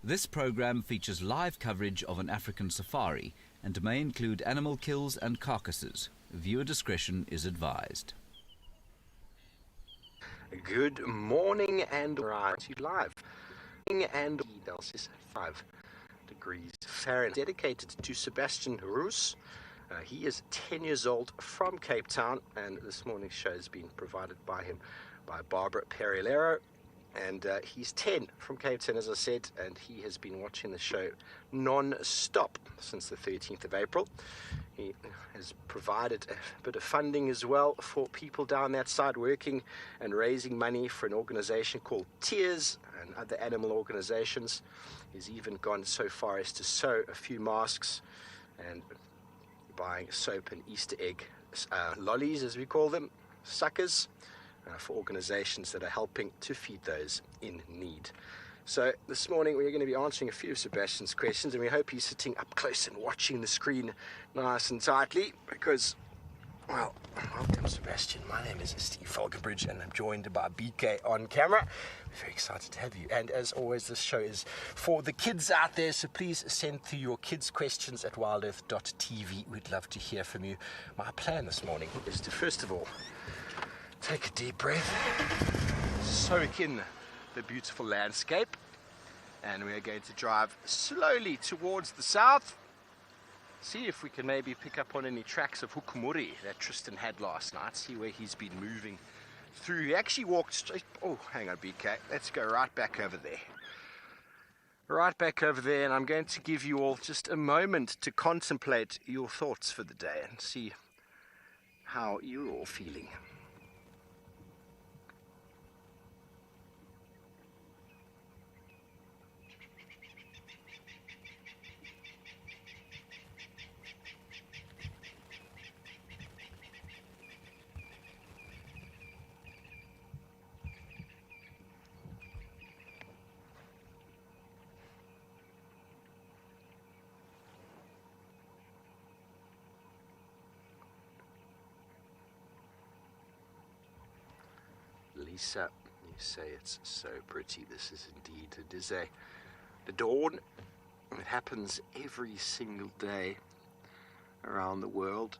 This program features live coverage of an African safari and may include animal kills and carcasses. Viewer discretion is advised. Good morning and right live. And Celsius 5 degrees Fahrenheit. Dedicated to Sebastian Roos. He is 10 years old from Cape Town, and this morning's show has been provided by him by Barbara Perilero. And he's 10 from Cape Town, as I said, and he has been watching the show non-stop since the 13th of April. He has provided a bit of funding as well for people down that side working and raising money for an organization called Tears and other animal organizations. He's even gone so far as to sew a few masks and buying soap and Easter egg lollies, as we call them, suckers, for organizations that are helping to feed those in need. So this morning we're going to be answering a few of Sebastian's questions, and we hope he's sitting up close and watching the screen nice and tightly because, well, welcome Sebastian. My name is Steve Falconbridge and I'm joined by BK on camera. We're very excited to have you. And as always, this show is for the kids out there, so please send through your kids' questions at wildearth.tv. We'd love to hear from you. My plan this morning is to, first of all, take a deep breath, soak in the beautiful landscape, and we're going to drive slowly towards the south, see if we can maybe pick up on any tracks of Hukumuri that Tristan had last night, see where he's been moving through. He actually walked straight, oh hang on BK, let's go right back over there. Right back over there, and I'm going to give you all just a moment to contemplate your thoughts for the day and see how you're all feeling. Lisa, you say it's so pretty. This is indeed, it is the dawn. It happens every single day around the world,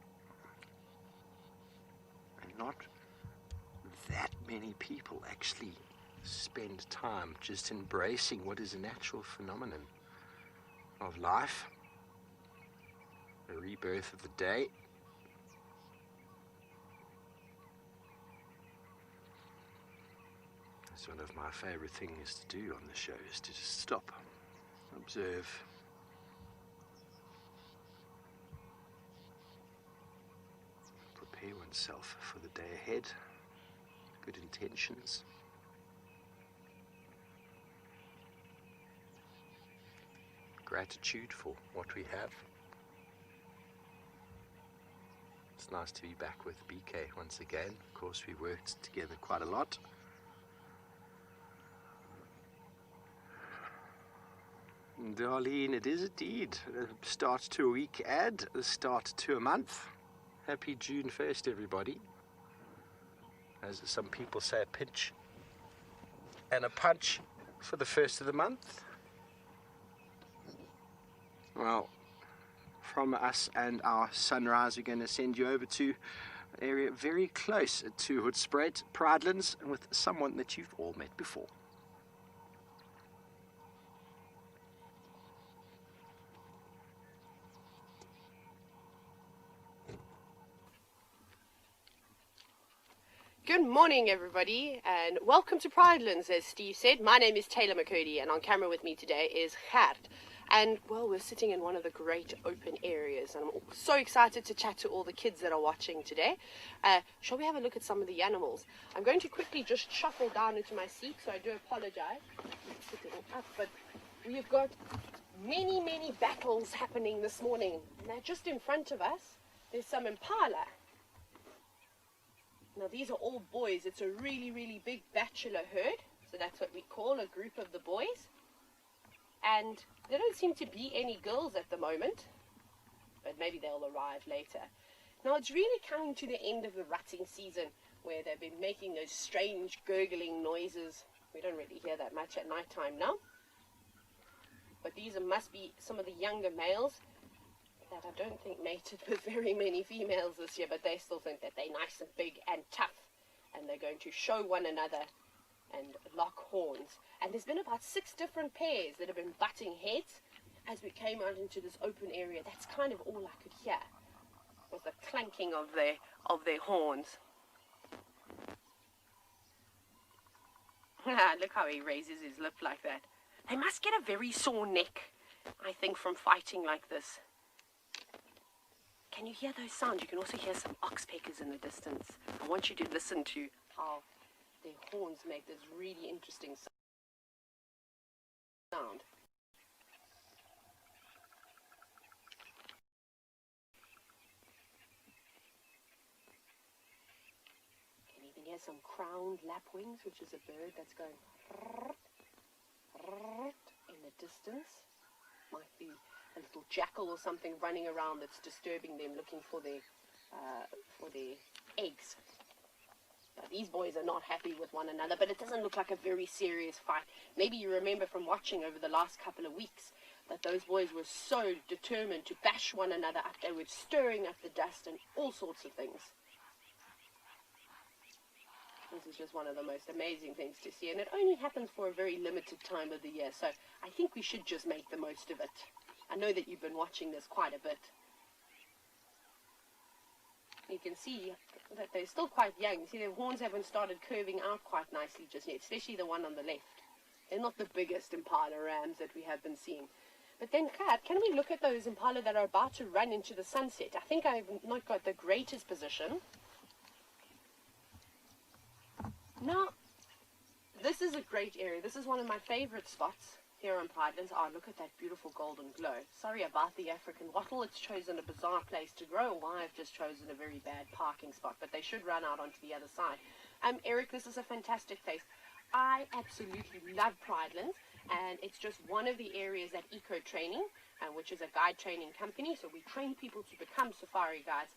and not that many people actually spend time just embracing what is a natural phenomenon of life, the rebirth of the day. It's one of my favorite things to do on the show, is to just stop, observe, prepare oneself for the day ahead, good intentions. Gratitude for what we have. It's nice to be back with BK once again. Of course, we worked together quite a lot. Darlene, it is indeed a start to a week and a start to a month. Happy June 1st, everybody. As some people say, a pinch and a punch for the first of the month. Well, from us and our sunrise, we're going to send you over to an area very close to Hoedspruit, Pridelands, and with someone that you've all met before. Good morning, everybody, and welcome to Pridelands, as Steve said. My name is Taylor McCurdy, and on camera with me today is Gert. And, well, we're sitting in one of the great open areas, and I'm so excited to chat to all the kids that are watching today. Shall we have a look at some of the animals? I'm going to quickly just shuffle down into my seat, so I do apologize for sitting up, but we've got many, many battles happening this morning. Now, just in front of us, there's some impala. Now these are all boys. It's a really, really big bachelor herd. So that's what we call a group of the boys. And there don't seem to be any girls at the moment. But maybe they'll arrive later. Now it's really coming to the end of the rutting season, where they've been making those strange gurgling noises. We don't really hear that much at night time now. but these must be some of the younger males that I don't think mated with very many females this year, but they still think that they're nice and big and tough, and they're going to show one another and lock horns. And there's been about 6 different pairs that have been butting heads as we came out into this open area. That's kind of all I could hear, was the clanking of their horns. Look how he raises his lip like that. They must get a very sore neck, I think, from fighting like this. Can you hear those sounds? You can also hear some oxpeckers in the distance. I want you to listen to how their horns make this really interesting sound. You can even hear some crowned lapwings, which is a bird that's going in the distance. Might be a little jackal or something running around that's disturbing them, looking for their eggs. Now, these boys are not happy with one another, but it doesn't look like a very serious fight. Maybe you remember from watching over the last couple of weeks that those boys were so determined to bash one another up. They were stirring up the dust and all sorts of things. This is just one of the most amazing things to see, and it only happens for a very limited time of the year, so I think we should just make the most of it. I know that you've been watching this quite a bit. You can see that they're still quite young. See, their horns haven't started curving out quite nicely just yet, especially the one on the left. They're not the biggest impala rams that we have been seeing. But then, Kat, can we look at those impala that are about to run into the sunset? I think I've not got the greatest position. Now, this is a great area. This is one of my favorite spots here on Pridelands. Oh, look at that beautiful golden glow. Sorry about the African wattle. It's chosen a bizarre place to grow. Why I've just chosen a very bad parking spot, but they should run out onto the other side. Eric, this is a fantastic place. I absolutely love Pridelands, and it's just one of the areas that Eco Training, which is a guide training company, so we train people to become safari guides.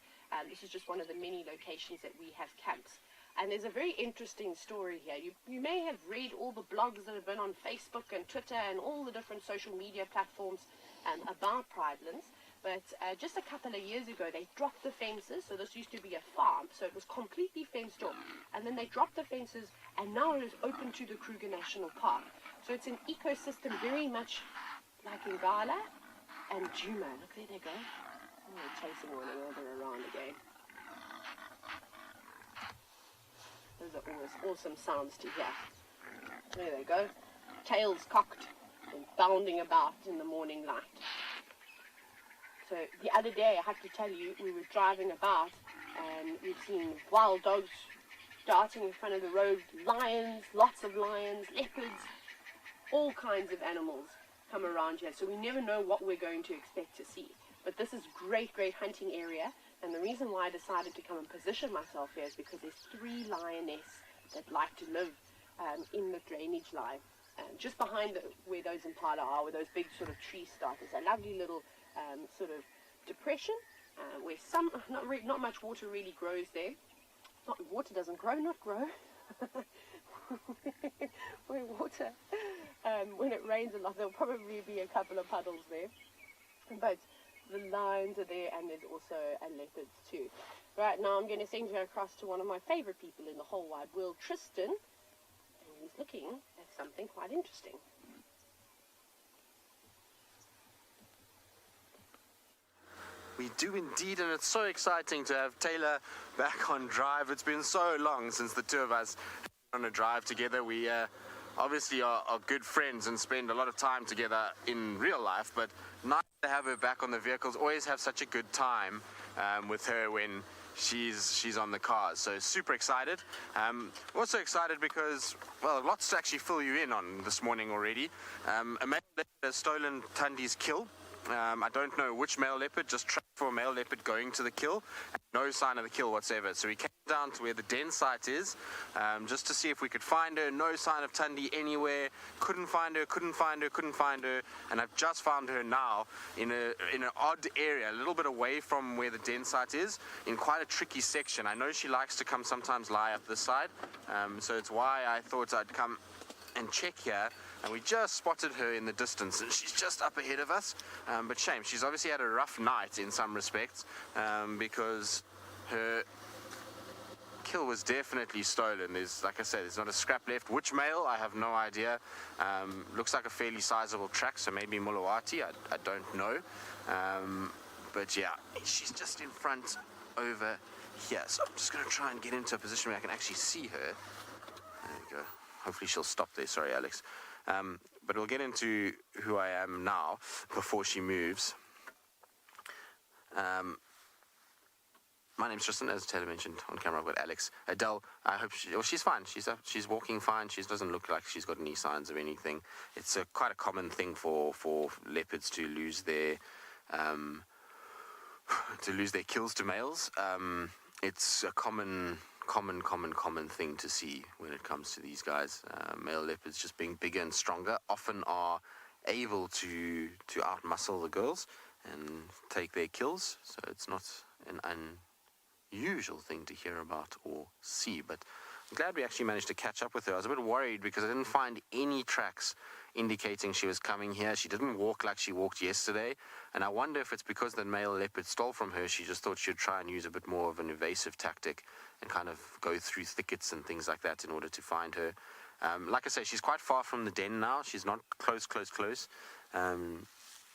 This is just one of the many locations that we have camps. And there's a very interesting story here. You may have read all the blogs that have been on Facebook and Twitter and all the different social media platforms about Pridelands. But just a couple of years ago, they dropped the fences. So this used to be a farm. So it was completely fenced off. And then they dropped the fences, and now it is open to the Kruger National Park. So it's an ecosystem very much like Ngala and Djuma. Look, there they go. Oh, they're chasing one another around again. Those are always awesome sounds to hear. There they go. Tails cocked and bounding about in the morning light. So the other day, I have to tell you, we were driving about and we've seen wild dogs darting in front of the road, lions, lots of lions, leopards, all kinds of animals come around here. So we never know what we're going to expect to see. But this is great hunting area. And the reason why I decided to come and position myself here is because there's 3 lionesses that like to live in the drainage line. Just behind where those impala are, where those big sort of tree start, there's a lovely little sort of depression where not much water really grows there. Water doesn't grow, not grow. Where water, when it rains a lot, there'll probably be a couple of puddles there. But the lions are there, and there's also leopards too. Right now I'm going to send you across to one of my favorite people in the whole wide world, Tristan, and he's looking at something quite interesting. We do indeed, and it's so exciting to have Taylor back on drive. It's been so long since the two of us on a drive together. We obviously are good friends and spend a lot of time together in real life, but nice to have her back on the vehicles. Always have such a good time with her when she's on the cars. So super excited. Also excited because, well, lots to actually fill you in on this morning already. A male leopard has stolen Tandi's kill. I don't know which male leopard, just tracked for a male leopard going to the kill. No sign of the kill whatsoever. So we came down to where the den site is, just to see if we could find her. No sign of Tandi anywhere. Couldn't find her. And I've just found her now in an odd area, a little bit away from where the den site is, in quite a tricky section. I know she likes to come sometimes lie up this side, so it's why I thought I'd come and check here, and we just spotted her in the distance, and she's just up ahead of us, but shame, she's obviously had a rough night in some respects, because her kill was definitely stolen. There's, like I said, there's not a scrap left. Which male, I have no idea. Looks like a fairly sizable track, so maybe Mulawati, I don't know, but yeah, she's just in front over here, so I'm just going to try and get into a position where I can actually see her. There we go. Hopefully she'll stop there. Sorry, Alex. But we'll get into who I am now before she moves. My name's Tristan, as Taylor mentioned on camera. I've got Alex. Adele, I hope she's fine. She's walking fine. She doesn't look like she's got any signs of anything. It's quite a common thing for leopards to lose their kills to males. It's a common thing to see when it comes to these guys. Male leopards, just being bigger and stronger, often are able to outmuscle the girls and take their kills, so it's not an unusual thing to hear about or see, but I'm glad we actually managed to catch up with her. I was a bit worried because I didn't find any tracks indicating she was coming here. She didn't walk like she walked yesterday, and I wonder if it's because the male leopard stole from her. She just thought she'd try and use a bit more of an evasive tactic and kind of go through thickets and things like that in order to find her. Like I say, she's quite far from the den now. She's not close.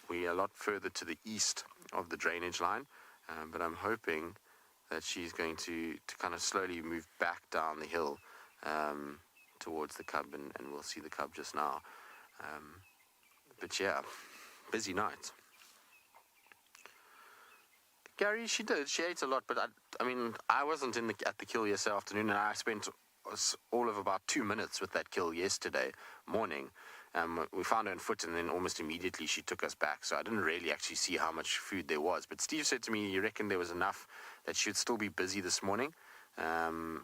We are a lot further to the east of the drainage line, but I'm hoping that she's going to kind of slowly move back down the hill towards the cub, and we'll see the cub just now. But yeah, busy night. Gary, she ate a lot, but I mean, I wasn't at the kill yesterday afternoon, and I spent all of about 2 minutes with that kill yesterday morning. We found her on foot, and then almost immediately she took us back, so I didn't really actually see how much food there was. But Steve said to me, you reckon there was enough that she'd still be busy this morning? And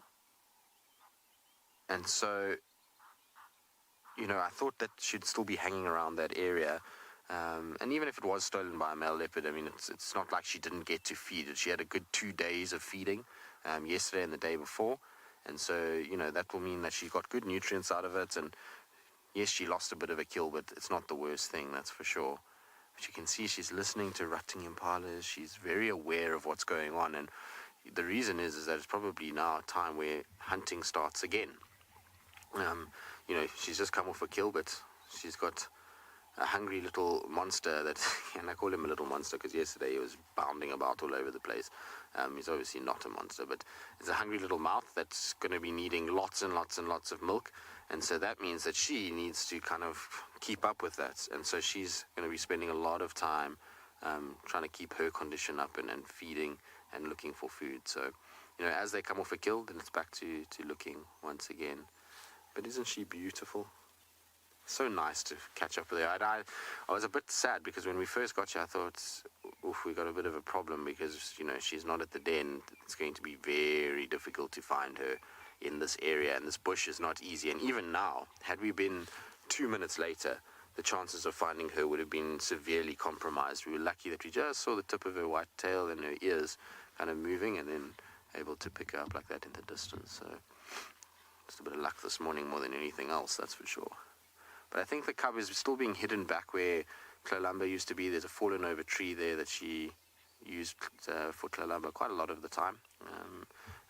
so, you know, I thought that she'd still be hanging around that area. And even if it was stolen by a male leopard, I mean, it's not like she didn't get to feed it. She had a good 2 days of feeding, yesterday and the day before. And so, you know, that will mean that she got good nutrients out of it. And yes, she lost a bit of a kill, but it's not the worst thing, that's for sure. But you can see she's listening to rutting impalas. She's very aware of what's going on. And the reason is that it's probably now a time where hunting starts again. You know, she's just come off a kill, but she's got a hungry little monster that, and I call him a little monster because yesterday he was bounding about all over the place. He's obviously not a monster, but it's a hungry little mouth that's going to be needing lots and lots and lots of milk. And so that means that she needs to kind of keep up with that. And so she's going to be spending a lot of time trying to keep her condition up and feeding and looking for food. So, you know, as they come off a kill, then it's back to looking once again. But isn't she beautiful? So nice to catch up with her. I was a bit sad because when we first got here, I thought, oof, we got a bit of a problem because, you know, she's not at the den. It's going to be very difficult to find her in this area, and this bush is not easy. And even now, had we been 2 minutes later, the chances of finding her would have been severely compromised. We were lucky that we just saw the tip of her white tail and her ears kind of moving, and then able to pick her up like that in the distance. So just a bit of luck this morning more than anything else, that's for sure. But I think the cub is still being hidden back where Kalamba used to be. There's a fallen over tree there that she used for Kalamba quite a lot of the time.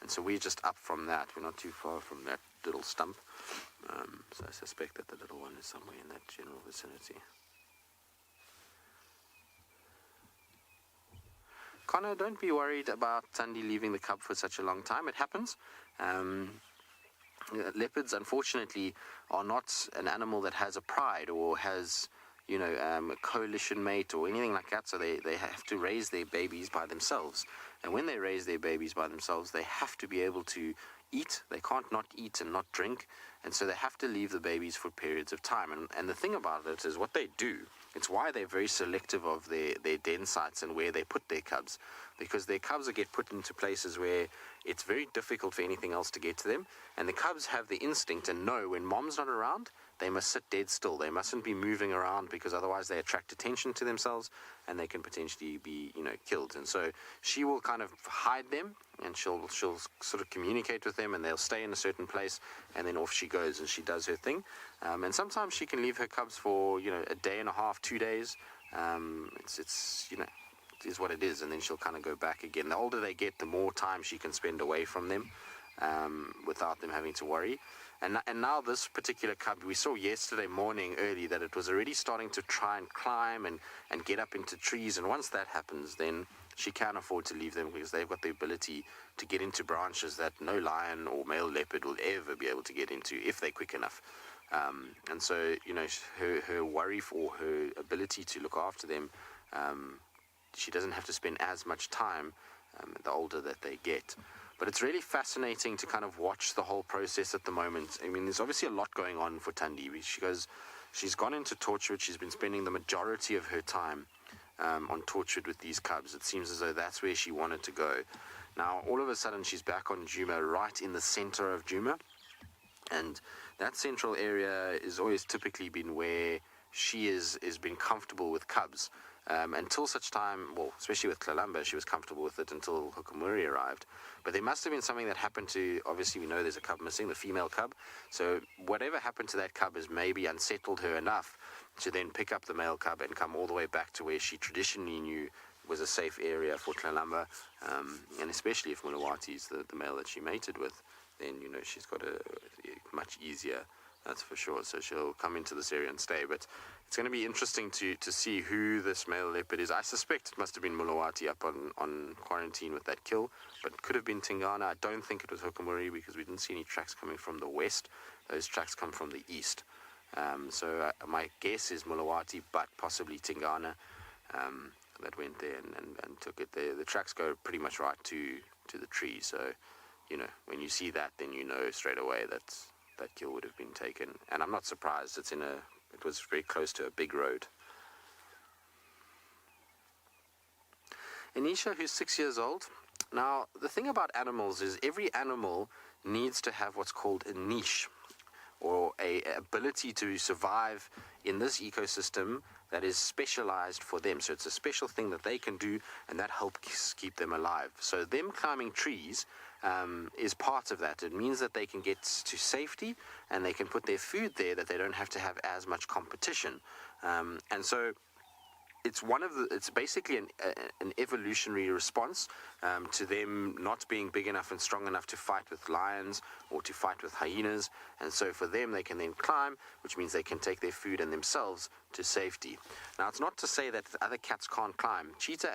And so we're just up from that. We're not too far from that little stump. So I suspect that the little one is somewhere in that general vicinity. Connor, don't be worried about Tandi leaving the cub for such a long time. It happens. Leopards, unfortunately, are not an animal that has a pride or has, you know, a coalition mate or anything like that. So they have to raise their babies by themselves. And when they raise their babies by themselves, they have to be able to eat. They can't not eat and not drink. And so they have to leave the babies for periods of time. And the thing about it is what they do. It's why they're very selective of their den sites and where they put their cubs. Because their cubs get put into places where it's very difficult for anything else to get to them. And the cubs have the instinct and know when mom's not around, they must sit dead still. They mustn't be moving around, because otherwise they attract attention to themselves and they can potentially be, killed. And so she will kind of hide them, and she'll sort of communicate with them, and they'll stay in a certain place, and then off she goes and she does her thing. And sometimes she can leave her cubs for, a day and a half, 2 days. It's it is what it is, and then she'll kind of go back again. The older they get, the more time she can spend away from them, without them having to worry. And now this particular cub, we saw yesterday morning early that it was already starting to try and climb and get up into trees. And once that happens, then she can afford to leave them, because they've got the ability to get into branches that no lion or male leopard will ever be able to get into if they're quick enough. And so, her worry for her ability to look after them, she doesn't have to spend as much time the older that they get. But it's really fascinating to kind of watch the whole process at the moment. I mean, there's obviously a lot going on for Tandi. She's gone into Torchwood. She's been spending the majority of her time on Torchwood with these cubs. It seems as though that's where she wanted to go. Now, all of a sudden, she's back on Djuma, right in the center of Djuma. And that central area is always typically been where she is been comfortable with cubs. Until such time, well, especially with Kalamba, she was comfortable with it until Hukumuri arrived. But there must have been something that happened to, obviously we know there's a cub missing, the female cub. So whatever happened to that cub has maybe unsettled her enough to then pick up the male cub and come all the way back to where she traditionally knew was a safe area for Kalamba. And especially if Mulawati is the male that she mated with, then, she's got a much easier, that's for sure. So she'll come into this area and stay. But it's going to be interesting to see who this male leopard is. I suspect it must have been Mulawati up on quarantine with that kill, but it could have been Tingana. I don't think it was Hukumuri, because we didn't see any tracks coming from the west. Those tracks come from the east. So my guess is Mulawati, but possibly Tingana, that went there and took it there. The tracks go pretty much right to the tree. So, when you see that, then straight away that kill would have been taken. And I'm not surprised. It was very close to a big road. Anisha, who's 6 years old. Now, the thing about animals is every animal needs to have what's called a niche, or a ability to survive in this ecosystem that is specialized for them. So it's a special thing that they can do, and that helps keep them alive. So them climbing trees is part of that. It means that they can get to safety, and they can put their food there, that they don't have to have as much competition. And so it's basically an evolutionary response to them not being big enough and strong enough to fight with lions or to fight with hyenas. And so for them, they can then climb, which means they can take their food and themselves to safety. Now, it's not to say that other cats can't climb. Cheetah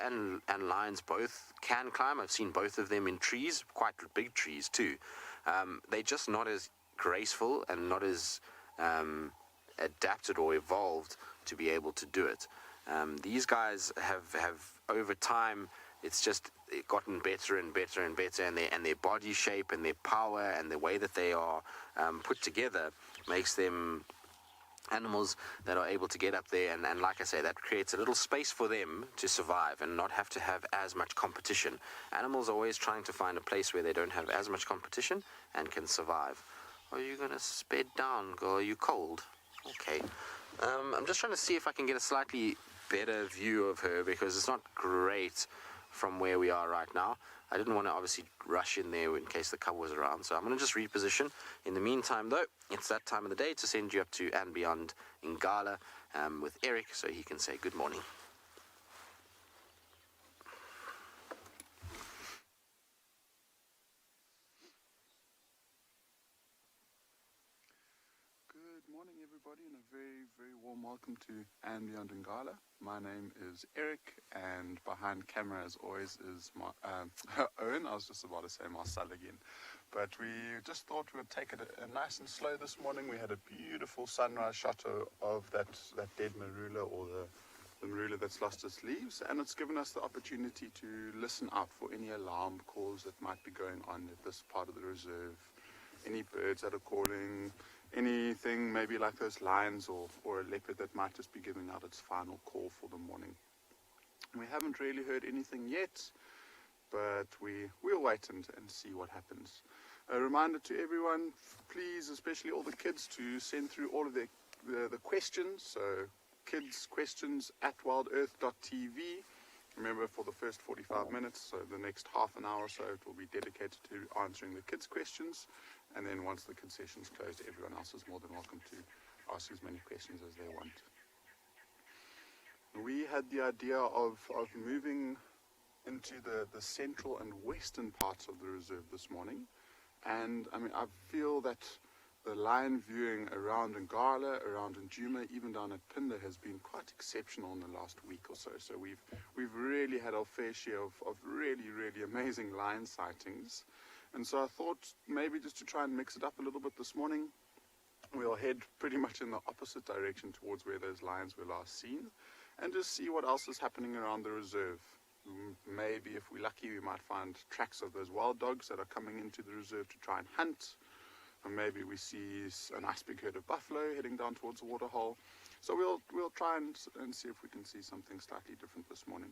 and lions both can climb. I've seen both of them in trees, quite big trees too. They're just not as graceful and not as adapted or evolved to be able to do it. These guys have over time, it's just gotten better and better and better, and their body shape and their power and the way that they are put together makes them animals that are able to get up there, and like I say, that creates a little space for them to survive and not have to have as much competition. Animals are always trying to find a place where they don't have as much competition and can survive. Are you going to sped down, girl? Are you cold? Okay. I'm just trying to see if I can get a slightly better view of her, because it's not great from where we are right now. I didn't want to obviously rush in there in case the cub was around, so I'm going to just reposition. In the meantime, though, it's that time of the day to send you up to andBeyond in Ngala with Eric, so he can say good morning. Good morning, everybody, and a very, very warm welcome to andBeyond in Ngala. My name is Eric, and behind camera, as always, is my Owen. I was just about to say Marcel again. But we just thought we would take it nice and slow this morning. We had a beautiful sunrise shot of that dead marula, or the marula that's lost its leaves, and it's given us the opportunity to listen out for any alarm calls that might be going on at this part of the reserve. Any birds that are calling, anything maybe like those lions or a leopard that might just be giving out its final call for the morning. We haven't really heard anything yet, but we'll wait and see what happens. A reminder to everyone, please, especially all the kids, to send through all of the questions. So kids questions at WildEarth.tv. Remember, for the first 45 minutes, so the next half an hour or so, it will be dedicated to answering the kids' questions. And then once the concession's closed, everyone else is more than welcome to ask as many questions as they want. We had the idea of moving into the central and western parts of the reserve this morning. And I mean, I feel that the lion viewing around Ngala, around Djuma, even down at Phinda has been quite exceptional in the last week or so. So we've really had our fair share of really, really amazing lion sightings. And so I thought maybe just to try and mix it up a little bit this morning, we'll head pretty much in the opposite direction towards where those lions were last seen, and just see what else is happening around the reserve. Maybe if we're lucky, we might find tracks of those wild dogs that are coming into the reserve to try and hunt. And maybe we see a nice big herd of buffalo heading down towards the waterhole. So we'll try and see if we can see something slightly different this morning.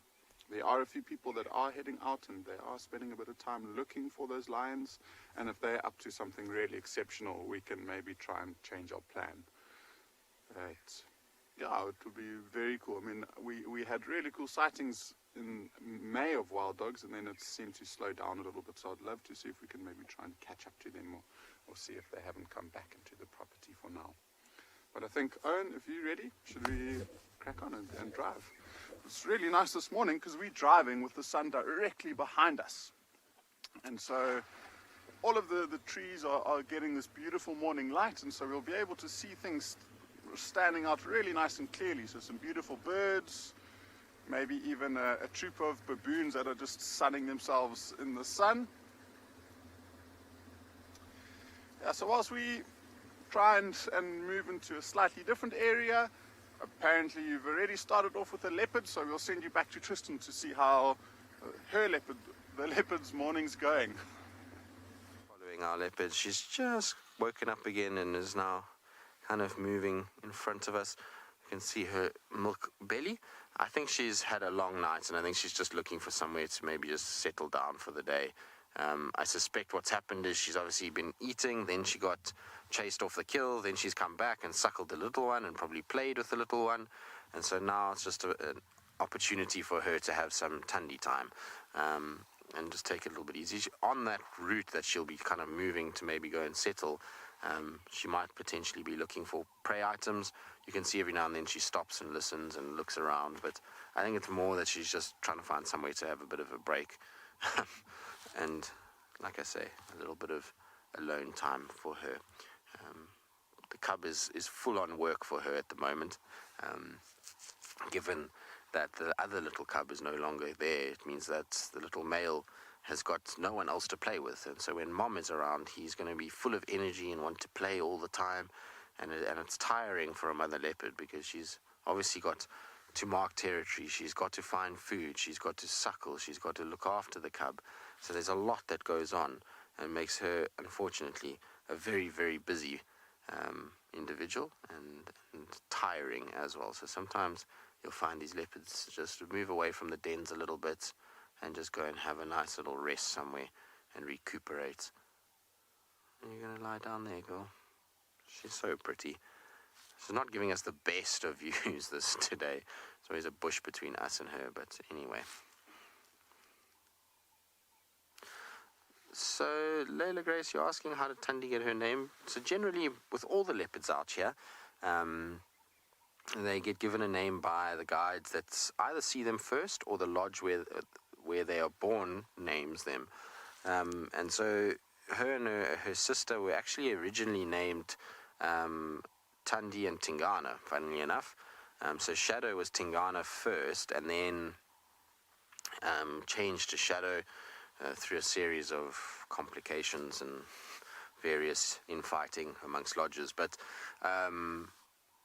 There are a few people that are heading out and they are spending a bit of time looking for those lions. And if they're up to something really exceptional, we can maybe try and change our plan. Yeah, it would be very cool. I mean, we had really cool sightings in May of wild dogs, and then it seemed to slow down a little bit. So I'd love to see if we can maybe try and catch up to them, or see if they haven't come back into the property for now. But I think, Owen, if you're ready, should we crack on and drive? It's really nice this morning because we're driving with the sun directly behind us. And so all of the trees are getting this beautiful morning light, and so we'll be able to see things standing out really nice and clearly. So some beautiful birds, maybe even a troop of baboons that are just sunning themselves in the sun. Yeah, so whilst we try and move into a slightly different area, apparently you've already started off with a leopard, so we'll send you back to Tristan to see how the leopard's morning's going. Following our leopard, she's just woken up again and is now kind of moving in front of us. You can see her milk belly. I think she's had a long night, and I think she's just looking for somewhere to maybe just settle down for the day. I suspect what's happened is she's obviously been eating, then she got chased off the kill, then she's come back and suckled the little one and probably played with the little one, and so now it's just an opportunity for her to have some Tandi time, and just take it a little bit easy. On that route that she'll be kind of moving to maybe go and settle, she might potentially be looking for prey items. You can see every now and then she stops and listens and looks around, but I think it's more that she's just trying to find somewhere to have a bit of a break. And like I say, a little bit of alone time for her. The cub is full on work for her at the moment. Given that the other little cub is no longer there, it means that the little male has got no one else to play with, and so when mom is around, he's going to be full of energy and want to play all the time, and it's tiring for a mother leopard because she's obviously got to mark territory, she's got to find food, she's got to suckle, she's got to look after the cub. So there's a lot that goes on and makes her, unfortunately, a very, very busy individual and tiring as well. So sometimes you'll find these leopards just move away from the dens a little bit and just go and have a nice little rest somewhere and recuperate. And you're going to lie down there, girl. She's so pretty. She's not giving us the best of views this today. There's always a bush between us and her, but anyway. So, Layla Grace, you're asking how did Tandi get her name? So generally, with all the leopards out here, they get given a name by the guides that either see them first or the lodge where they are born names them. And so her and her sister were actually originally named Tandi and Tingana, funnily enough. So Shadow was Tingana first, and then changed to Shadow through a series of complications and various infighting amongst lodges. But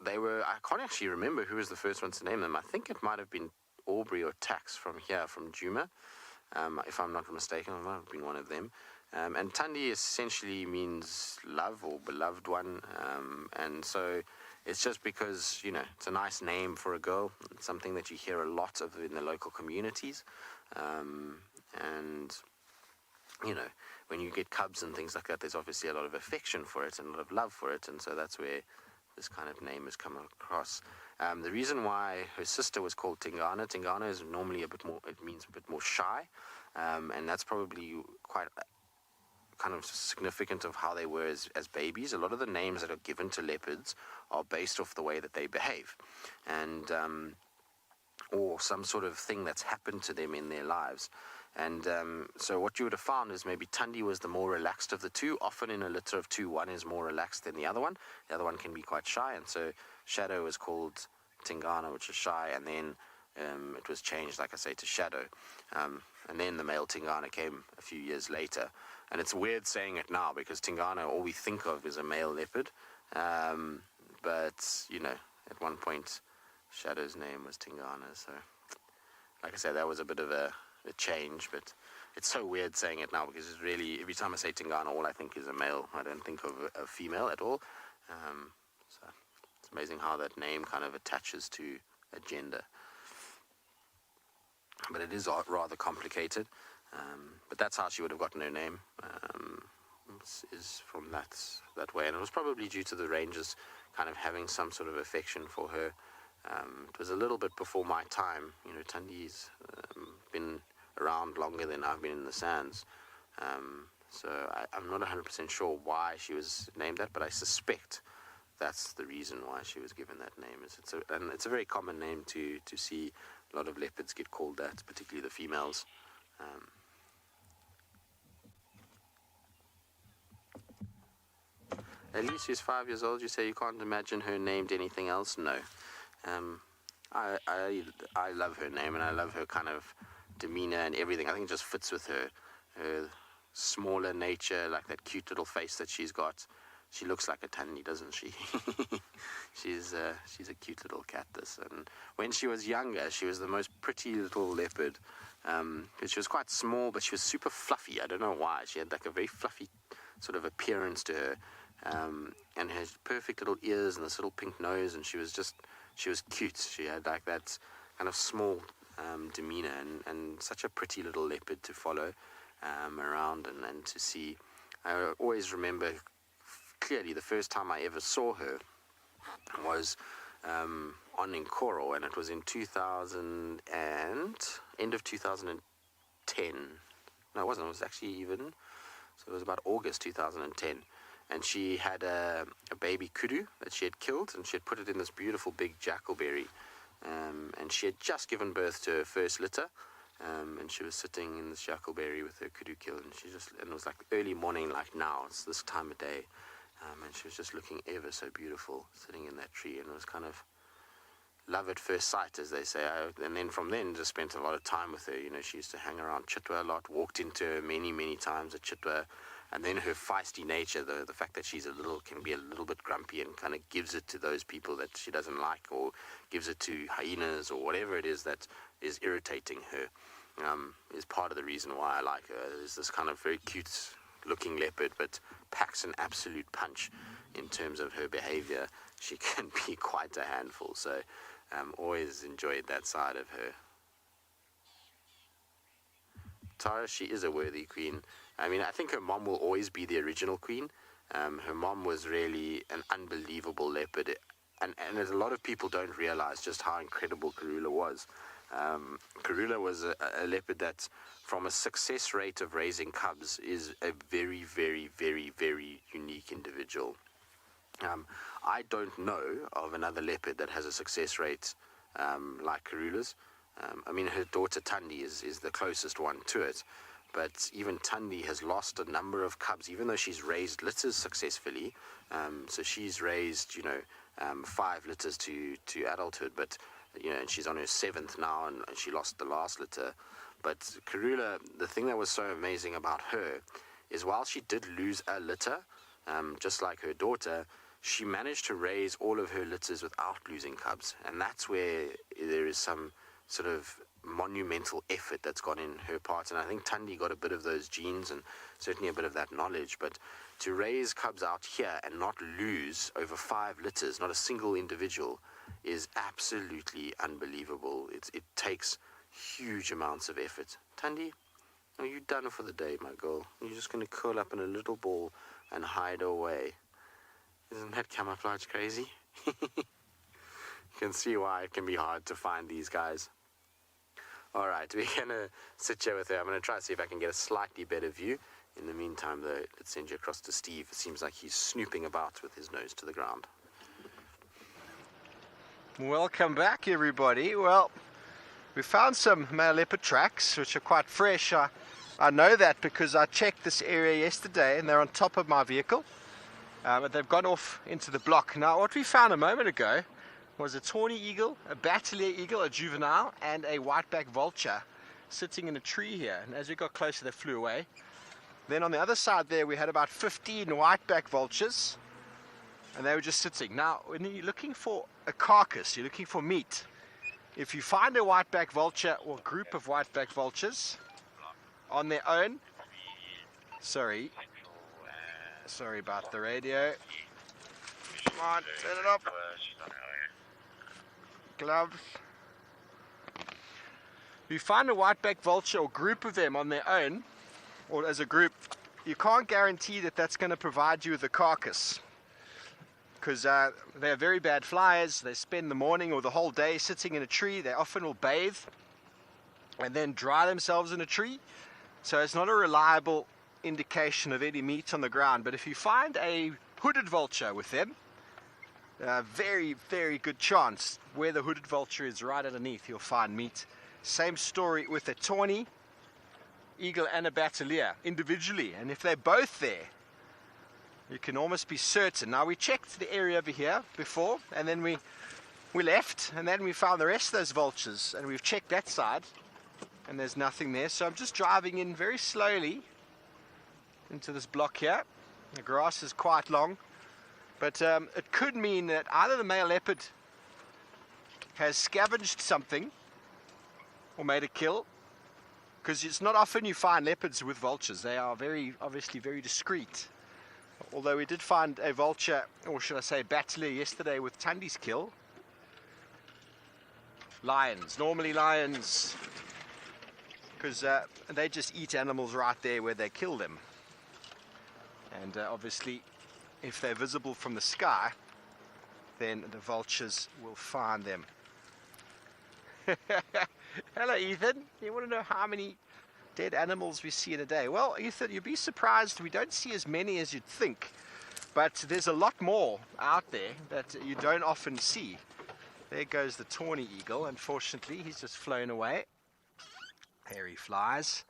they were, I can't actually remember who was the first one to name them. I think it might have been Aubrey or Tax from Djuma. If I'm not mistaken, it might have been one of them. And Tandi essentially means love or beloved one. And so it's just because, it's a nice name for a girl. It's something that you hear a lot of in the local communities. And you know, when you get cubs and things like that, there's obviously a lot of affection for it and a lot of love for it, and so that's where this kind of name has come across. The reason why her sister was called Tingana is normally a bit more, it means a bit more shy, and that's probably quite kind of significant of how they were as babies. A lot of the names that are given to leopards are based off the way that they behave, and or some sort of thing that's happened to them in their lives. And so what you would have found is maybe Tandi was the more relaxed of the two. Often in a litter of two, one is more relaxed than the other one. The other one can be quite shy, and so Shadow was called Tingana, which is shy, and then it was changed, like I say, to Shadow. And then the male Tingana came a few years later. And it's weird saying it now because Tingana, all we think of is a male leopard. But, you know, at one point, Shadow's name was Tingana. So, like I said, that was a bit of a change, but it's so weird saying it now because it's really, every time I say Tingana, all I think is a male. I don't think of a female at all. So it's amazing how that name kind of attaches to a gender. But it is rather complicated. But that's how she would have gotten her name, is from that way. And it was probably due to the rangers kind of having some sort of affection for her. It was a little bit before my time. You know, Tandi's been around longer than I've been in the sands. So I'm not 100% sure why she was named that, but I suspect that's the reason why she was given that name. And it's a very common name to see a lot of leopards get called that, particularly the females. Elise is 5 years old. You say you can't imagine her named anything else? No. I love her name, and I love her kind of demeanor and everything. I think it just fits with her smaller nature, like that cute little face that she's got. She looks like a Tandi, doesn't she? She's a cute little cat, this. And when she was younger, she was the most pretty little leopard. Because she was quite small, but she was super fluffy. I don't know why. She had like a very fluffy sort of appearance to her. And her perfect little ears and this little pink nose, and she was cute. She had like that kind of small demeanor, and such a pretty little leopard to follow around and to see. I always remember clearly the first time I ever saw her was on Nkoro, and it was in 2000 and end of 2010. No, it wasn't. It was actually even, so it was about August 2010. And she had a baby kudu that she had killed, and she had put it in this beautiful big jackal berry. And she had just given birth to her first litter, and she was sitting in this jackal berry with her kudu killed, and it was like early morning, like now, it's this time of day, and she was just looking ever so beautiful, sitting in that tree, and it was kind of love at first sight, as they say. And then from then, just spent a lot of time with her. You know, she used to hang around Chitwa a lot, walked into her many times at Chitwa. And then her feisty nature, the fact that can be a little bit grumpy and kind of gives it to those people that she doesn't like, or gives it to hyenas or whatever it is that is irritating her, is part of the reason why I like her. There's this kind of very cute looking leopard, but packs an absolute punch in terms of her behavior. She can be quite a handful, so always enjoyed that side of her. Tara, she is a worthy queen. I mean, I think her mom will always be the original queen. Her mom was really an unbelievable leopard, and a lot of people don't realize just how incredible Karula was. Karula was a leopard that, from a success rate of raising cubs, is a very, very, very, very unique individual. I don't know of another leopard that has a success rate like Karula's. I mean, her daughter Tandi is the closest one to it. But even Tandi has lost a number of cubs, even though she's raised litters successfully. So she's raised, 5 litters to adulthood, but, and she's on her 7th now, and she lost the last litter. But Karula, the thing that was so amazing about her is while she did lose a litter, just like her daughter, she managed to raise all of her litters without losing cubs. And that's where there is some sort of monumental effort that's gone in her part, and I think Tandi got a bit of those genes and certainly a bit of that knowledge. But to raise cubs out here and not lose over 5 litters, not a single individual, is absolutely unbelievable. It takes huge amounts of effort. Tandi, Are you done for the day, my girl? You're just going to curl up in a little ball and hide away. Isn't that camouflage crazy? You can see why it can be hard to find these guys. Alright, we're going to sit here with her. I'm going to try to see if I can get a slightly better view. In the meantime, though, let's send you across to Steve. It seems like he's snooping about with his nose to the ground. Welcome back, everybody. Well, we found some male leopard tracks, which are quite fresh. I know that because I checked this area yesterday, and they're on top of my vehicle. But they've gone off into the block. Now, what we found a moment ago was a tawny eagle, a battalier eagle, a juvenile, and a whiteback vulture sitting in a tree here. And as we got closer, they flew away. Then on the other side there, we had about 15 whiteback vultures, and they were just sitting. Now, when you're looking for a carcass, you're looking for meat. If you find a whiteback vulture or group of whiteback vultures on their own, sorry about the radio. Come on, turn it up. Gloves. If you find a whiteback vulture or group of them on their own, or as a group, you can't guarantee that that's going to provide you with a carcass, because they're very bad flyers. They spend the morning or the whole day sitting in a tree. They often will bathe and then dry themselves in a tree, so it's not a reliable indication of any meat on the ground. But if you find a hooded vulture with them, very, very good chance where the hooded vulture is right underneath, you'll find meat. Same story with a tawny eagle and a battalier individually, and if they're both there, you can almost be certain. Now, we checked the area over here before, and then we left, and then we found the rest of those vultures, and we've checked that side, and there's nothing there. So I'm just driving in very slowly into this block here. The grass is quite long, but it could mean that either the male leopard has scavenged something or made a kill, because it's not often you find leopards with vultures. They are obviously very discreet. Although we did find a vulture, or should I say battalier, yesterday with Tandi's kill. Lions, normally lions, because they just eat animals right there where they kill them. And obviously, if they're visible from the sky, then the vultures will find them. Hello, Ethan. You want to know how many dead animals we see in a day? Well, Ethan, you'd be surprised. We don't see as many as you'd think, but there's a lot more out there that you don't often see. There goes the tawny eagle. Unfortunately, he's just flown away. There he flies.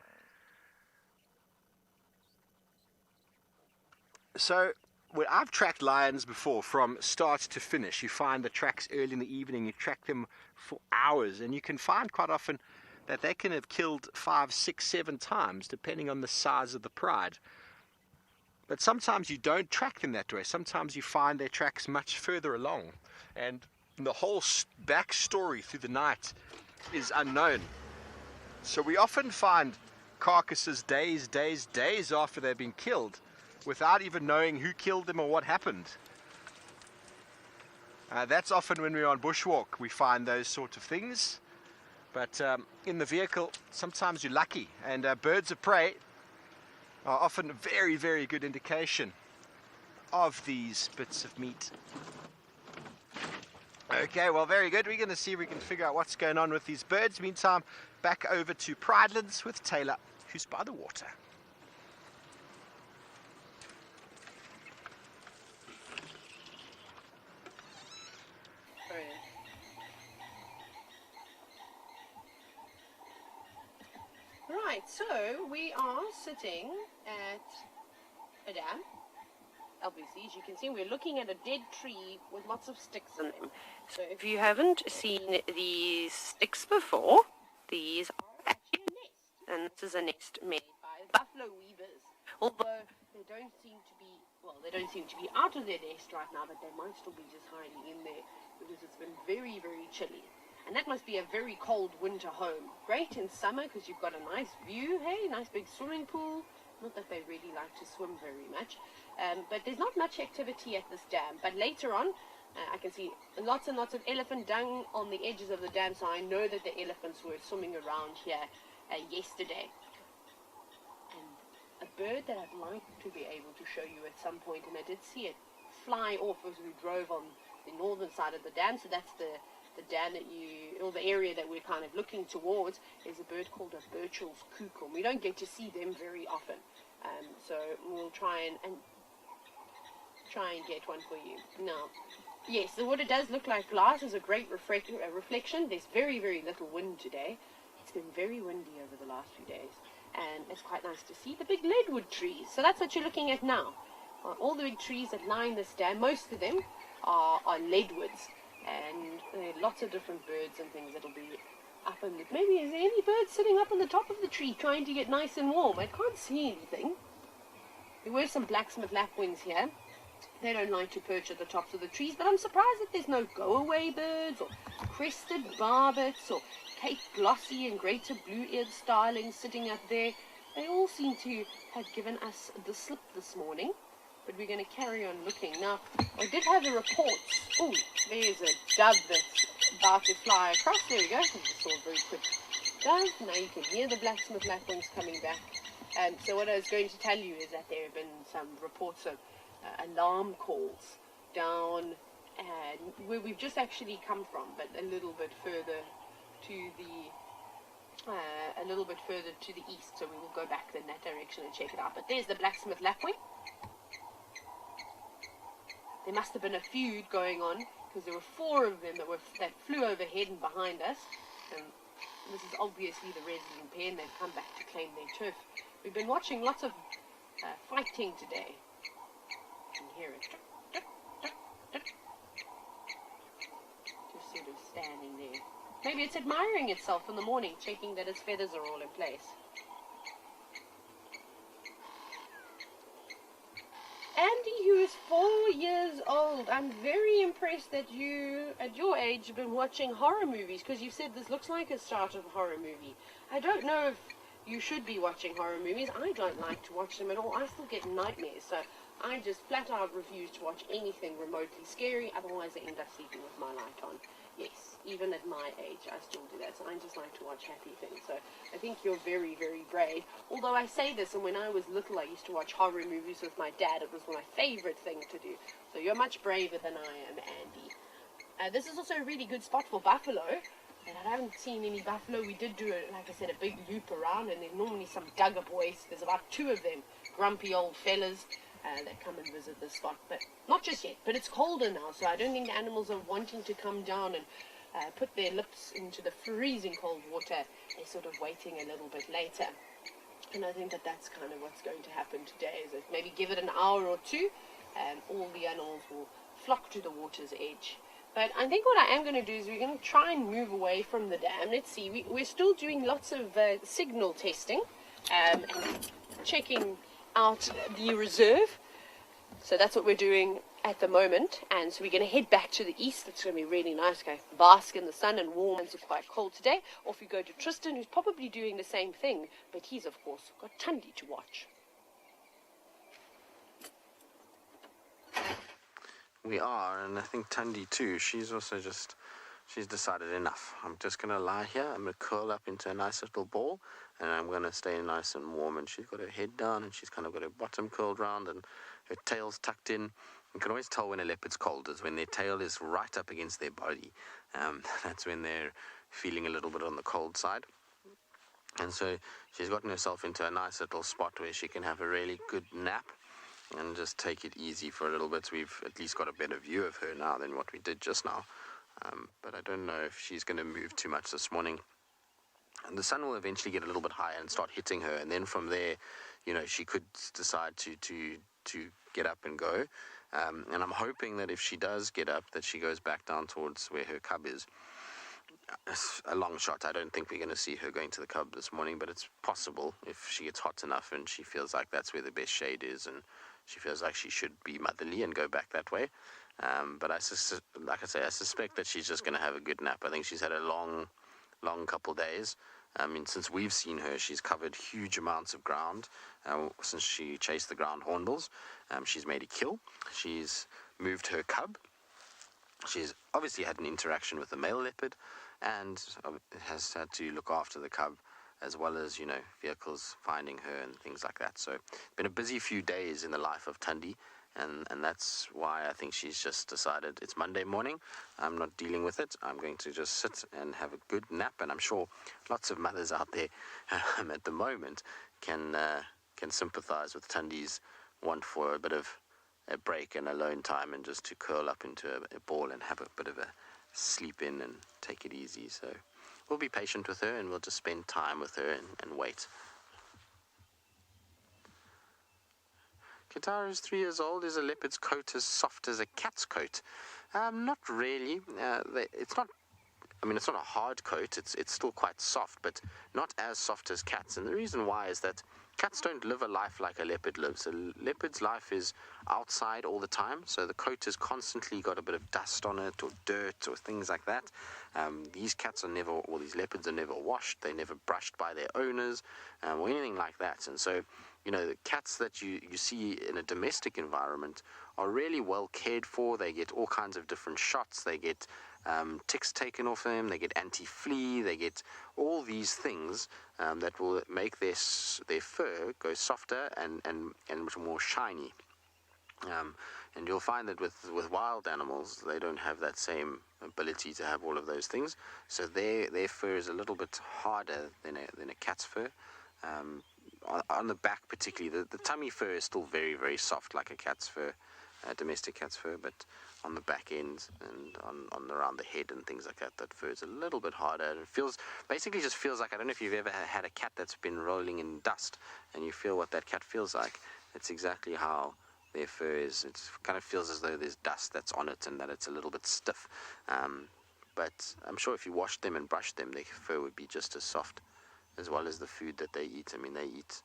So, well, I've tracked lions before from start to finish. You find the tracks early in the evening, you track them for hours, and you can find quite often that they can have killed 5, 6, 7 times, depending on the size of the pride. But sometimes you don't track them that way. Sometimes you find their tracks much further along, and the whole backstory through the night is unknown. So we often find carcasses days after they've been killed, without even knowing who killed them or what happened. That's often when we're on bushwalk, we find those sort of things. But in the vehicle, sometimes you're lucky, and birds of prey are often a very, very good indication of these bits of meat. Okay, well, very good. We're going to see if we can figure out what's going on with these birds. Meantime, back over to Pridelands with Taylor, who's by the water. Right, so we are sitting at a dam. Obviously, as you can see, we're looking at a dead tree with lots of sticks in them. So if you haven't seen these sticks before, these are actually a nest. And this is a nest made by buffalo weavers. Although they don't seem to be, well, they don't seem to be out of their nest right now, but they might still be just hiding in there because it's been very, very chilly. And that must be a very cold winter home. Great in summer because you've got a nice view, hey, nice big swimming pool. Not that they really like to swim very much. But there's not much activity at this dam. But later on, I can see lots and lots of elephant dung on the edges of the dam, so I know that the elephants were swimming around here yesterday. bird that I'd like to be able to show you at some point, and I did see it fly off as we drove on the northern side of the dam. So that's the dam that or the area that we're kind of looking towards, is a bird called a Burchell's cuckoo. We don't get to see them very often, so we'll try and get one for you. Now, yes, the water does look like glass. Is a great reflection. There's very, very little wind today. It's been very windy over the last few days, and it's quite nice to see the big leadwood trees. So that's what you're looking at now. All the big trees that line this dam, most of them are leadwoods, and there are lots of different birds and things that'll be up in the... Maybe is there any birds sitting up on the top of the tree trying to get nice and warm? I can't see anything. There were some blacksmith lapwings here. They don't like to perch at the tops of the trees, but I'm surprised that there's no go-away birds or crested barbets or Cape glossy and greater blue-eared starlings sitting up there. They all seem to have given us the slip this morning, but we're going to carry on looking. Now, I did have a report. Oh, there's a dove that's about to fly across. There we go. I just saw a very quick dove. Now you can hear the blacksmith lapwings coming back. So what I was going to tell you is that there have been some reports of alarm calls down where we've just actually come from, but a little bit further to the east. So we will go back in that direction and check it out. But there's the blacksmith lapwing. There must have been a feud going on, because there were 4 of them that flew overhead and behind us. And this is obviously the resident pair, and they've come back to claim their turf. We've been watching lots of fighting today. You can hear it. Just sort of standing there. Maybe it's admiring itself in the morning, checking that its feathers are all in place. Andy, who is 4 years old, I'm very impressed that you, at your age, have been watching horror movies, because you've said this looks like a start of a horror movie. I don't know if you should be watching horror movies. I don't like to watch them at all. I still get nightmares, so I just flat out refuse to watch anything remotely scary, otherwise I end up sleeping with my light on. Yes, even at my age, I still do that, so I just like to watch happy things. So I think you're very, very brave. Although I say this, and when I was little, I used to watch horror movies with my dad. It was my favorite thing to do. So you're much braver than I am, Andy. This is also a really good spot for buffalo. And I haven't seen any buffalo. We did do, like I said, a big loop around, and there's normally some Duggar boys. There's about 2 of them, grumpy old fellas, that come and visit this spot. But not just yet, but it's colder now, so I don't think the animals are wanting to come down and put their lips into the freezing cold water. They're sort of waiting a little bit later. And I think that that's kind of what's going to happen today, is that maybe give it an hour or 2, and all the animals will flock to the water's edge. But I think what I am going to do is we're going to try and move away from the dam. Let's see, we're still doing lots of signal testing, and checking out the reserve. So that's what we're doing at the moment. And so we're going to head back to the east. It's going to be really nice. Go bask in the sun and warm. It's quite cold today. Off we go to Tristan, who's probably doing the same thing. But he's, of course, got Tandi to watch. We are, and I think Tandi too. She's also she's decided enough. I'm just going to lie here. I'm going to curl up into a nice little ball, and I'm going to stay nice and warm. And she's got her head down, and she's kind of got her bottom curled round, and her tail's tucked in. You can always tell when a leopard's cold is when their tail is right up against their body. That's when they're feeling a little bit on the cold side. And so she's gotten herself into a nice little spot where she can have a really good nap and just take it easy for a little bit. We've at least got a better view of her now than what we did just now. But I don't know if she's going to move too much this morning. And the sun will eventually get a little bit higher and start hitting her. And then from there, you know, she could decide to get up and go. And I'm hoping that if she does get up, that she goes back down towards where her cub is. It's a long shot. I don't think we're going to see her going to the cub this morning, but it's possible if she gets hot enough and she feels like that's where the best shade is, and she feels like she should be motherly and go back that way. But like I say, I suspect that she's just going to have a good nap. I think she's had a long couple days. I mean, since we've seen her, she's covered huge amounts of ground. Since she chased the ground hornbills, she's made a kill. She's moved her cub. She's obviously had an interaction with the male leopard, and has had to look after the cub as well as, vehicles finding her and things like that. So it's been a busy few days in the life of Tandi, and that's why I think she's just decided it's Monday morning. I'm not dealing with it. I'm going to just sit and have a good nap, and I'm sure lots of mothers out there at the moment can sympathize with Tandi's want for a bit of a break and alone time, and just to curl up into a ball and have a bit of a sleep in and take it easy. So we'll be patient with her, and we'll just spend time with her and wait. Kitaru's 3 years old. Is a leopard's coat as soft as a cat's coat? Not really. It's not a hard coat. It's still quite soft, but not as soft as cats. And the reason why is that cats don't live a life like a leopard lives. A leopard's life is outside all the time, so the coat has constantly got a bit of dust on it, or dirt, or things like that. These leopards are never washed. They're never brushed by their owners, or anything like that. And so, the cats that you see in a domestic environment are really well cared for. They get all kinds of different shots. They get ticks taken off them. They get anti-flea. They get all these things that will make their fur go softer and much more shiny. And you'll find that with wild animals, they don't have that same ability to have all of those things. So their fur is a little bit harder than a cat's fur. On the back particularly, the tummy fur is still very, very soft like a cat's fur, a domestic cat's fur, but on the back end and on around the head and things like that, that fur is a little bit harder. It feels like, I don't know if you've ever had a cat that's been rolling in dust and you feel what that cat feels like. It's exactly how their fur is. It kind of feels as though there's dust that's on it and that it's a little bit stiff. But I'm sure if you washed them and brushed them, their fur would be just as soft, as well as the food that they eat. I mean, they eat,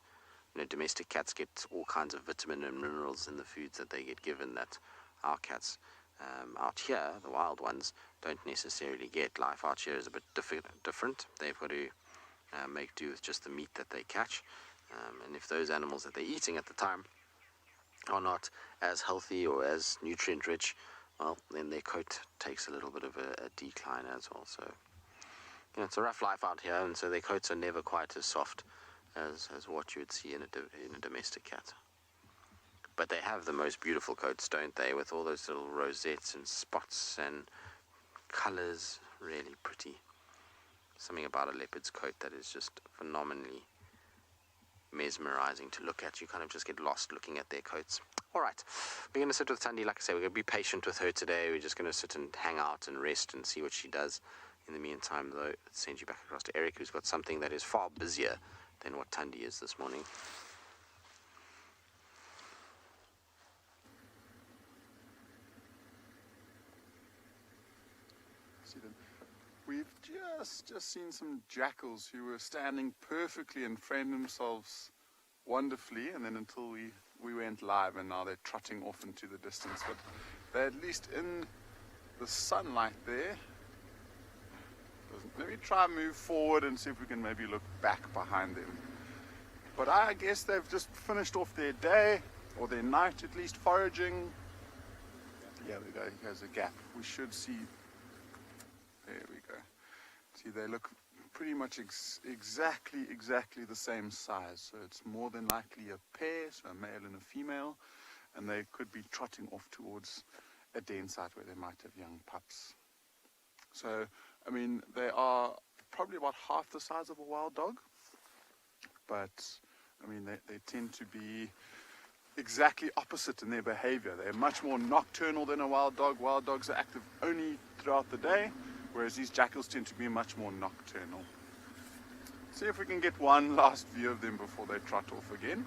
domestic cats get all kinds of vitamin and minerals in the foods that they get given that our cats out here, the wild ones, don't necessarily get. Life out here is a bit different. They've got to make do with just the meat that they catch. And if those animals that they're eating at the time are not as healthy or as nutrient rich, well, then their coat takes a little bit of a decline as well. So, it's a rough life out here, and so their coats are never quite as soft as what you would see in a domestic cat. But they have the most beautiful coats, don't they, with all those little rosettes and spots and colors, really pretty. Something about a leopard's coat that is just phenomenally mesmerizing to look at. You kind of just get lost looking at their coats. All right, we're going to sit with Tandi. Like I say, we're going to be patient with her today. We're just going to sit and hang out and rest and see what she does. In the meantime, though, let's send you back across to Eric, who's got something that is far busier than what Tandi is this morning. See them. We've just seen some jackals who were standing perfectly and framed themselves wonderfully, and then until we went live, and now they're trotting off into the distance. But they're at least in the sunlight there. Let me try and move forward and see if we can maybe look back behind them. But I guess they've just finished off their day, or their night at least, foraging. Yeah, there we go. Here's a gap. We should see. There we go. See, they look pretty much exactly the same size. So it's more than likely a pair, so a male and a female. And they could be trotting off towards a den site where they might have young pups. So, I mean, they are probably about half the size of a wild dog, but, I mean, they tend to be exactly opposite in their behavior. They're much more nocturnal than a wild dog. Wild dogs are active only throughout the day, whereas these jackals tend to be much more nocturnal. See if we can get one last view of them before they trot off again.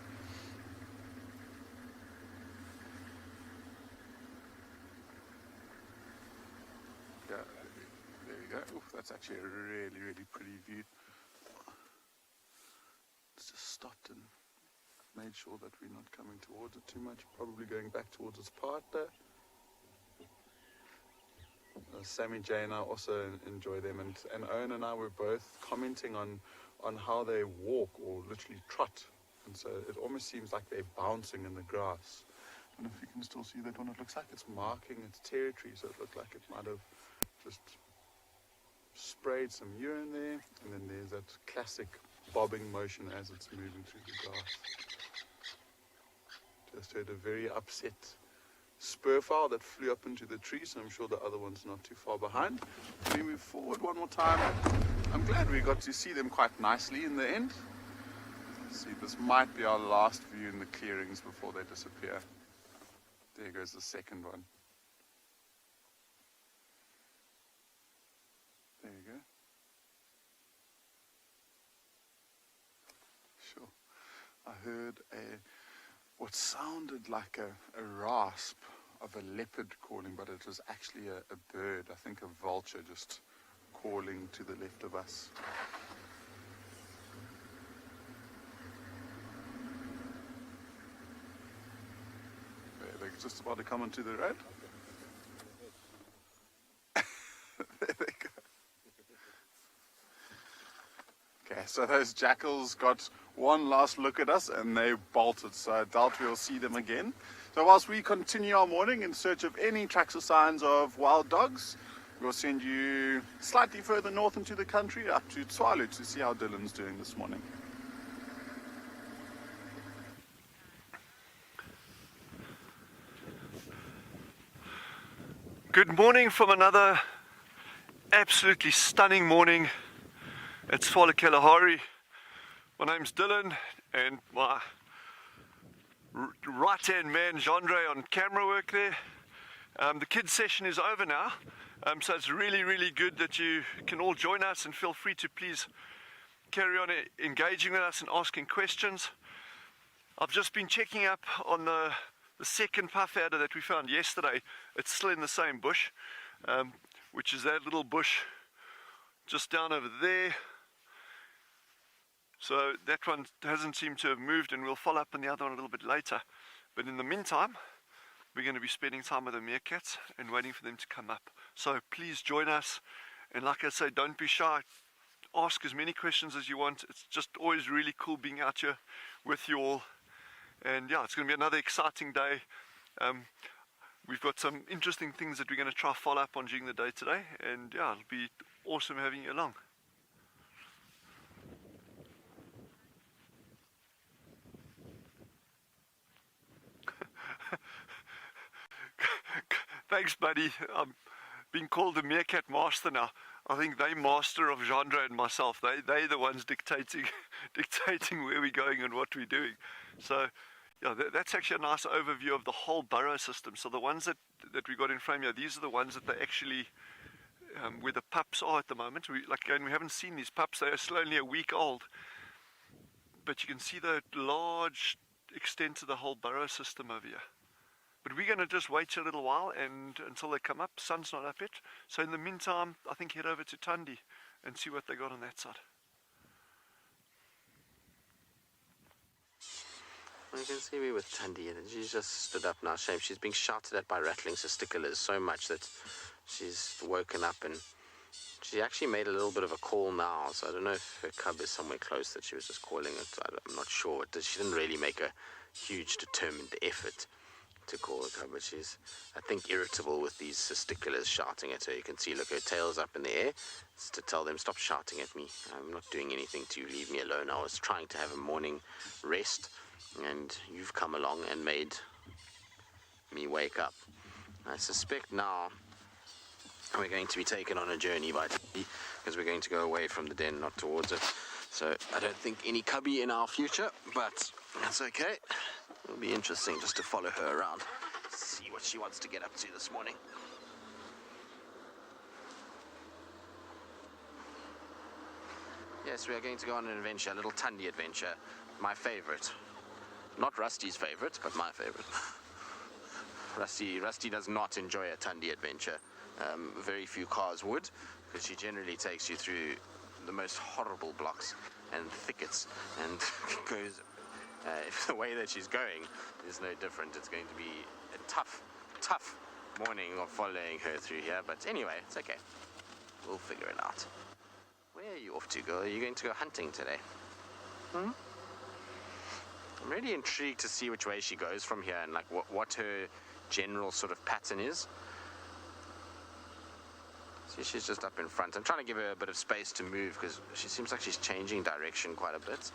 Oof, that's actually a really pretty view. It's just stopped and made sure that we're not coming towards it too much, probably going back towards its partner. Sammy, Jay and I also enjoy them, and Owen and I were both commenting on how they walk or literally trot, and so it almost seems like they're bouncing in the grass. I don't know if you can still see that one. It looks like it's marking its territory, so it looked like it might have just sprayed some urine there. And then there's that classic bobbing motion as it's moving through the grass. Just heard a very upset spur fowl that flew up into the tree, so I'm sure the other one's not too far behind. We move forward one more time. I'm glad we got to see them quite nicely in the end. Let's see, this might be our last view in the clearings before they disappear. There goes the second one. There you go. Sure. I heard what sounded like a rasp of a leopard calling, but it was actually a bird, I think a vulture, just calling to the left of us. They're just about to come onto the road. There they go. Okay, so those jackals got one last look at us and they bolted, so I doubt we'll see them again. So whilst we continue our morning in search of any tracks or signs of wild dogs, we'll send you slightly further north into the country, up to Tswalu, to see how Dylan's doing this morning. Good morning from another absolutely stunning morning at Tswalu Kalahari. My name's Dylan, and my right-hand man, Jandre, on camera work there. The kids' session is over now, so it's really, really good that you can all join us, and feel free to please carry on engaging with us and asking questions. I've just been checking up on the second puff adder that we found yesterday. It's still in the same bush, which is that little bush just down over there. So that one hasn't seemed to have moved, and we'll follow up on the other one a little bit later. But in the meantime, we're going to be spending time with the meerkats and waiting for them to come up. So please join us, and like I say, don't be shy. Ask as many questions as you want. It's just always really cool being out here with you all. And yeah, it's going to be another exciting day. We've got some interesting things that we're going to try follow up on during the day today, and yeah, it'll be awesome having you along. Thanks, buddy. I'm being called the meerkat master now. I think they master of Jandre and myself. They're the ones dictating where we're going and what we're doing. So yeah, that's actually a nice overview of the whole burrow system. So the ones that we got in frame here, these are the ones that they actually, where the pups are at the moment. We haven't seen these pups. They are still only a week old. But you can see the large extent of the whole burrow system over here. But we're going to just wait a little while and until they come up. Sun's not up yet. So in the meantime, I think head over to Tandi and see what they got on that side. You can see me with Tandi, and she's just stood up now. Shame, she's being shouted at by rattling testiculars so much that she's woken up, and she actually made a little bit of a call now. So I don't know if her cub is somewhere close that she was just calling it. I'm not sure. She didn't really make a huge determined effort to call her cub, but she's, I think, irritable with these testiculars shouting at her. You can see, look, her tail's up in the air. It's to tell them, stop shouting at me. I'm not doing anything to you. Leave me alone. I was trying to have a morning rest, and you've come along and made me wake up. I suspect now we're going to be taken on a journey by Tandi, because we're going to go away from the den, not towards it. So I don't think any cubby in our future, but that's okay. It'll be interesting just to follow her around, see what she wants to get up to this morning. Yes, we are going to go on an adventure, a little Tandi adventure. My favorite. Not Rusty's favorite, but my favorite. Rusty does not enjoy a Tandi adventure. Very few cars would, because she generally takes you through the most horrible blocks and thickets, and goes, if the way that she's going is no different, it's going to be a tough morning of following her through here. But anyway, it's okay. We'll figure it out. Where are you off to, girl? Are you going to go hunting today? I'm really intrigued to see which way she goes from here, and like what her general sort of pattern is. See, she's just up in front. I'm trying to give her a bit of space to move because she seems like she's changing direction quite a bit.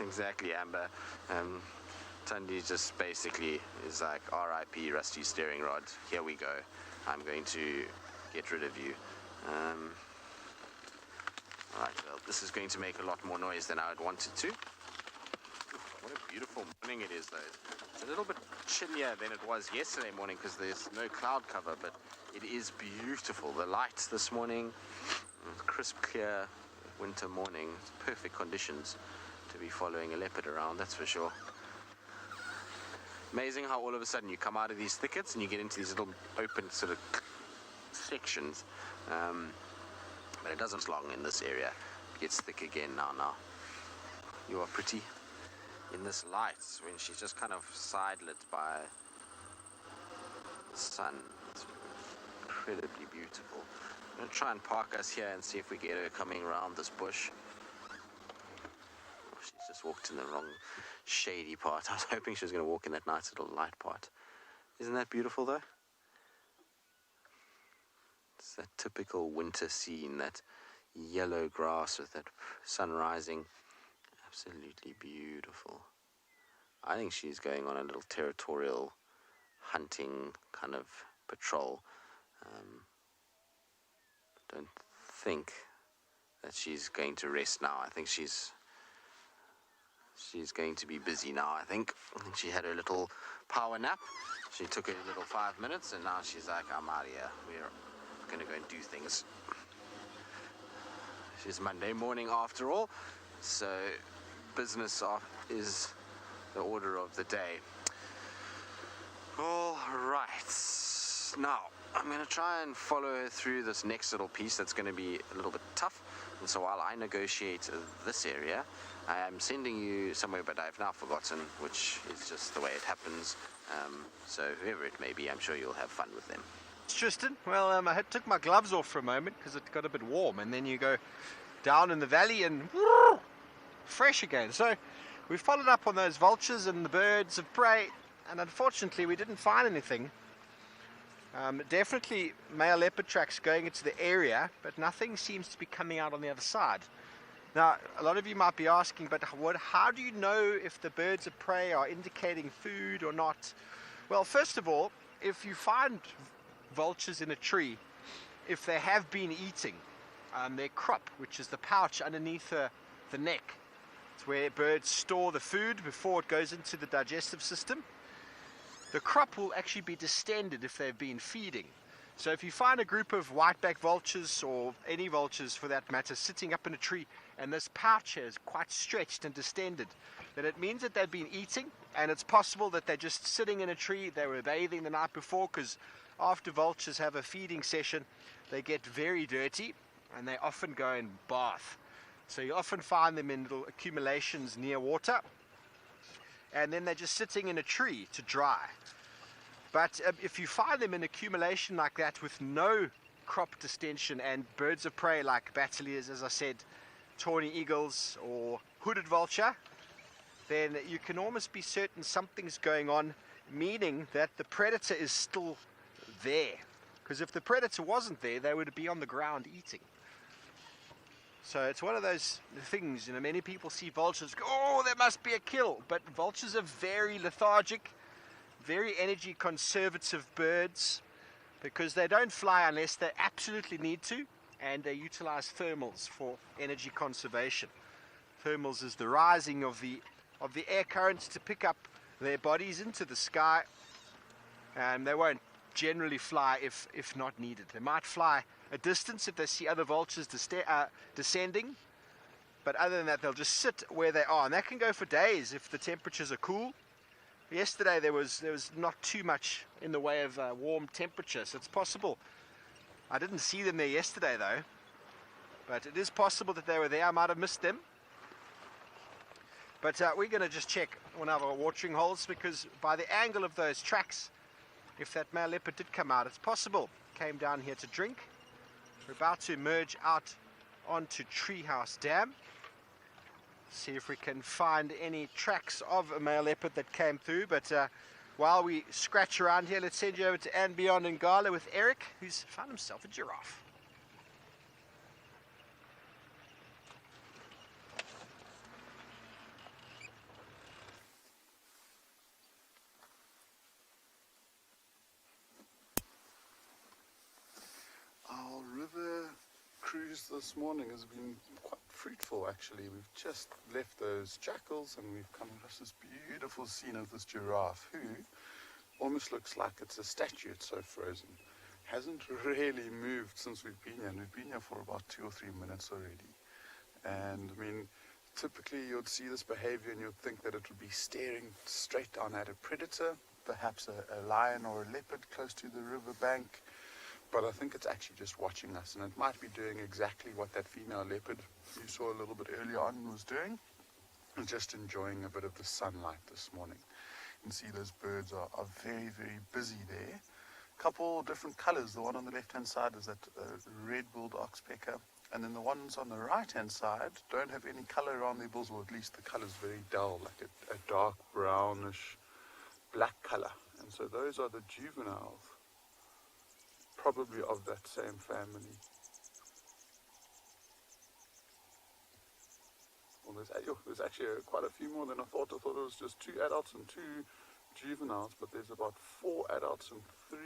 Exactly, Amber. Tandi just basically is like, RIP Rusty steering rod, here we go. I'm going to get rid of you. Alright, well, this is going to make a lot more noise than I would want it to. What a beautiful morning it is, though. It's a little bit chillier than it was yesterday morning because there's no cloud cover, but it is beautiful. The lights this morning, crisp, clear winter morning. It's perfect conditions to be following a leopard around, that's for sure. Amazing how all of a sudden you come out of these thickets and you get into these little open sort of sections. But it doesn't long in this area. It gets thick again now. You are pretty in this light when she's just kind of side-lit by the sun. It's incredibly beautiful. I'm going to try and park us here and see if we get her coming around this bush. Oh, she's just walked in the wrong shady part. I was hoping she was going to walk in that nice little light part. Isn't that beautiful though? It's that typical winter scene, that yellow grass with that sun rising. Absolutely beautiful. I think she's going on a little territorial hunting kind of patrol. Don't think that she's going to rest now. I think she's going to be busy now, I think she had her little power nap. She took a little 5 minutes and now she's like, I'm out of here. We're going to go and do things. It's Monday morning after all, so business is the order of the day. All right. Now, I'm going to try and follow her through this next little piece that's going to be a little bit tough. And so while I negotiate this area, I am sending you somewhere, but I've now forgotten, which is just the way it happens. So whoever it may be, I'm sure you'll have fun with them. Tristan, well, I took my gloves off for a moment because it got a bit warm, and then you go down in the valley and fresh again. So we followed up on those vultures and the birds of prey, and unfortunately we didn't find anything. Definitely male leopard tracks going into the area, but nothing seems to be coming out on the other side. Now, a lot of you might be asking, but how do you know if the birds of prey are indicating food or not? Well, first of all, if you find vultures in a tree, if they have been eating their crop, which is the pouch underneath the neck, it's where birds store the food before it goes into the digestive system. The crop will actually be distended if they've been feeding. So if you find a group of whiteback vultures, or any vultures for that matter, sitting up in a tree and this pouch is quite stretched and distended, then it means that they've been eating, and it's possible that they're just sitting in a tree. They were bathing the night before, because after vultures have a feeding session, they get very dirty and they often go and bath. So you often find them in little accumulations near water, and then they're just sitting in a tree to dry. But if you find them in accumulation like that with no crop distension, and birds of prey like bateliers, as I said, tawny eagles or hooded vulture, then you can almost be certain something's going on, meaning that the predator is still there. Because if the predator wasn't there, they would be on the ground eating. So it's one of those things, you know, many people see vultures, go, oh, there must be a kill. But vultures are very lethargic, very energy conservative birds, because they don't fly unless they absolutely need to, and they utilize thermals for energy conservation. Thermals is the rising of the air currents to pick up their bodies into the sky, and they won't generally fly if not needed. They might fly a distance if they see other vultures descending, but other than that they'll just sit where they are, and that can go for days if the temperatures are cool. Yesterday there was not too much in the way of warm temperature, so it's possible. I didn't see them there yesterday though, but it is possible that they were there. I might have missed them. But we're going to just check one of our watering holes, because by the angle of those tracks, if that male leopard did come out, it's possible. Came down here to drink. We're about to emerge out onto Treehouse Dam. See if we can find any tracks of a male leopard that came through. But while we scratch around here, let's send you over to andBeyond and Ngala with Eric, who's found himself a giraffe. Our river cruise this morning has been quite fruitful actually. We've just left those jackals and we've come across this beautiful scene of this giraffe who almost looks like it's a statue, it's so frozen. Hasn't really moved since we've been here, and we've been here for about 2 or 3 minutes already. And I mean, typically you'd see this behavior and you'd think that it would be staring straight down at a predator, perhaps a lion or a leopard close to the riverbank. But I think it's actually just watching us, and it might be doing exactly what that female leopard you saw a little bit earlier on was doing, and just enjoying a bit of the sunlight this morning. You can see those birds are very, very busy there. Couple different colors. The one on the left-hand side is that red-billed oxpecker, and then the ones on the right-hand side don't have any color around their bills, or at least the color's very dull, like a dark brownish black color. And so those are the juveniles, probably of that same family. Well, there's actually quite a few more than I thought. I thought it was just 2 adults and 2 juveniles, but there's about 4 adults and 3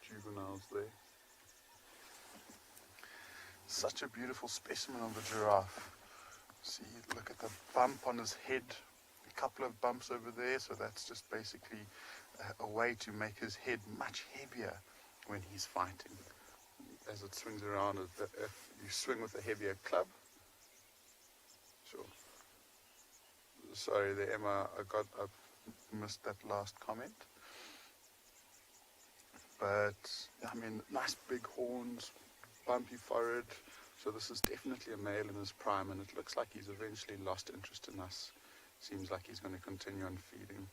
juveniles there. Such a beautiful specimen of the giraffe. See, look at the bump on his head. A couple of bumps over there, so that's just basically a way to make his head much heavier when he's fighting. As it swings around, if you swing with a heavier club. Sure. Sorry there, Emma, I missed that last comment. But I mean, nice big horns, bumpy forehead. So this is definitely a male in his prime, and it looks like he's eventually lost interest in us. Seems like he's going to continue on feeding.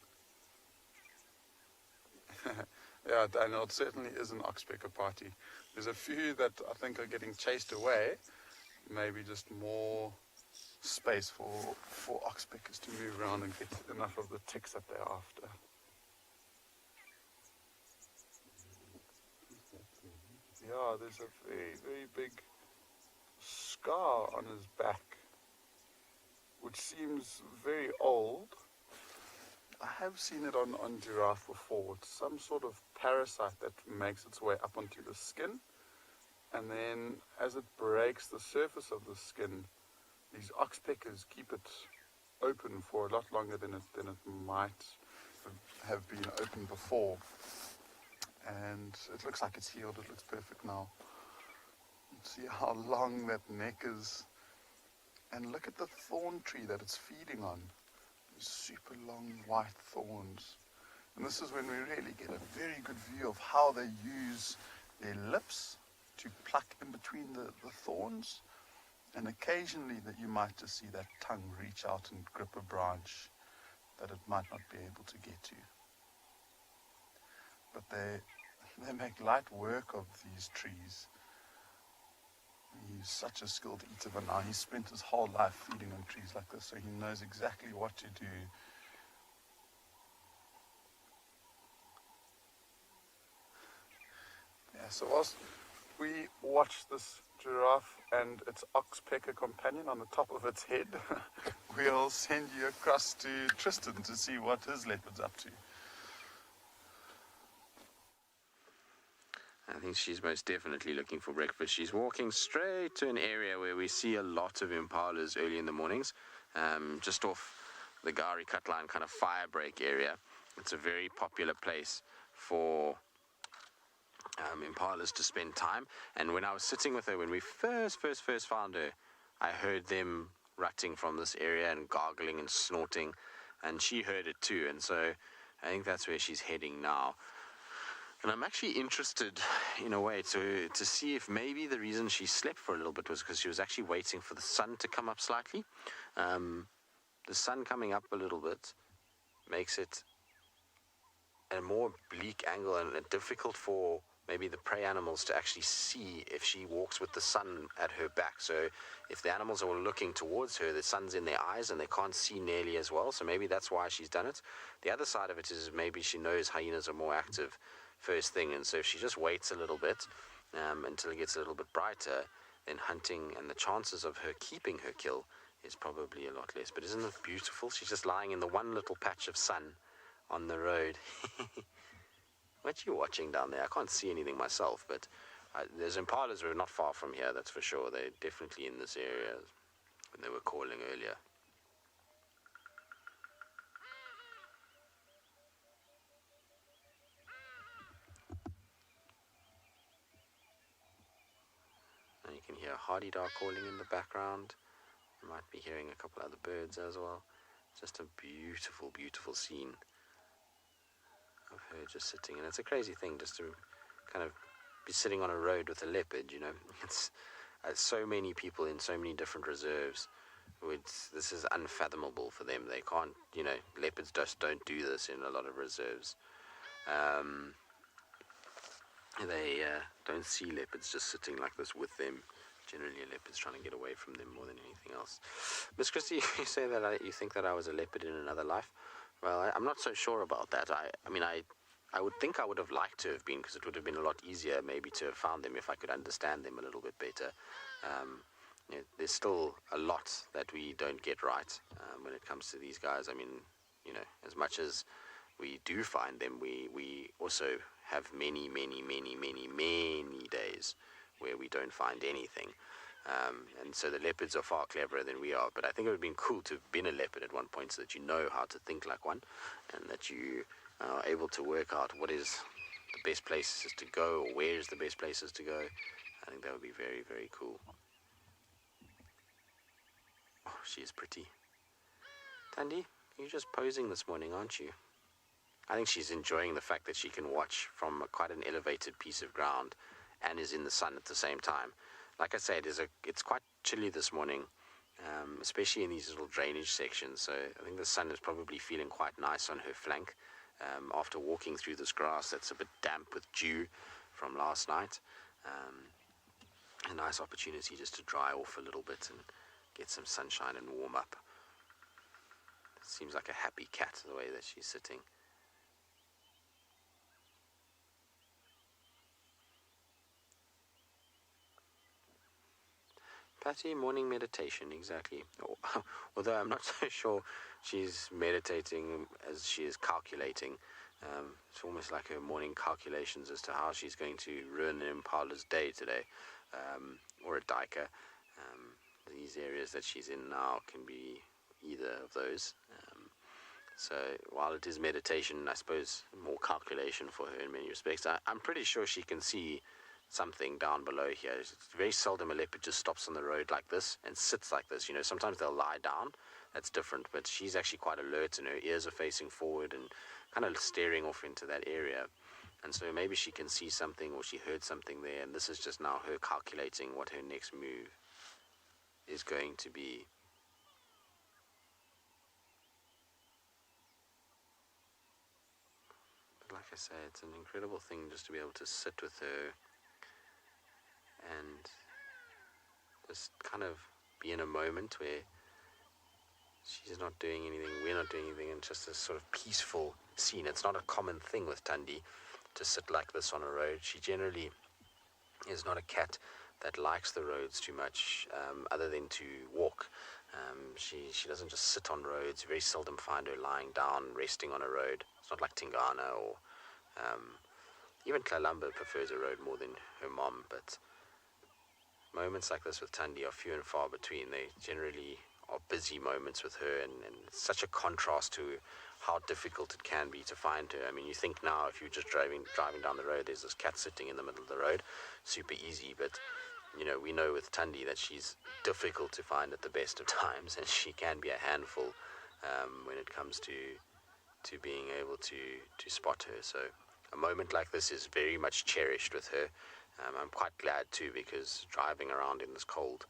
Yeah, Daniel, it certainly is an oxpecker party. There's a few that I think are getting chased away. Maybe just more space for oxpeckers to move around and get enough of the ticks that they're after. Yeah, there's a very, very big scar on his back, which seems very old. I have seen it on giraffe before. It's some sort of parasite that makes its way up onto the skin, and then as it breaks the surface of the skin, these oxpeckers keep it open for a lot longer than it might have been open before. And it looks like it's healed. It looks perfect now. See how long that neck is, and look at the thorn tree that it's feeding on. Super long white thorns, and this is when we really get a very good view of how they use their lips to pluck in between the thorns, and occasionally that you might just see that tongue reach out and grip a branch that it might not be able to get to. But they make light work of these trees. He's such a skilled eater, but now he's spent his whole life feeding on trees like this, so he knows exactly what to do. Yeah, so whilst we watch this giraffe and its oxpecker companion on the top of its head, we'll send you across to Tristan to see what his leopard's up to. I think she's most definitely looking for breakfast. She's walking straight to an area where we see a lot of impalas early in the mornings, just off the Gari cut line kind of fire break area. It's a very popular place for impalas to spend time. And when I was sitting with her, when we first found her, I heard them rutting from this area and gargling and snorting, and she heard it too. And so I think that's where she's heading now. And I'm actually interested, in a way, to see if maybe the reason she slept for a little bit was because she was actually waiting for the sun to come up slightly. The sun coming up a little bit makes it a more bleak angle and difficult for maybe the prey animals to actually see if she walks with the sun at her back. So if the animals are looking towards her, the sun's in their eyes and they can't see nearly as well. So maybe that's why she's done it. The other side of it is maybe she knows hyenas are more active first thing, and so if she just waits a little bit until it gets a little bit brighter, then hunting and the chances of her keeping her kill is probably a lot less. But isn't it beautiful? She's just lying in the one little patch of sun on the road. What are you watching down there? I can't see anything myself, but there's impalas who are not far from here, that's for sure. They're definitely in this area when they were calling earlier. And you can hear hardy-dar calling in the background. You might be hearing a couple other birds as well. Just a beautiful, beautiful scene of her just sitting. And it's a crazy thing just to kind of be sitting on a road with a leopard, you know. It's so many people in so many different reserves. This is unfathomable for them. They can't, you know, leopards just don't do this in a lot of reserves. They don't see leopards just sitting like this with them. Generally, a leopard's trying to get away from them more than anything else. Miss Christie, you say that you think that I was a leopard in another life. Well, I'm not so sure about that. I mean, I would think I would have liked to have been, because it would have been a lot easier maybe to have found them if I could understand them a little bit better. You know, there's still a lot that we don't get right when it comes to these guys. I mean, you know, as much as we do find them, we also have many, many, many, many, many days where we don't find anything. And so the leopards are far cleverer than we are, but I think it would have been cool to have been a leopard at one point so that you know how to think like one, and that you are able to work out what is the best places to go, or where is the best places to go. I think that would be very, very cool. Oh, she is pretty. Tandi, you're just posing this morning, aren't you? I think she's enjoying the fact that she can watch from quite an elevated piece of ground and is in the sun at the same time. Like I said, it's quite chilly this morning, especially in these little drainage sections. So I think the sun is probably feeling quite nice on her flank after walking through this grass that's a bit damp with dew from last night. A nice opportunity just to dry off a little bit and get some sunshine and warm up. Seems like a happy cat the way that she's sitting. Patty, morning meditation, exactly. Although I'm not so sure she's meditating as she is calculating. It's almost like her morning calculations as to how she's going to ruin an impala's day today, or a duiker. These areas that she's in now can be either of those. So while it is meditation, I suppose more calculation for her in many respects. I'm pretty sure she can see something down below here. It's very seldom a leopard just stops on the road like this and sits like this. You know, sometimes they'll lie down. That's different, but she's actually quite alert and her ears are facing forward and kind of staring off into that area. And so maybe she can see something, or she heard something there, and this is just now her calculating what her next move is going to be. But like I say, it's an incredible thing just to be able to sit with her and just kind of be in a moment where she's not doing anything, we're not doing anything, and just this sort of peaceful scene. It's not a common thing with Tandi to sit like this on a road. She generally is not a cat that likes the roads too much, other than to walk. She doesn't just sit on roads. You very seldom find her lying down, resting on a road. It's not like Tingana or even Kalamba prefers a road more than her mom, but moments like this with Tandi are few and far between. They generally are busy moments with her, and it's such a contrast to how difficult it can be to find her. I mean, you think now if you're just driving down the road, there's this cat sitting in the middle of the road, super easy, but you know, we know with Tandi that she's difficult to find at the best of times, and she can be a handful when it comes to being able to spot her. So a moment like this is very much cherished with her. I'm quite glad too, because driving around in this cold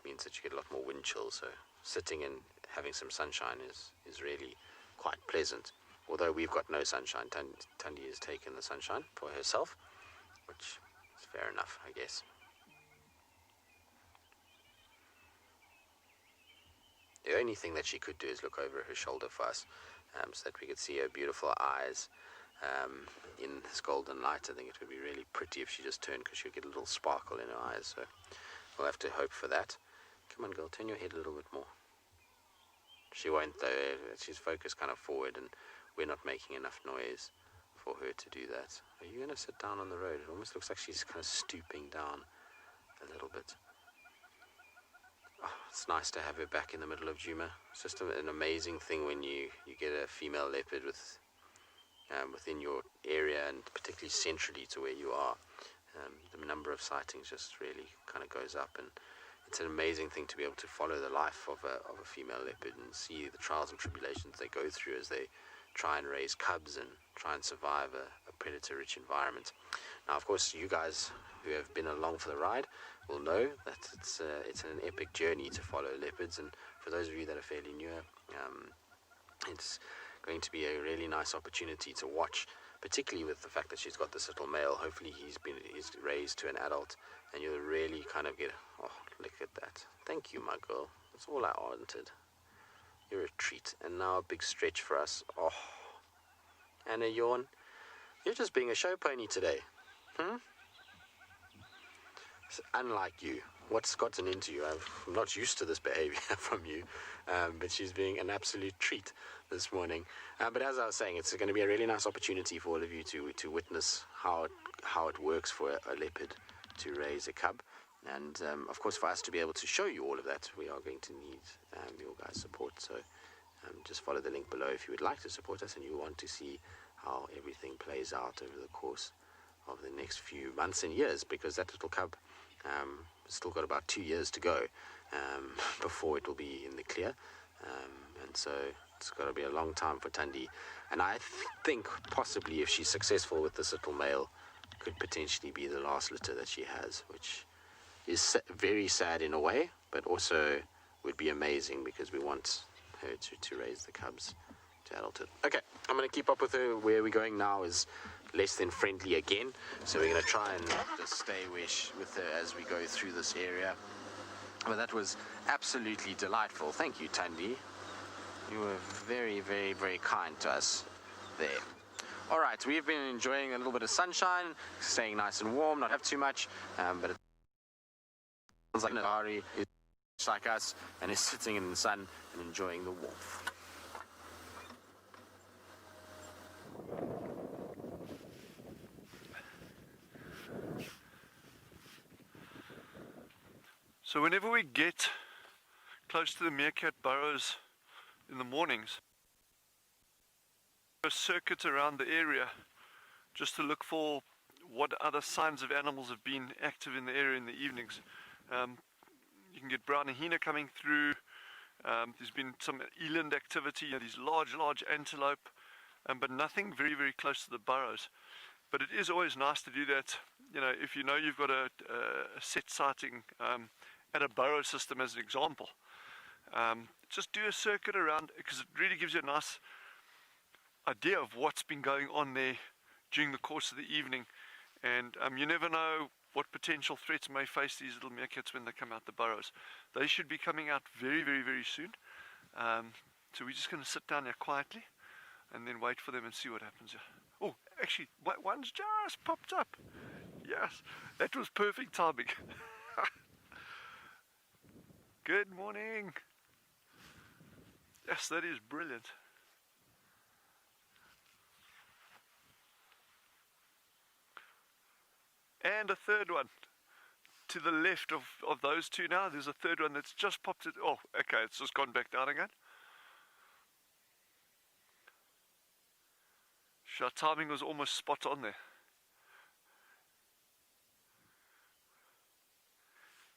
means that you get a lot more wind chill. So sitting and having some sunshine is really quite pleasant. Although we've got no sunshine, Tandi has taken the sunshine for herself, which is fair enough, I guess. The only thing that she could do is look over her shoulder for us, so that we could see her beautiful eyes in this golden light. I think it would be really pretty if she just turned, because she'll get a little sparkle in her eyes, so we'll have to hope for that. Come on, girl, turn your head a little bit more. She won't, though. She's focused kind of forward, and we're not making enough noise for her to do that. Are you going to sit down on the road? It almost looks like she's kind of stooping down a little bit. Oh, it's nice to have her back in the middle of Djuma. It's just an amazing thing when you get a female leopard within your area, and particularly centrally to where you are. The number of sightings just really kind of goes up, and it's an amazing thing to be able to follow the life of a female leopard and see the trials and tribulations they go through as they try and raise cubs and try and survive a predator-rich environment. Now, of course, you guys who have been along for the ride will know that it's an epic journey to follow leopards, and for those of you that are fairly newer, it's going to be a really nice opportunity to watch, particularly with the fact that she's got this little male. Hopefully he's raised to an adult, and you'll really kind of get, oh, look at that. Thank you, my girl. That's all I wanted. You're a treat. And now a big stretch for us. Oh, and a yawn. You're just being a show pony today. It's unlike you. What's gotten into you? I'm not used to this behavior from you, but she's being an absolute treat this morning. But as I was saying, it's going to be a really nice opportunity for all of you to witness how it works for a leopard to raise a cub. And of course, for us to be able to show you all of that, we are going to need your guys' support. So just follow the link below if you would like to support us and you want to see how everything plays out over the course of the next few months and years, because that little cub still got about 2 years to go before it will be in the clear. And so it's got to be a long time for Tandi. And I think possibly if she's successful with this little male, could potentially be the last litter that she has, which is very sad in a way, but also would be amazing because we want her to raise the cubs to adulthood. Okay, I'm going to keep up with her. Where we're going now is less than friendly again, so we're going to try and just stay with her as we go through this area. But that was absolutely delightful. Thank you, Tandi. You were very, very, very kind to us there. All right, we've been enjoying a little bit of sunshine, staying nice and warm, not have too much, but it sounds like Kalahari is like us and is sitting in the sun and enjoying the warmth. So whenever we get close to the meerkat burrows in the mornings, a circuit around the area just to look for what other signs of animals have been active in the area in the evenings. You can get brown hyena coming through. There's been some eland activity, these large antelope, but nothing very, very close to the burrows. But it is always nice to do that, if you know you've got a set sighting at a burrow system as an example. Just do a circuit around, because it really gives you a nice idea of what's been going on there during the course of the evening. And you never know what potential threats may face these little meerkats when they come out the burrows. They should be coming out very, very, very soon. So we're just going to sit down here quietly and then wait for them and see what happens here. Oh, actually, one's just popped up. Yes, that was perfect timing. Good morning. Yes, that is brilliant. And a third one to the left of those two now. There's a third one that's just popped it. Oh, okay, it's just gone back down again. Our timing was almost spot on there.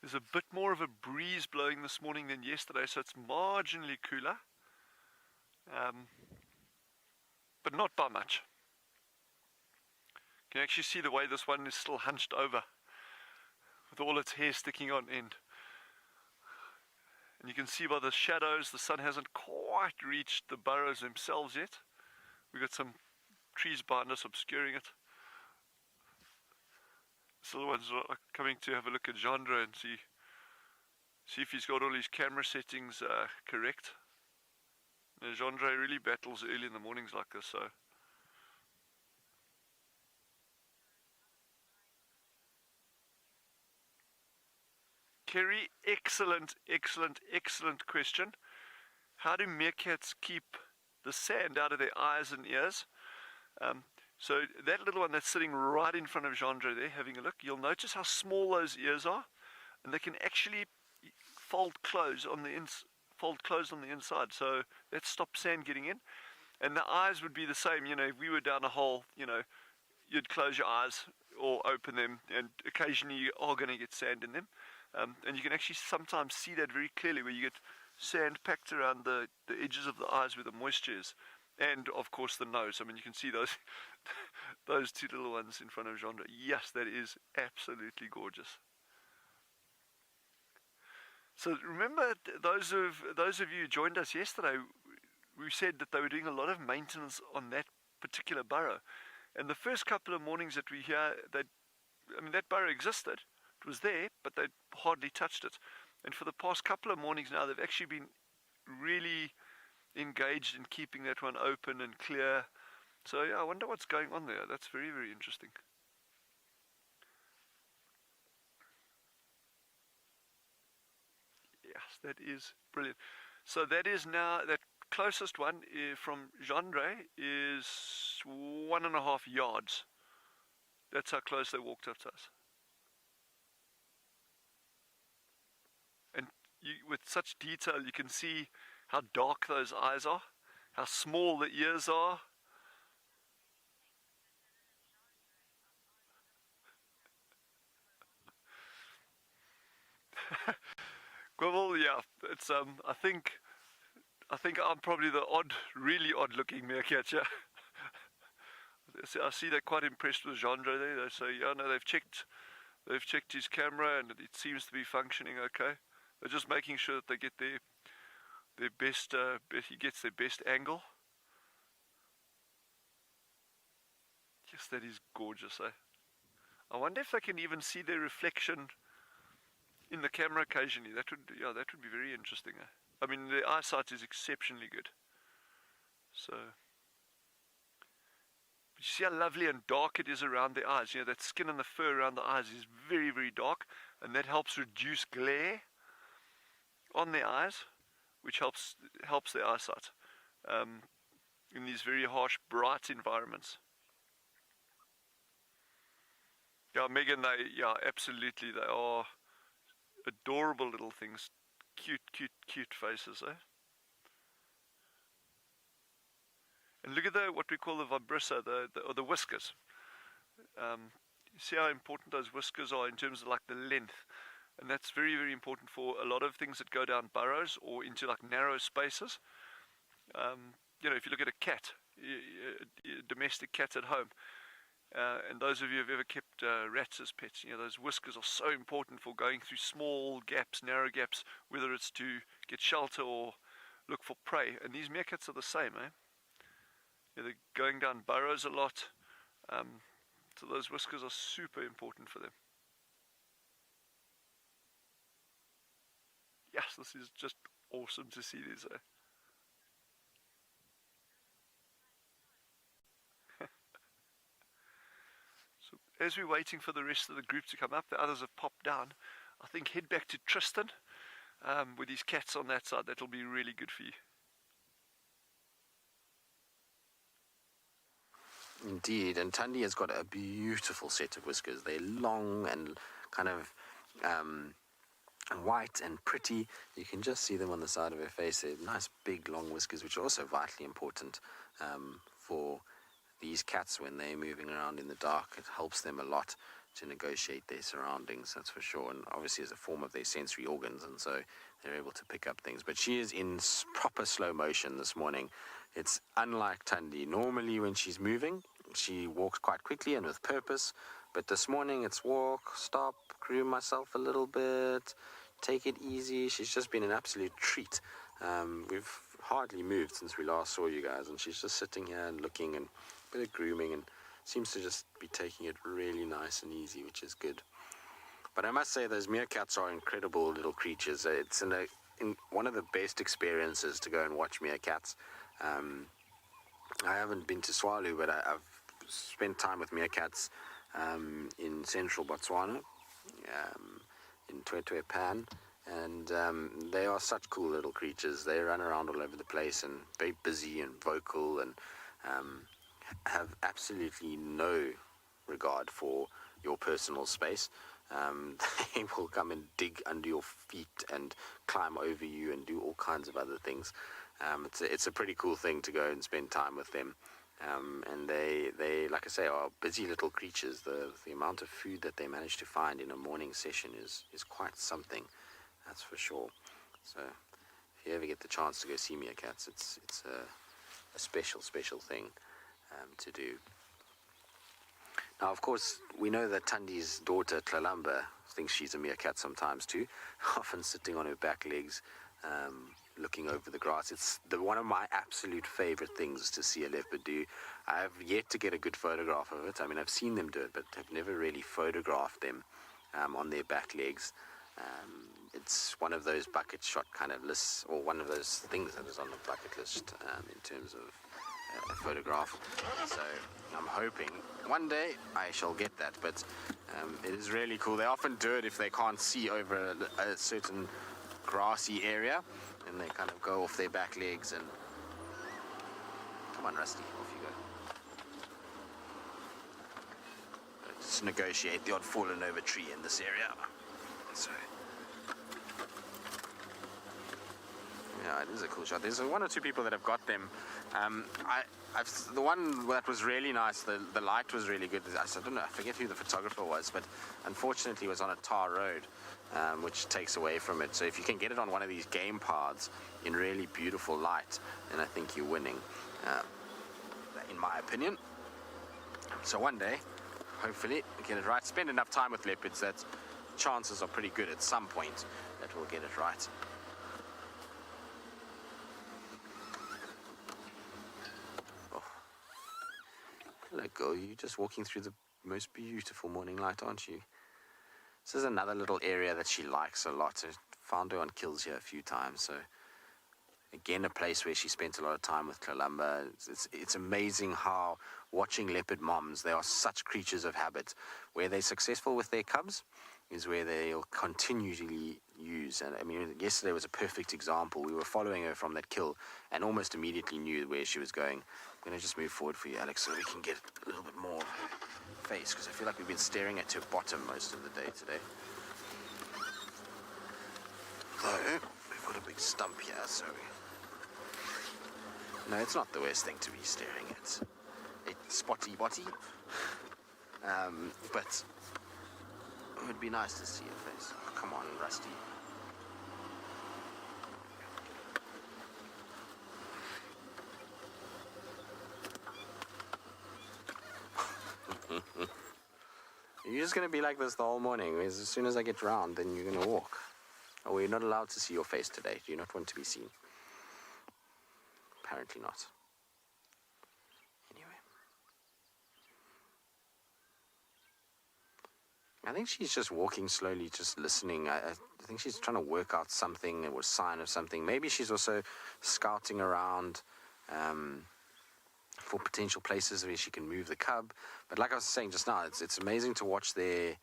There's a bit more of a breeze blowing this morning than yesterday, so it's marginally cooler, but not by much. You can actually see the way this one is still hunched over with all its hair sticking on end. And you can see by the shadows the sun hasn't quite reached the burrows themselves yet. We've got some trees behind us obscuring it. So the ones are coming to have a look at Genre and see if he's got all his camera settings correct. Genre really battles early in the mornings like this, so. Kerry, excellent question. How do meerkats keep the sand out of their eyes and ears? So that little one that's sitting right in front of Genre there, having a look, you'll notice how small those ears are, and they can actually fold closed on the inside, so that stops sand getting in. And the eyes would be the same. If we were down a hole, you'd close your eyes or open them, and occasionally you are going to get sand in them. And you can actually sometimes see that very clearly, where you get sand packed around the edges of the eyes where the moisture is, and of course the nose. I mean, you can see those those two little ones in front of Genre. Yes, that is absolutely gorgeous. So remember, those of you who joined us yesterday, we said that they were doing a lot of maintenance on that particular burrow, and the first couple of mornings that we hear that, that burrow existed. It was there, but they hardly touched it. And for the past couple of mornings now, they've actually been really engaged in keeping that one open and clear. So yeah, I wonder what's going on there. That's very, very interesting. Yes, that is brilliant. So that is now, that closest one from Genre is 1.5 yards. That's how close they walked up to us. With such detail, you can see how dark those eyes are, how small the ears are. Well, yeah, it's I think I'm probably the really odd-looking meerkat. Yeah, I see they're quite impressed with Genre there. They say, yeah, no, they've checked his camera and it seems to be functioning okay. They're just making sure that they get their best, he gets their best angle. Yes, that is gorgeous, eh? I wonder if they can even see their reflection in the camera occasionally. That would be very interesting, eh? I mean, their eyesight is exceptionally good. So, but you see how lovely and dark it is around the eyes. That skin and the fur around the eyes is very, very dark, and that helps reduce glare on their eyes, which helps their eyesight in these very harsh, bright environments. Yeah, Megan, absolutely, they are adorable little things, cute faces, eh? And look at what we call the vibrissa, or the whiskers. You see how important those whiskers are in terms of like the length. And that's very, very important for a lot of things that go down burrows or into like narrow spaces. If you look at a cat, a domestic cat at home, and those of you who have ever kept rats as pets, those whiskers are so important for going through small gaps, narrow gaps, whether it's to get shelter or look for prey. And these meerkats are the same, eh? They're going down burrows a lot, so those whiskers are super important for them. Yes, this is just awesome to see these. So as we're waiting for the rest of the group to come up, the others have popped down. I think head back to Tristan with his cats on that side. That'll be really good for you. Indeed, and Tandi has got a beautiful set of whiskers. They're long and kind of white and pretty. You can just see them on the side of her face. They're nice big long whiskers, which are also vitally important for these cats when they're moving around in the dark. It helps them a lot to negotiate their surroundings, that's for sure, and obviously as a form of their sensory organs, and so they're able to pick up things. But she is in proper slow motion this morning. It's unlike Tandi. Normally when she's moving, she walks quite quickly and with purpose, but this morning it's walk, stop, groom myself a little bit, take it easy. She's just been an absolute treat. We've hardly moved since we last saw you guys, and she's just sitting here and looking and a bit of grooming, and seems to just be taking it really nice and easy, which is good. But I must say those meerkats are incredible little creatures. It's in one of the best experiences to go and watch meerkats. I haven't been to Tswalu, but I've spent time with meerkats in central Botswana, in Pan, and they are such cool little creatures. They run around all over the place and very busy and vocal, and have absolutely no regard for your personal space. They will come and dig under your feet and climb over you and do all kinds of other things. It's a pretty cool thing to go and spend time with them. And they, like I say, are busy little creatures. The amount of food that they manage to find in a morning session is quite something, that's for sure. So if you ever get the chance to go see meerkats, it's a special thing to do. Now, of course, we know that Tandi's daughter, Tlalamba, thinks she's a meerkat sometimes too, often sitting on her back legs, looking over the grass. It's one of my absolute favorite things to see a leopard do. I have yet to get a good photograph of it. I mean, I've seen them do it, but have never really photographed them on their back legs. It's one of those bucket shot kind of lists, or one of those things that is on the bucket list in terms of a photograph. So I'm hoping one day I shall get that, but it is really cool. They often do it if they can't see over a certain grassy area, and they kind of go off their back legs and come on, Rusty, off you go. Just negotiate the odd fallen over tree in this area. So yeah, it is a cool shot. There's one or two people that have got them. The one that was really nice, the light was really good. I don't know, I forget who the photographer was, but unfortunately it was on a tar road, which takes away from it. So if you can get it on one of these game paths in really beautiful light, then I think you're winning, in my opinion. So one day, hopefully, get it right. Spend enough time with leopards that chances are pretty good at some point that we'll get it right. Hello, girl. You're just walking through the most beautiful morning light, aren't you? This is another little area that she likes a lot. I found her on kills here a few times. So, again, a place where she spent a lot of time with Tlalamba. It's amazing how watching leopard moms, they are such creatures of habit. Where they're successful with their cubs is where they'll continually use. And I mean, yesterday was a perfect example. We were following her from that kill and almost immediately knew where she was going. I'm going to just move forward for you, Alex, so we can get a little bit more of her face, because I feel like we've been staring at her bottom most of the day today. So, we've got a big stump here, so... No, it's not the worst thing to be staring at. It's spotty botty. But it would be nice to see her face. Oh, come on, Rusty. You're just going to be like this the whole morning. As soon as I get round, then you're going to walk. Oh, we're not allowed to see your face today. Do you not want to be seen? Apparently not. Anyway. I think she's just walking slowly, just listening. I think she's trying to work out something or a sign of something. Maybe she's also scouting around for potential places where she can move the cub. But like I was saying just now, it's amazing to watch their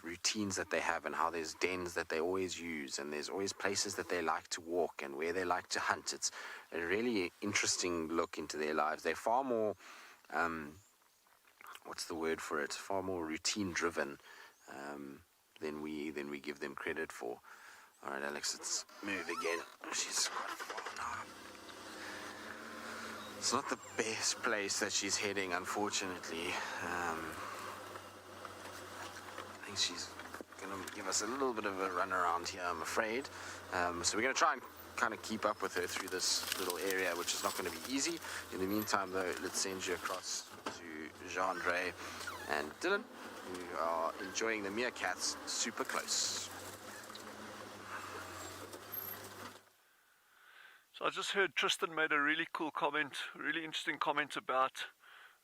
routines that they have, and how there's dens that they always use, and there's always places that they like to walk and where they like to hunt. It's a really interesting look into their lives. They're far more, what's the word for it? Far more routine driven than we give them credit for. All right, Alex, let's move again. She's quite far now. It's not the best place that she's heading, unfortunately. I think she's going to give us a little bit of a run around here, I'm afraid. So we're going to try and kind of keep up with her through this little area, which is not going to be easy. In the meantime, though, let's send you across to Jean-Dre and Dylan, who are enjoying the meerkats super close. So I just heard Tristan made a really cool comment, really interesting comment about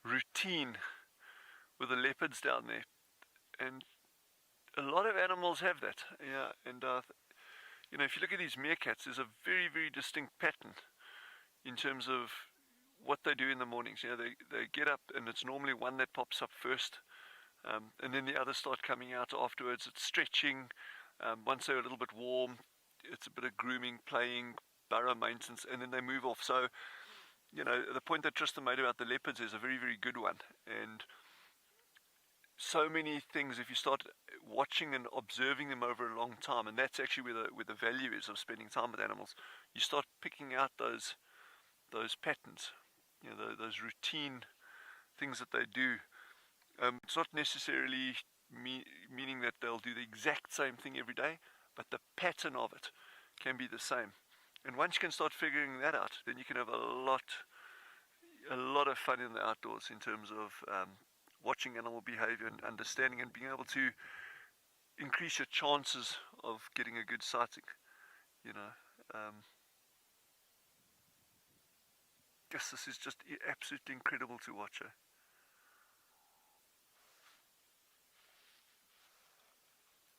routine with the leopards down there, and a lot of animals have that. Yeah, and you know, if you look at these meerkats, there's a very, very distinct pattern in terms of what they do in the mornings. You know, they get up, and it's normally one that pops up first, and then the others start coming out afterwards. It's stretching. Once they're a little bit warm, it's a bit of grooming, playing, burrow maintenance, and then they move off. So, you know, the point that Tristan made about the leopards is a very, very good one. And so many things, if you start watching and observing them over a long time, and that's actually where the value is of spending time with animals, you start picking out those patterns, you know, those routine things that they do. It's not necessarily meaning that they'll do the exact same thing every day, but the pattern of it can be the same. And once you can start figuring that out, then you can have a lot of fun in the outdoors in terms of watching animal behavior and understanding and being able to increase your chances of getting a good sighting. You know, guess this is just absolutely incredible to watch.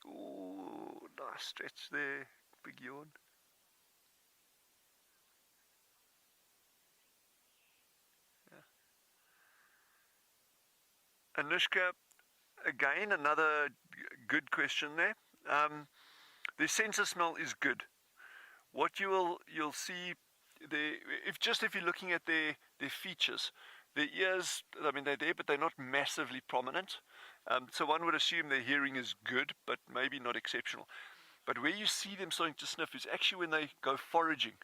Ooh, nice stretch there, big yawn. Anushka, again, another good question there. The sense of smell is good. What you'll see, if you're looking at their features, their ears, I mean, they're there, but they're not massively prominent. So one would assume their hearing is good, but maybe not exceptional. But where you see them starting to sniff is actually when they go foraging.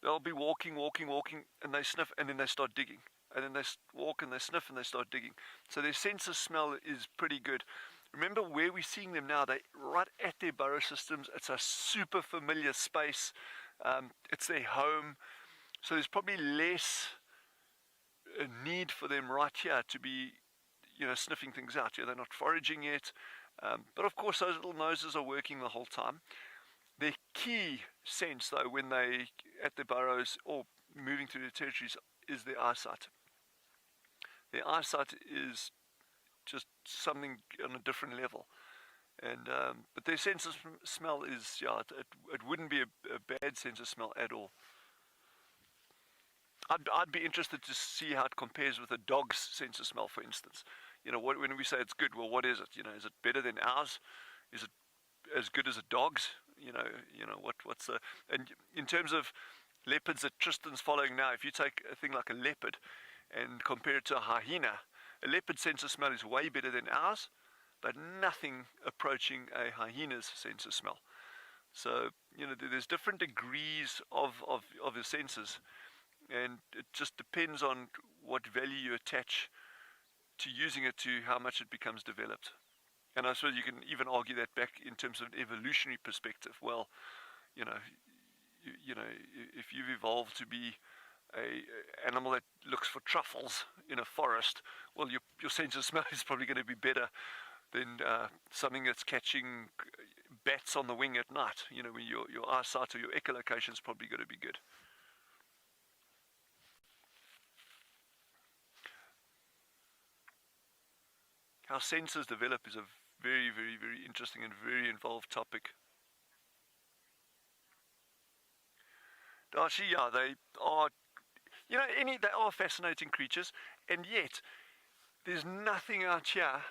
They'll be walking, and they sniff, and then they start digging. And then they walk and they sniff and they start digging. So their sense of smell is pretty good. Remember where we're seeing them now, they're right at their burrow systems. It's a super familiar space. It's their home. So there's probably less need for them right here to be, you know, sniffing things out. Yeah, they're not foraging yet. But of course those little noses are working the whole time. Their key sense though, when they at their burrows or moving through their territories, is their eyesight. Their eyesight is just something on a different level, and but their sense of smell is, yeah, it wouldn't be a bad sense of smell at all. I'd be interested to see how it compares with a dog's sense of smell, for instance. You know, when we say it's good, well, what is it? You know, is it better than ours? Is it as good as a dog's? You know, what's the, and in terms of leopards that Tristan's following now, if you take a thing like a leopard and compare it to a hyena, a leopard's sense of smell is way better than ours, but nothing approaching a hyena's sense of smell. So, you know, there's different degrees of the senses, and it just depends on what value you attach to using it to how much it becomes developed. And I suppose you can even argue that back in terms of an evolutionary perspective. Well, you know, if you've evolved to be a animal that looks for truffles in a forest, well, your sense of smell is probably going to be better than something that's catching bats on the wing at night. You know, when your eyesight or your echolocation is probably going to be good. How senses develop is a very, very, very interesting and very involved topic. Darcy, yeah, they are, you know, they are fascinating creatures, and yet there's nothing out here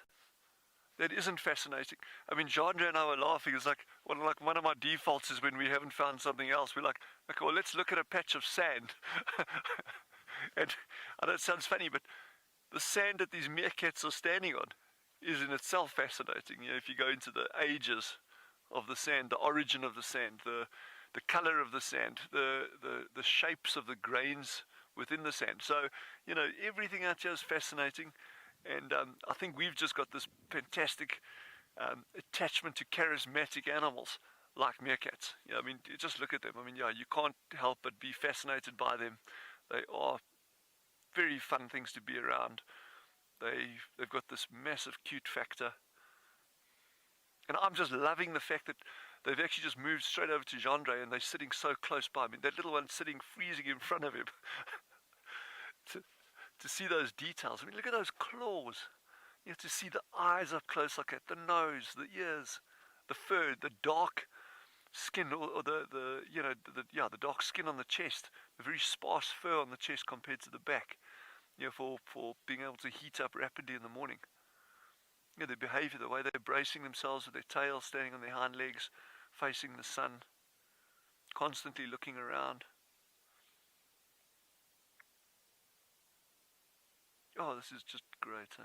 that isn't fascinating. I mean, Jandra and I were laughing. It's like one of my defaults is when we haven't found something else, we're like, okay, well, let's look at a patch of sand. And I know it sounds funny, but the sand that these meerkats are standing on is in itself fascinating. You know, if you go into the ages of the sand, the origin of the sand, the color of the sand, the shapes of the grains within the sand. So, you know, everything out here is fascinating, and I think we've just got this fantastic attachment to charismatic animals like meerkats. Yeah, I mean, just look at them. I mean, yeah, you can't help but be fascinated by them. They are very fun things to be around. They've got this massive cute factor, and I'm just loving the fact that they've actually just moved straight over to Jandre, and they're sitting so close by. I mean, that little one sitting freezing in front of him. to see those details. I mean, look at those claws. You have to see the eyes up close like that, the nose, the ears, the fur, the dark skin, or the dark skin on the chest, the very sparse fur on the chest compared to the back, for being able to heat up rapidly in the morning. Their behavior, the way they're bracing themselves with their tail, standing on their hind legs, facing the sun, constantly looking around. Oh, this is just great, huh?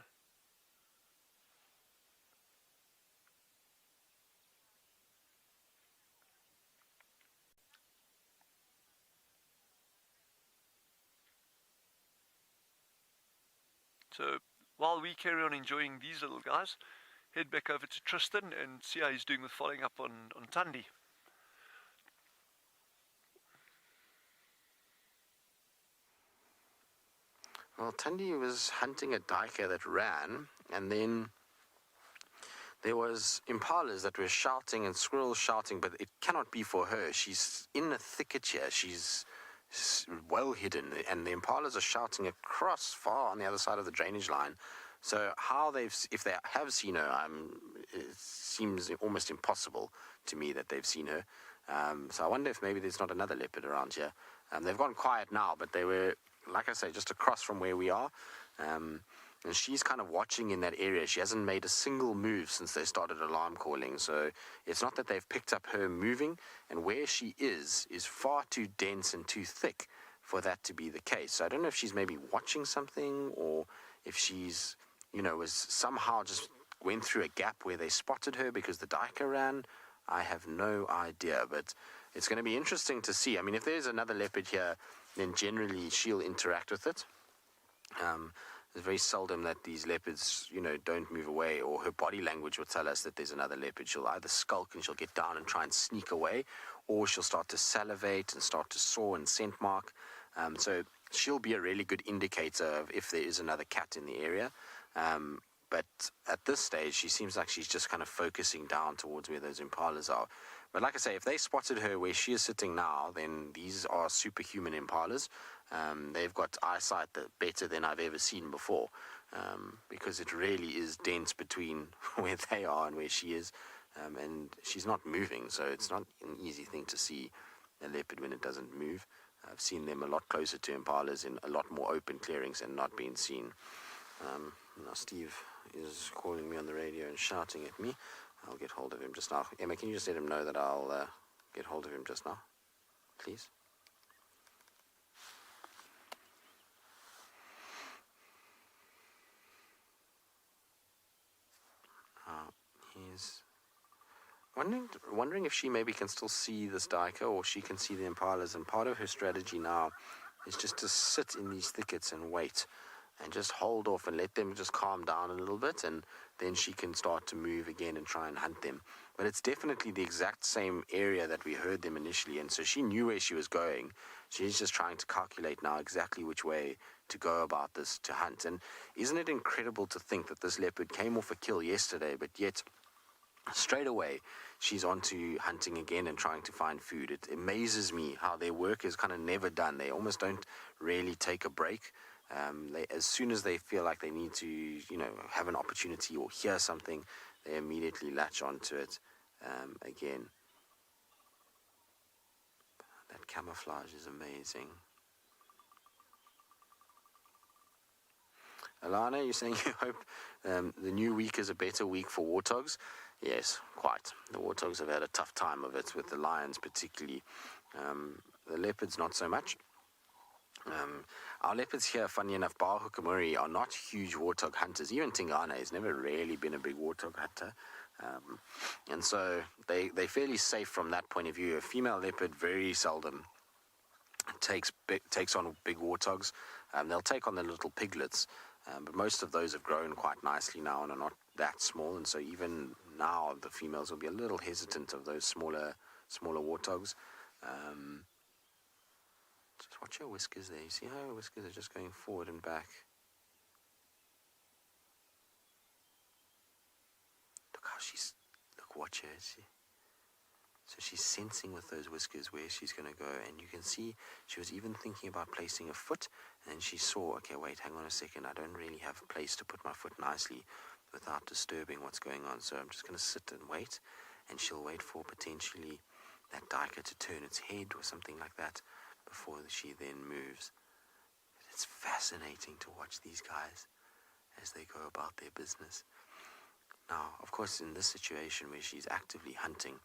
So while we carry on enjoying these little guys, head back over to Tristan and see how he's doing with following up on Tandi. Well, Tandi was hunting a duiker that ran, and then there was impalas that were shouting and squirrels shouting, but it cannot be for her. She's in a thicket here. She's well hidden, and the impalas are shouting across far on the other side of the drainage line. So if they have seen her, it seems almost impossible to me that they've seen her. So I wonder if maybe there's not another leopard around here. They've gone quiet now, but they were, like I say, just across from where we are. And she's kind of watching in that area. She hasn't made a single move since they started alarm calling. So it's not that they've picked up her moving, and where she is far too dense and too thick for that to be the case. So I don't know if she's maybe watching something, or if she's, was somehow just went through a gap where they spotted her because the duiker ran. I have no idea, but it's going to be interesting to see. I mean, if there's another leopard here, then generally she'll interact with it. It's very seldom that these leopards, don't move away, or her body language will tell us that there's another leopard. She'll either skulk and she'll get down and try and sneak away, or she'll start to salivate and start to saw and scent mark. So she'll be a really good indicator of if there is another cat in the area. But at this stage, she seems like she's just kind of focusing down towards where those impalas are. But like I say, if they spotted her where she is sitting now, then these are superhuman impalas. They've got eyesight better than I've ever seen before, because it really is dense between where they are and where she is, and she's not moving, so it's not an easy thing to see a leopard when it doesn't move. I've seen them a lot closer to impalas in a lot more open clearings and not being seen. Now Steve is calling me on the radio and shouting at me. I'll get hold of him just now. Emma, can you just let him know that I'll get hold of him just now, please? He's wondering if she maybe can still see this duiker, or she can see the impalas. And part of her strategy now is just to sit in these thickets and wait, and just hold off and let them just calm down a little bit, and then she can start to move again and try and hunt them. But it's definitely the exact same area that we heard them initially, and so she knew where she was going. She's just trying to calculate now exactly which way to go about this to hunt. And isn't it incredible to think that this leopard came off a kill yesterday, but yet straight away she's on to hunting again and trying to find food. It amazes me how their work is kind of never done. They almost don't really take a break. As soon as they feel like they need to, have an opportunity or hear something, they immediately latch onto it again. That camouflage is amazing. Alana, you're saying you hope the new week is a better week for warthogs? Yes, quite. The warthogs have had a tough time of it, with the lions particularly. The leopards not so much. Our leopards here, funny enough, Bar Hukamuri, are not huge warthog hunters. Even Tingana has never really been a big warthog hunter. And so they're fairly safe from that point of view. A female leopard very seldom takes on big warthogs. They'll take on the little piglets, but most of those have grown quite nicely now and are not that small. And so even now the females will be a little hesitant of those smaller warthogs. Just watch her whiskers there. You see how her whiskers are just going forward and back. Look how watch her. See? So she's sensing with those whiskers where she's going to go, and you can see she was even thinking about placing a foot, and then she saw, okay, wait, hang on a second, I don't really have a place to put my foot nicely without disturbing what's going on, so I'm just going to sit and wait, and she'll wait for potentially that duiker to turn its head or something like that before she then moves. It's fascinating to watch these guys as they go about their business. Now, of course, in this situation where she's actively hunting,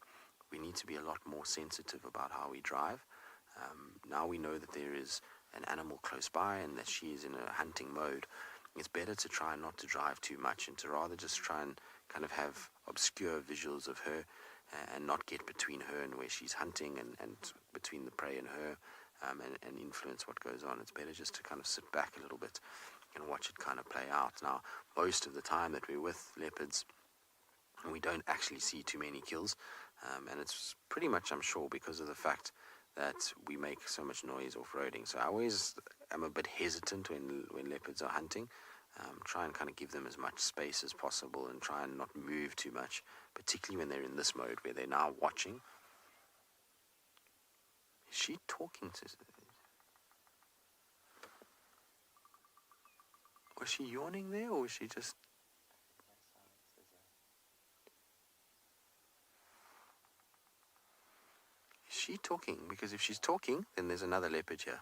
we need to be a lot more sensitive about how we drive. Now we know that there is an animal close by and that she is in a hunting mode. It's better to try not to drive too much and to rather just try and kind of have obscure visuals of her and not get between her and where she's hunting and between the prey and her and influence what goes on. It's better just to kind of sit back a little bit and watch it kind of play out. Now, most of the time that we're with leopards, we don't actually see too many kills, and it's pretty much, I'm sure, because of the fact that we make so much noise off-roading. So I always am a bit hesitant when leopards are hunting. Try and kind of give them as much space as possible and try and not move too much, particularly when they're in this mode where they're now watching. Is she talking to... Was she yawning there, or was she just... Is she talking? Because if she's talking, then there's another leopard here.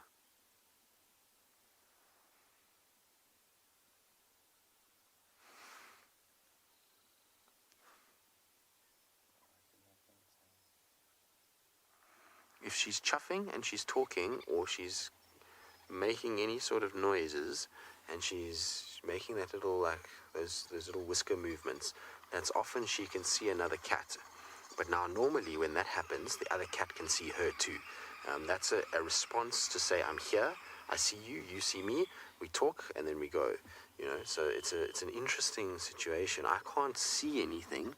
If she's chuffing and she's talking, or she's making any sort of noises, and she's making that little, like, those little whisker movements, that's often she can see another cat. But now normally when that happens, the other cat can see her too. That's a response to say, I'm here, I see you, you see me, we talk, and then we go. You know, so it's an interesting situation. I can't see anything.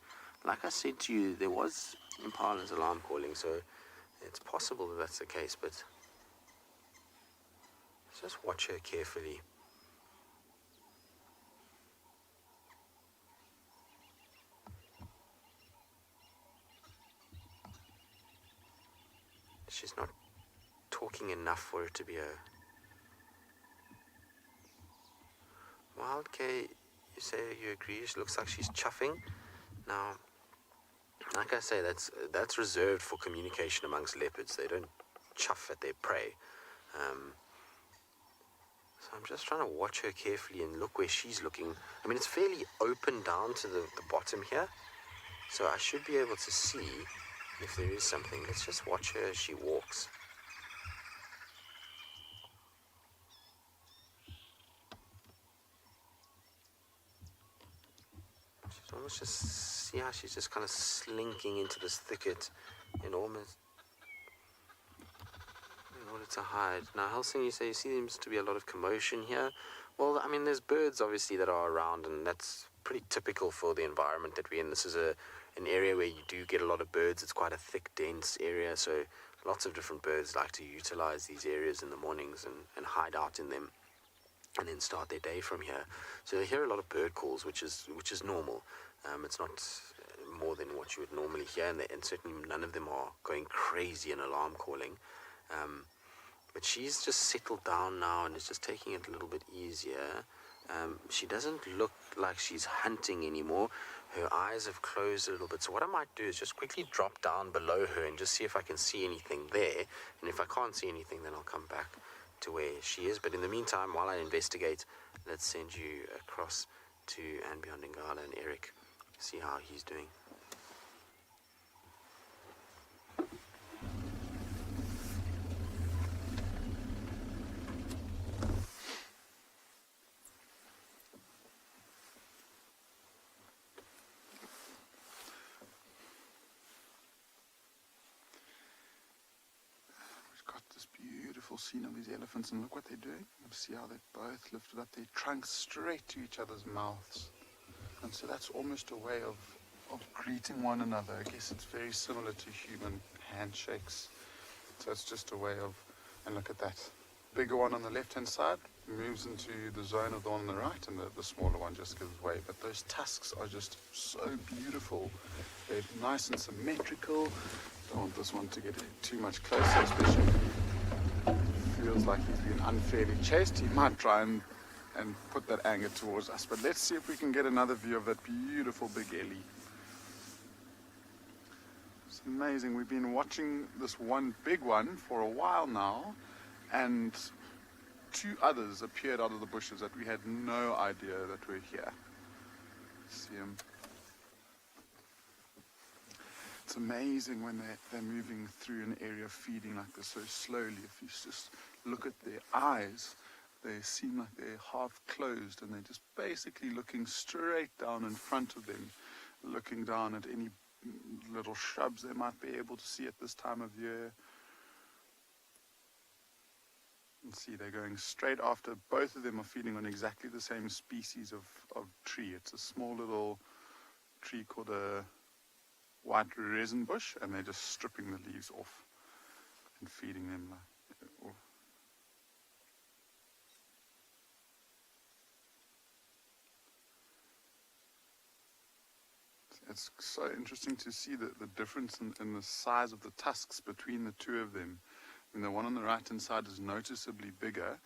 Like I said to you, there was impala's alarm calling, so it's possible that that's the case, but let's just watch her carefully. She's not talking enough for it to be a... Wild K, you say you agree, she looks like she's chuffing. Now, like I say, that's reserved for communication amongst leopards. They don't chuff at their prey. So I'm just trying to watch her carefully and look where she's looking. I mean, it's fairly open down to the bottom here, so I should be able to see if there is something. Let's just watch her as she walks. She's almost just, see how she's just kind of slinking into this thicket in order to hide. Now, Helsing, you say you seems to be a lot of commotion here. Well, I mean, there's birds obviously that are around, and that's pretty typical for the environment that we're in. This is an area where you do get a lot of birds. It's quite a thick, dense area, so lots of different birds like to utilize these areas in the mornings and hide out in them and then start their day from here. So they hear a lot of bird calls, which is normal. It's not more than what you would normally hear, and certainly none of them are going crazy and alarm calling. But she's just settled down now and is just taking it a little bit easier. She doesn't look like she's hunting anymore. Her eyes have closed a little bit. So what I might do is just quickly drop down below her and just see if I can see anything there. And if I can't see anything, then I'll come back to where she is. But in the meantime, while I investigate, let's send you across to andBeyond and Ngala and Eric, see how he's doing. Scene of these elephants, and look what they're doing. You see how they both lifted up their trunks straight to each other's mouths, and so that's almost a way of greeting one another. I guess it's very similar to human handshakes. So it's just a way of, and look at that bigger one on the left hand side moves into the zone of the one on the right, and the smaller one just gives way. But those tusks are just so beautiful. They're nice and symmetrical. Don't want this one to get too much closer, especially if he feels like he's been unfairly chased. He might try and put that anger towards us. But let's see if we can get another view of that beautiful big ellie. It's amazing. We've been watching this one big one for a while now, and two others appeared out of the bushes that we had no idea that were here. See them. It's amazing when they're moving through an area feeding like this so slowly. If you just look at their eyes, they seem like they're half closed and they're just basically looking straight down in front of them, looking down at any little shrubs they might be able to see at this time of year. And see, they're going straight after. Both of them are feeding on exactly the same species of tree. It's a small little tree called a white resin bush, and they're just stripping the leaves off and feeding them. It's so interesting to see the difference in the size of the tusks between the two of them. I mean, the one on the right hand side is noticeably bigger,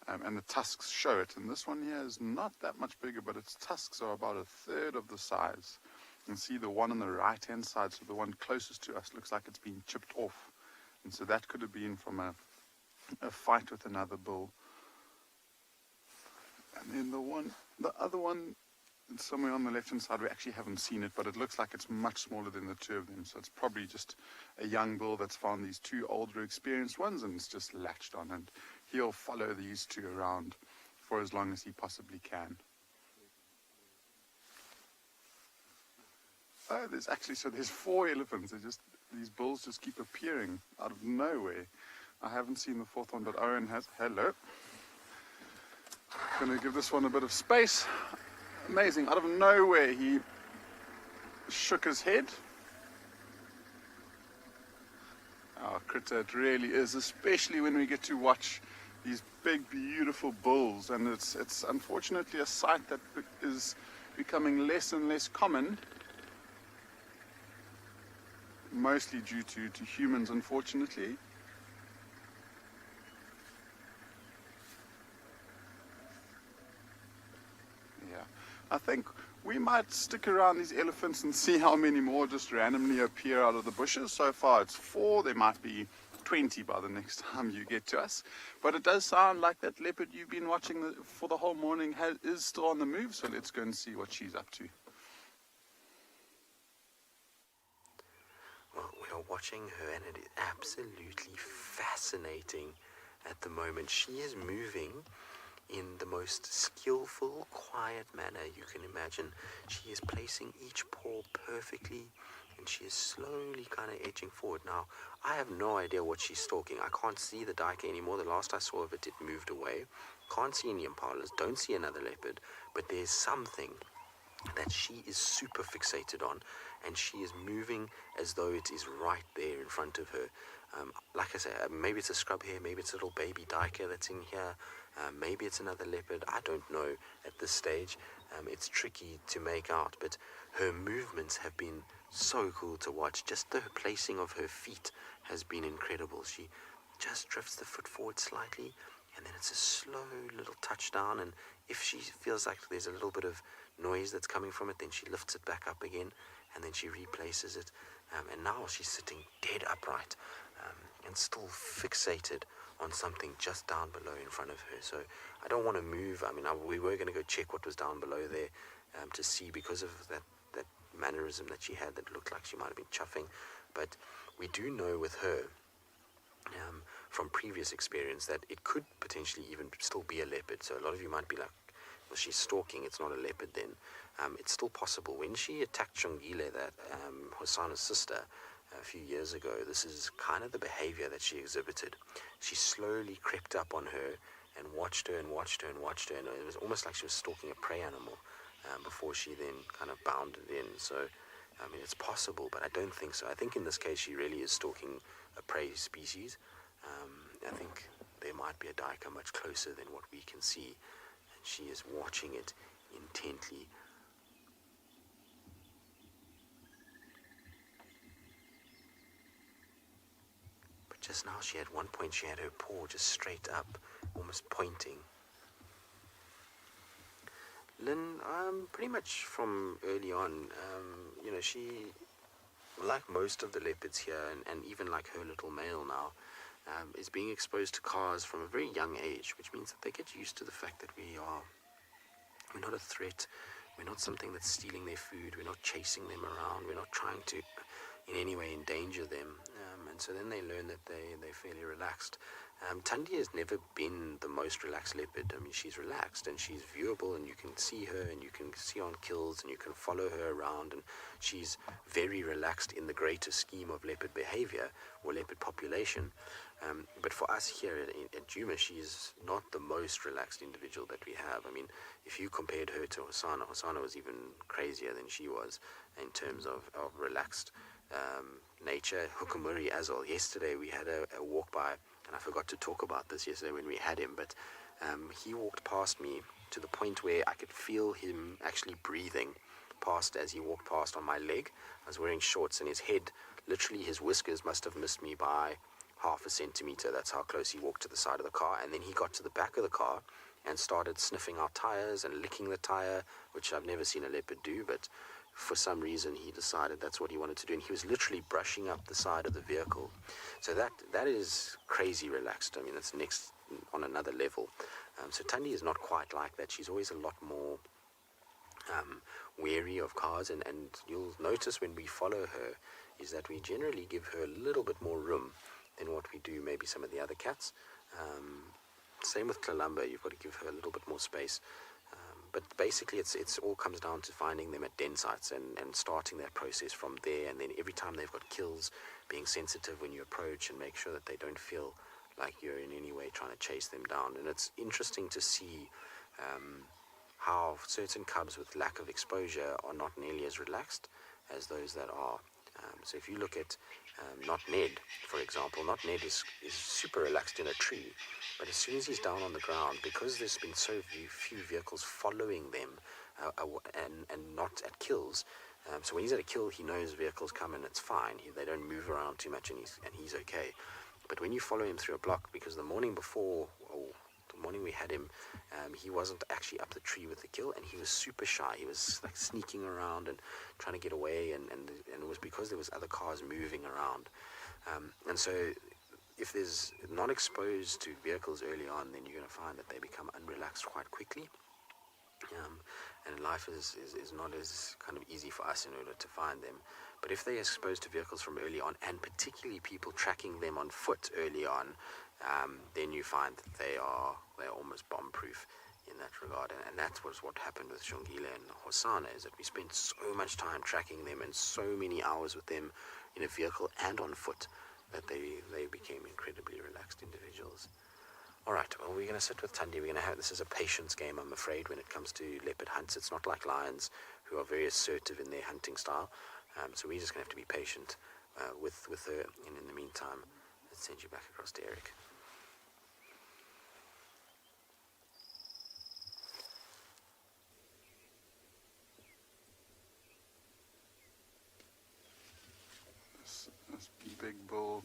and the tusks show it. And this one here is not that much bigger, but its tusks are about a third of the size. You can see the one on the right hand side, so the one closest to us, looks like it's been chipped off. And so that could have been from a fight with another bull. And then the other one, somewhere on the left hand side, we actually haven't seen it, but it looks like it's much smaller than the two of them. So it's probably just a young bull that's found these two older experienced ones and it's just latched on, and he'll follow these two around for as long as he possibly can. Oh, there's 4 elephants. These bulls just keep appearing out of nowhere. I haven't seen the fourth one, but Owen has. Hello. Gonna give this one a bit of space. Amazing, out of nowhere he shook his head. Oh, critter, it really is, especially when we get to watch these big, beautiful bulls. And it's unfortunately a sight that is becoming less and less common, mostly due to humans, unfortunately. I think we might stick around these elephants and see how many more just randomly appear out of the bushes. So far it's 4, there might be 20 by the next time you get to us. But it does sound like that leopard you've been watching for the whole morning is still on the move, so let's go and see what she's up to. Well, we are watching her and it is absolutely fascinating at the moment. She is moving in the most skillful, quiet manner you can imagine. She is placing each paw perfectly, and she is slowly kind of edging forward. Now, I have no idea what she's stalking. I can't see the duiker anymore. The last I saw of it, it moved away. Can't see any impalas, don't see another leopard, but there's something that she is super fixated on, and she is moving as though it is right there in front of her. Like I say, maybe it's a scrub hare, maybe it's a little baby duiker that's in here, maybe it's another leopard. I don't know at this stage. It's tricky to make out, but her movements have been so cool to watch. Just the placing of her feet has been incredible. She just drifts the foot forward slightly, and then it's a slow little touchdown, and if she feels like there's a little bit of noise that's coming from it, then she lifts it back up again, and then she replaces it, and now she's sitting dead upright, and still fixated on something just down below in front of her. So I don't want to move. I mean, we were going to go check what was down below there, to see, because of that mannerism that she had that looked like she might have been chuffing. But we do know with her, from previous experience, that it could potentially even still be a leopard. So a lot of you might be like, well, she's stalking, it's not a leopard then. It's still possible. When she attacked Shongile, that Hosanna's sister, a few years ago, this is kind of the behavior that she exhibited. She slowly crept up on her and watched her and watched her and watched her, and it was almost like she was stalking a prey animal, before she then kind of bounded in. So, I mean, it's possible, but I don't think so. I think in this case she really is stalking a prey species. I think there might be a duiker much closer than what we can see, and she is watching it intently. Just now, at one point, she had her paw just straight up, almost pointing. Lynn, pretty much from early on, she, like most of the leopards here, and even like her little male now, is being exposed to cars from a very young age, which means that they get used to the fact that we're not a threat, we're not something that's stealing their food, we're not chasing them around, we're not trying to in any way endanger them, and so then they learn that they're fairly relaxed. Tandi has never been the most relaxed leopard. I mean, she's relaxed and she's viewable, and you can see her and you can see on kills and you can follow her around, and she's very relaxed in the greater scheme of leopard behavior or leopard population. But for us here at Djuma, she's not the most relaxed individual that we have. I mean, if you compared her to Hosanna was even crazier than she was in terms of relaxed nature. Hukumuri as well. Yesterday we had a walk by, and I forgot to talk about this yesterday when we had him, but he walked past me to the point where I could feel him actually breathing past as he walked past on my leg. I was wearing shorts, and his head, literally his whiskers must have missed me by half a centimeter. That's how close he walked to the side of the car. And then he got to the back of the car and started sniffing our tires and licking the tire, which I've never seen a leopard do, but for some reason he decided that's what he wanted to do, and he was literally brushing up the side of the vehicle. So that is crazy relaxed. I mean, it's next on another level. So Tandi is not quite like that. She's always a lot more wary of cars, and you'll notice when we follow her is that we generally give her a little bit more room than what we do maybe some of the other cats. Same with Kalamba, you've got to give her a little bit more space. But basically it's all comes down to finding them at den sites and starting that process from there, and then every time they've got kills, being sensitive when you approach and make sure that they don't feel like you're in any way trying to chase them down. And it's interesting to see how certain cubs with lack of exposure are not nearly as relaxed as those that are. So if you look at Not Ned, for example, Not Ned is super relaxed in a tree, but as soon as he's down on the ground, because there's been so few vehicles following them and not at kills, so when he's at a kill, he knows vehicles come and it's fine. They don't move around too much, and he's okay. But when you follow him through a block, because the morning before, or the morning we had him, he wasn't actually up the tree with the kill, and he was super shy. He was like sneaking around and trying to get away, and it was because there was other cars moving around. And so if there's not exposed to vehicles early on, then you're going to find that they become unrelaxed quite quickly. And life is not as kind of easy for us in order to find them. But if they're exposed to vehicles from early on, and particularly people tracking them on foot early on, then you find that they're almost bomb-proof in that regard. And that was what happened with Shongile and Hosanna, is that we spent so much time tracking them and so many hours with them in a vehicle and on foot that they became incredibly relaxed individuals. All right, well, we're going to sit with Tandi. This is a patience game, I'm afraid, when it comes to leopard hunts. It's not like lions, who are very assertive in their hunting style. So we're just going to have to be patient with her. And in the meantime, let's send you back across to Eric. This big bull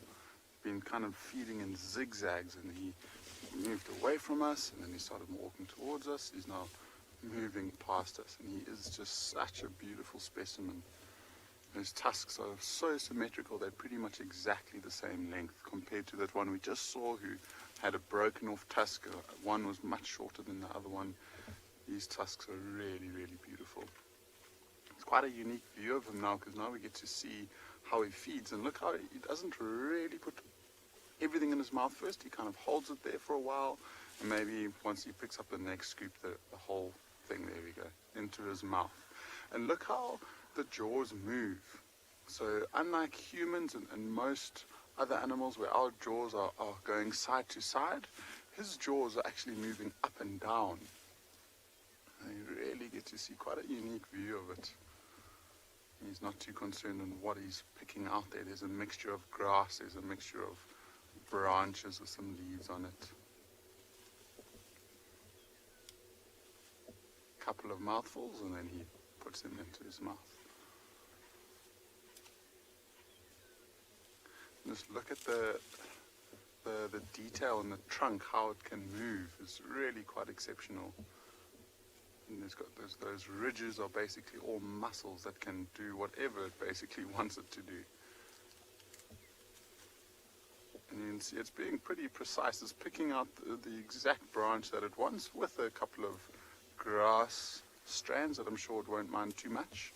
been kind of feeding in zigzags, and he moved away from us, and then he started walking towards us. He's now moving past us, and he is just such a beautiful specimen. His tusks are so symmetrical, they're pretty much exactly the same length compared to that one we just saw, who had a broken off tusk. One was much shorter than the other one. These tusks are really, really beautiful. It's quite a unique view of him now, because now we get to see how he feeds, and look how he doesn't really put everything in his mouth first. He kind of holds it there for a while, and maybe once he picks up the next scoop, the whole thing, there we go, into his mouth. And look how the jaws move. So unlike humans and most other animals where our jaws are going side to side, his jaws are actually moving up and down. And you really get to see quite a unique view of it. He's not too concerned on what he's picking out there. There's a mixture of grass, there's a mixture of branches with some leaves on it. A couple of mouthfuls, and then he puts them into his mouth. Just look at the the detail in the trunk, how it can move, is really quite exceptional. And it's got those ridges are basically all muscles that can do whatever it basically wants it to do. And you can see it's being pretty precise. It's picking out the exact branch that it wants with a couple of grass strands that I'm sure it won't mind too much.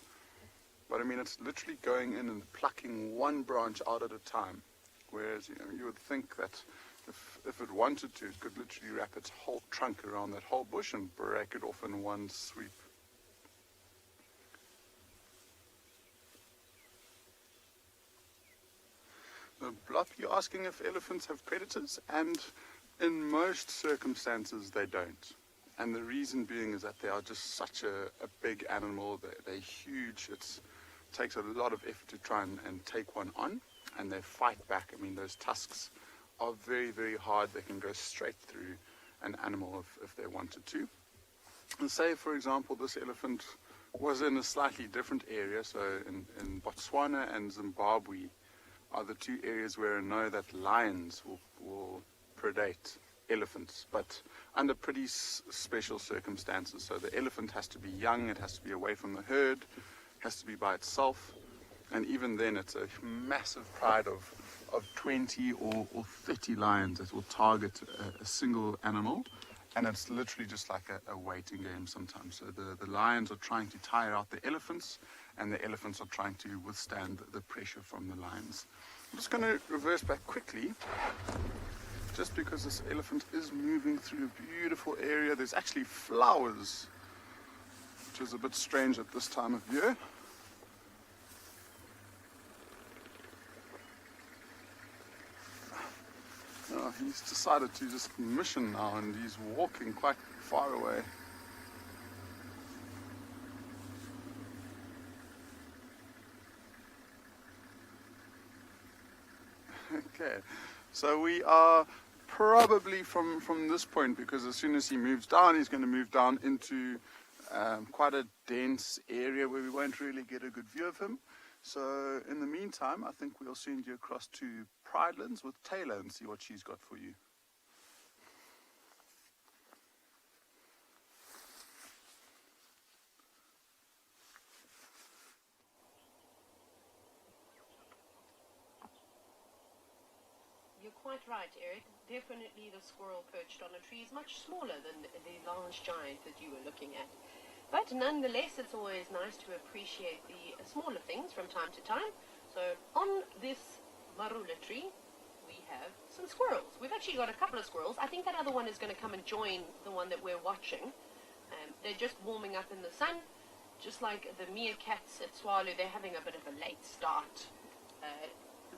But I mean, it's literally going in and plucking one branch out at a time. Whereas, you know, you would think that if it wanted to, it could literally wrap its whole trunk around that whole bush and break it off in one sweep. Blop, you're asking if elephants have predators, and in most circumstances they don't. And the reason being is that they are just such a big animal. They're huge. It takes a lot of effort to try and take one on, and they fight back. I mean, those tusks are very, very hard. They can go straight through an animal if they wanted to. And say, for example, this elephant was in a slightly different area, so in Botswana and Zimbabwe are the two areas where I know that lions will predate elephants, but under pretty special circumstances. So the elephant has to be young, it has to be away from the herd, has to be by itself, and even then it's a massive pride of 20 or 30 lions that will target a single animal, and it's literally just like a waiting game sometimes. So the lions are trying to tire out the elephants, and the elephants are trying to withstand the pressure from the lions. I'm just going to reverse back quickly, just because this elephant is moving through a beautiful area. There's actually flowers, which is a bit strange at this time of year. Oh, he's decided to just mission now, and he's walking quite far away. Okay, so we are probably from this point, because as soon as he moves down, he's going to move down into quite a dense area where we won't really get a good view of him. So in the meantime, I think we'll send you across to Pridelands with Taylor and see what she's got for you. You're quite right, Eric. Definitely the squirrel perched on a tree is much smaller than the large giant that you were looking at. But nonetheless, it's always nice to appreciate the smaller things from time to time. So on this marula tree, we have some squirrels. We've actually got a couple of squirrels. I think that other one is going to come and join the one that we're watching. They're just warming up in the sun, just like the meerkats at Tswalu. They're having a bit of a late start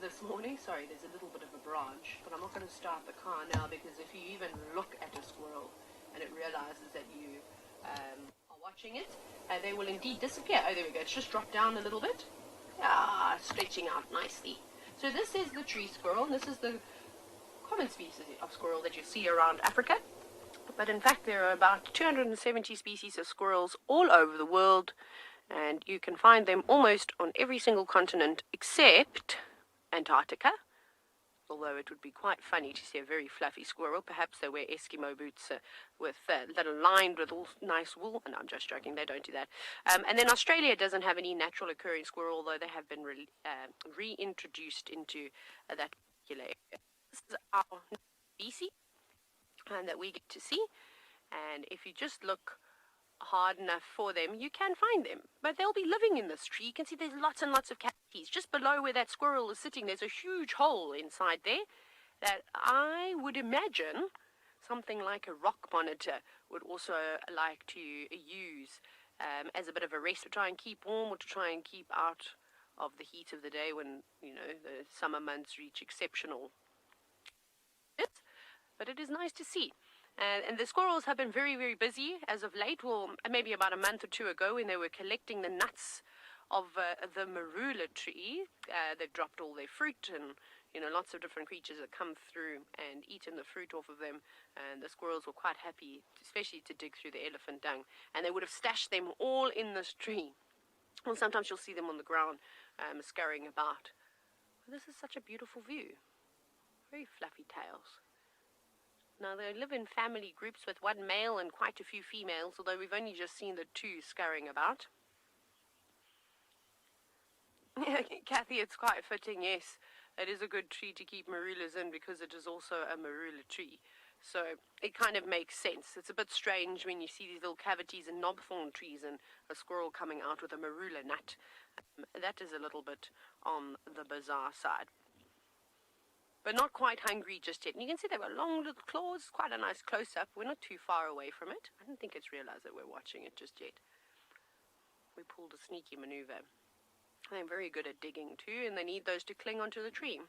this morning. Sorry, there's a little bit of a branch, but I'm not going to start the car now, because if you even look at a squirrel and it realizes that you are watching it, they will indeed disappear. Oh, there we go. It's just dropped down a little bit. Stretching out nicely. So this is the tree squirrel, and this is the common species of squirrel that you see around Africa. But in fact, there are about 270 species of squirrels all over the world, and you can find them almost on every single continent except Antarctica. Although it would be quite funny to see a very fluffy squirrel. Perhaps they wear Eskimo boots that are lined with all nice wool. No, I'm just joking, they don't do that. And then Australia doesn't have any natural occurring squirrel, although they have been reintroduced into that particular area. This is our species that we get to see. And if you just look hard enough for them, you can find them. But they'll be living in this tree. You can see there's lots and lots of cavities. Just below where that squirrel is sitting, there's a huge hole inside there that I would imagine something like a rock monitor would also like to use as a bit of a rest, to try and keep warm or to try and keep out of the heat of the day when, you know, the summer months reach exceptional. But it is nice to see. And the squirrels have been very, very busy as of late. Well, maybe about a month or two ago, when they were collecting the nuts of the marula tree. They've dropped all their fruit, and you know, lots of different creatures that come through and eaten the fruit off of them. And the squirrels were quite happy, especially to dig through the elephant dung. And they would have stashed them all in this tree. Well, sometimes you'll see them on the ground scurrying about. But this is such a beautiful view. Very fluffy tails. Now, they live in family groups with one male and quite a few females, although we've only just seen the two scurrying about. Kathy, it's quite fitting, yes. It is a good tree to keep marulas in because it is also a marula tree. So it kind of makes sense. It's a bit strange when you see these little cavities in knobthorn trees and a squirrel coming out with a marula nut. That is a little bit on the bizarre side. But not quite hungry just yet. And you can see they've got long little claws. Quite a nice close-up. We're not too far away from it. I don't think it's realized that we're watching it just yet. We pulled a sneaky maneuver. They're very good at digging too, and they need those to cling onto the tree.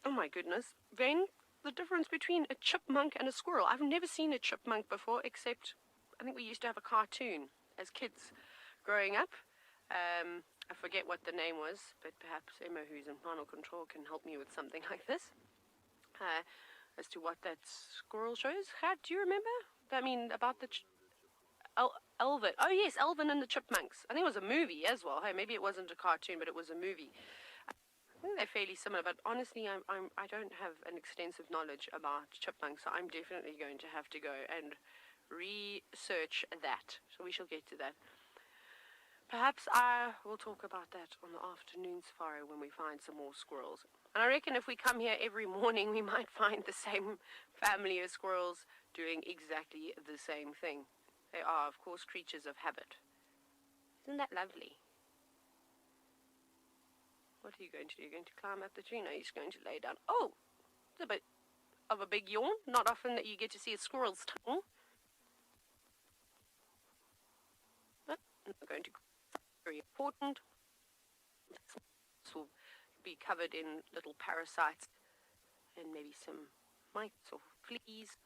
Oh my goodness. Then, the difference between a chipmunk and a squirrel. I've never seen a chipmunk before, except I think we used to have a cartoon as kids growing up. I forget what the name was, but perhaps Emma, who's in final control, can help me with something like this. As to what that squirrel shows. Do you remember? I mean, about the... Elvin. Oh, yes, Elvin and the Chipmunks. I think it was a movie as well. Hey, maybe it wasn't a cartoon, but it was a movie. I think they're fairly similar, but honestly, I don't have an extensive knowledge about chipmunks, so I'm definitely going to have to go and research that. So we shall get to that. Perhaps I will talk about that on the afternoon safari when we find some more squirrels. And I reckon if we come here every morning, we might find the same family of squirrels doing exactly the same thing. They are, of course, creatures of habit. Isn't that lovely? What are you going to do? You're going to climb up the tree? No, you're just going to lay down. Oh! It's a bit of a big yawn. Not often that you get to see a squirrel's tongue. But I'm going to... Very important. This will be covered in little parasites and maybe some mites or fleas.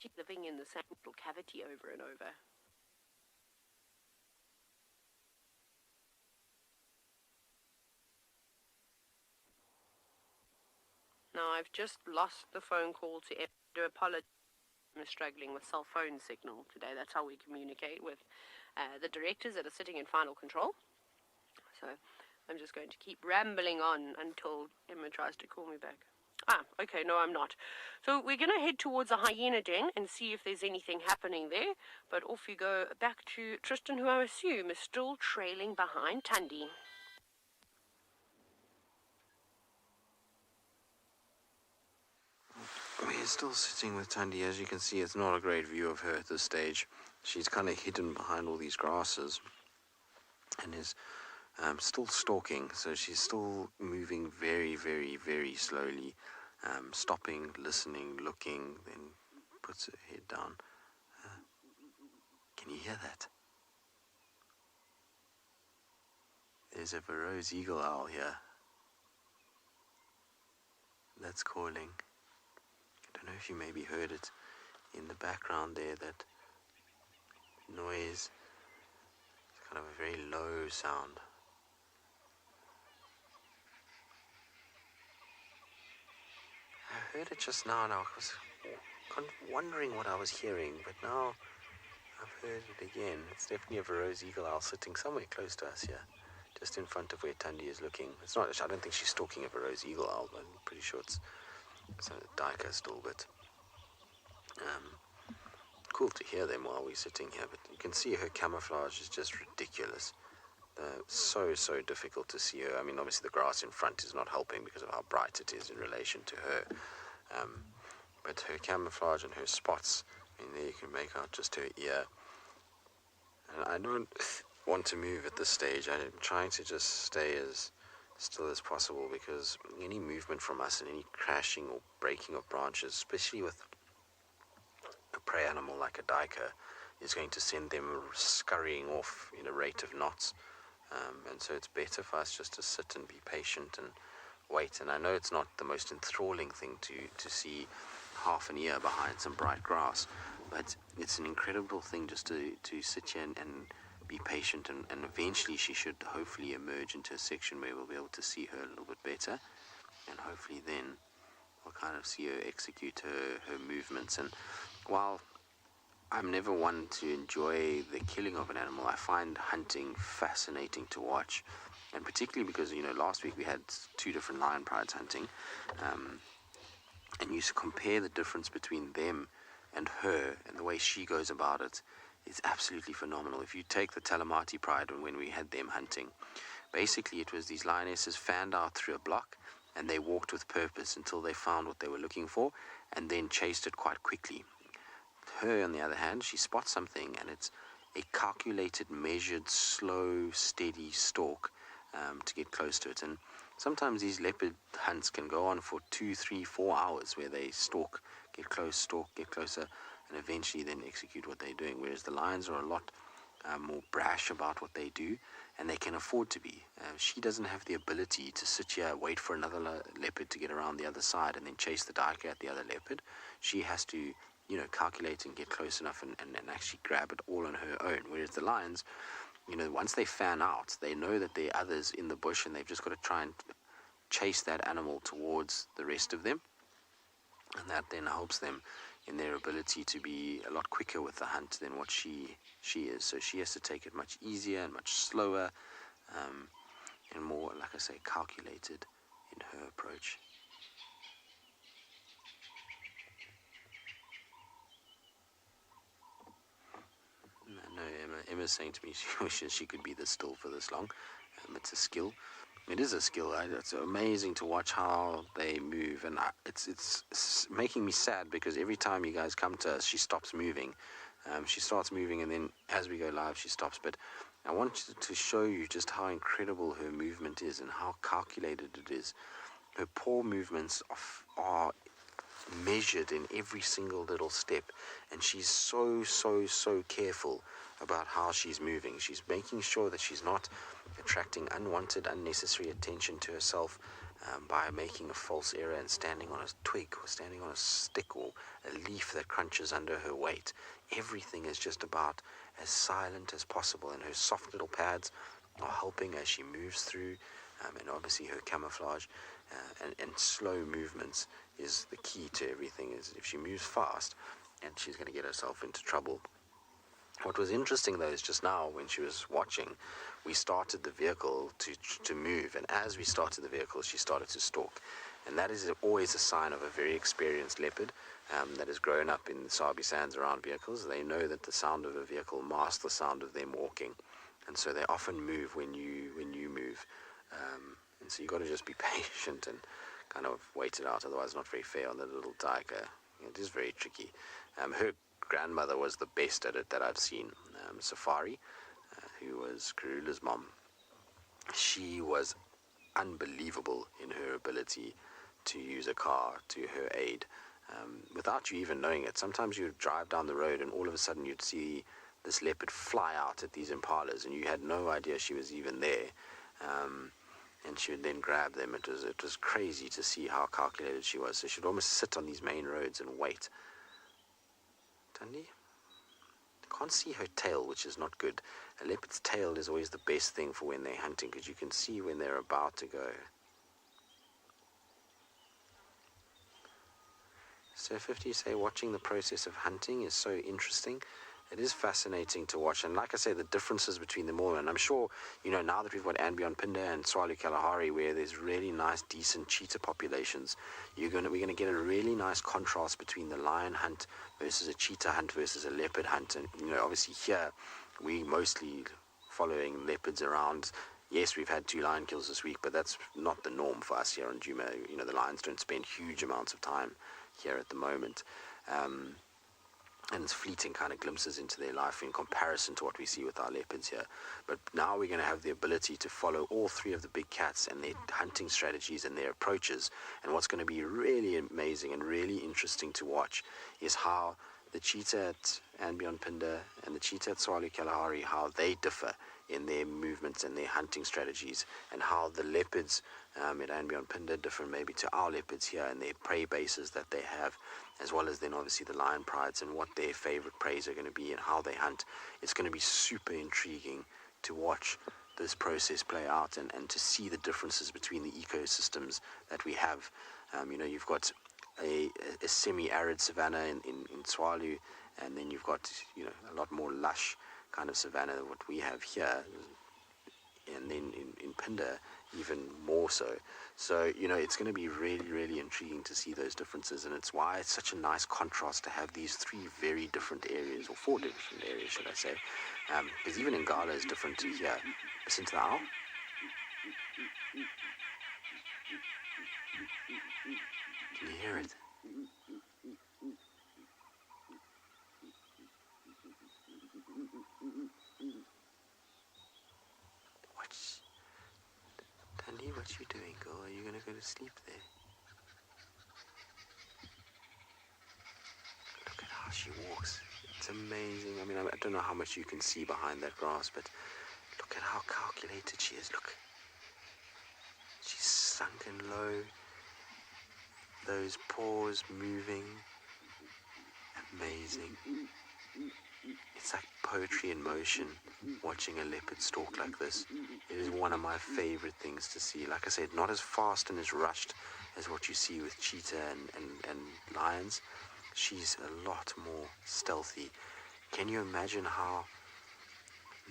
Keep living in the same little cavity over and over. Now I've just lost the phone call to Emma. I do apologize. I'm struggling with cell phone signal today. That's how we communicate with the directors that are sitting in final control. So I'm just going to keep rambling on until Emma tries to call me back. Okay, no, I'm not. So we're going to head towards a hyena den and see if there's anything happening there. But off you go back to Tristan, who I assume is still trailing behind Tandi. We're still sitting with Tandi. As you can see, it's not a great view of her at this stage. She's kind of hidden behind all these grasses and is still stalking. So she's still moving very, very, very slowly. Stopping, listening, looking, then puts her head down. Can you hear that? There's a Varro's eagle owl here. That's calling. I don't know if you maybe heard it in the background there, that noise. It's kind of a very low sound. I heard it just now, and I was wondering what I was hearing, but now I've heard it again. It's definitely a Varro's eagle owl sitting somewhere close to us here, just in front of where Tandi is looking. It's not. I don't think she's stalking a Varro's eagle owl, but I'm pretty sure it's a diker still. But cool to hear them while we're sitting here. But you can see her camouflage is just ridiculous. So difficult to see her. I mean, obviously the grass in front is not helping because of how bright it is in relation to her. But her camouflage and her spots, I mean, there you can make out just her ear. And I don't want to move at this stage. I'm trying to just stay as still as possible, because any movement from us and any crashing or breaking of branches, especially with a prey animal like a diker, is going to send them scurrying off in a rate of knots. And so it's better for us just to sit and be patient and wait. And I know it's not the most enthralling thing to see half an ear behind some bright grass, but it's an incredible thing just to sit here and be patient, and eventually she should hopefully emerge into a section where we'll be able to see her a little bit better, and hopefully then we'll kind of see her execute her movements. And while I'm never one to enjoy the killing of an animal, I find hunting fascinating to watch. and particularly because, last week we had 2 different lion prides hunting, and you compare the difference between them and her and the way she goes about it, it's absolutely phenomenal. If you take the Talamati pride when we had them hunting, basically it was these lionesses fanned out through a block, and they walked with purpose until they found what they were looking for, and then chased it quite quickly. Her, on the other hand, she spots something, and it's a calculated, measured, slow, steady stalk to get close to it. And sometimes these leopard hunts can go on for 2, 3, 4 hours, where they stalk, get close, stalk, get closer, and eventually then execute what they're doing. Whereas the lions are a lot more brash about what they do, and they can afford to be. She doesn't have the ability to sit here, wait for another leopard to get around the other side, and then chase the duiker at the other leopard. She has to, calculate and get close enough and actually grab it all on her own. Whereas the lions, once they fan out, they know that there are others in the bush, and they've just got to try and chase that animal towards the rest of them, and that then helps them in their ability to be a lot quicker with the hunt than what she is. So she has to take it much easier and much slower, and more, like I say, calculated in her approach. No, Emma's saying to me she wishes she could be this still for this long. It's a skill. It is a skill. It's amazing to watch how they move, and it's making me sad because every time you guys come to us, she stops moving. She starts moving, and then as we go live, she stops. But I want to show you just how incredible her movement is and how calculated it is. Her paw movements are measured in every single little step, and she's so careful about how she's moving. She's making sure that she's not attracting unwanted, unnecessary attention to herself by making a false error and standing on a twig or standing on a stick or a leaf that crunches under her weight. Everything is just about as silent as possible, and her soft little pads are helping as she moves through, and obviously her camouflage and slow movements is the key to everything. Is if she moves fast, and she's going to get herself into trouble. What was interesting, though, is just now when she was watching, we started the vehicle to move, and as we started the vehicle, she started to stalk. And that is always a sign of a very experienced leopard that has grown up in the Sabi sands around vehicles. They know that the sound of a vehicle masks the sound of them walking, and so they often move when you move. And so you've got to just be patient and kind of wait it out, otherwise it's not very fair on the little duiker. It is very tricky. Her grandmother was the best at it that I've seen. Safari, who was Karula's mom, she was unbelievable in her ability to use a car to her aid without you even knowing it. Sometimes you would drive down the road and all of a sudden you'd see this leopard fly out at these impalas, and you had no idea she was even there. And she would then grab them. It was crazy to see how calculated she was. So she'd almost sit on these main roads and wait. Tandi? I can't see her tail, which is not good. A leopard's tail is always the best thing for when they're hunting, because you can see when they're about to go. So 50 say watching the process of hunting is so interesting. It is fascinating to watch, and like I say, the differences between them all. And I'm sure, now that we've got andBeyond Phinda and Tswalu Kalahari, where there's really nice, decent cheetah populations, we're going to get a really nice contrast between the lion hunt versus a cheetah hunt versus a leopard hunt. And obviously here we mostly following leopards around. Yes, we've had 2 lion kills this week, but that's not the norm for us here on Djuma. The lions don't spend huge amounts of time here at the moment. And it's fleeting kind of glimpses into their life in comparison to what we see with our leopards here. But now we're going to have the ability to follow all 3 of the big cats and their hunting strategies and their approaches. And what's going to be really amazing and really interesting to watch is how the cheetah at andBeyond Phinda and the cheetah at Tswalu Kalahari, how they differ in their movements and their hunting strategies, and how the leopards at andBeyond Phinda differ maybe to our leopards here and their prey bases that they have, as well as then obviously the lion prides and what their favorite preys are going to be and how they hunt. It's going to be super intriguing to watch this process play out and to see the differences between the ecosystems that we have. You've got a semi-arid savanna in Tswalu, and then you've got a lot more lush kind of savanna what we have here. and then in Phinda even more so. So, it's going to be really, really intriguing to see those differences, and it's why it's such a nice contrast to have these 3 very different areas, or 4 different areas, should I say, because even Ngala is different to here. Listen to the owl. Can you hear it? Tandi, what you doing, girl? Are you gonna go to sleep there? Look at how she walks. It's amazing. I mean, I don't know how much you can see behind that grass, but look at how calculated she is. Look. She's sunken low. Those paws moving. Amazing. It's like poetry in motion, watching a leopard stalk like this. It is one of my favorite things to see. Like I said, not as fast and as rushed as what you see with cheetah and lions. She's a lot more stealthy. Can you imagine how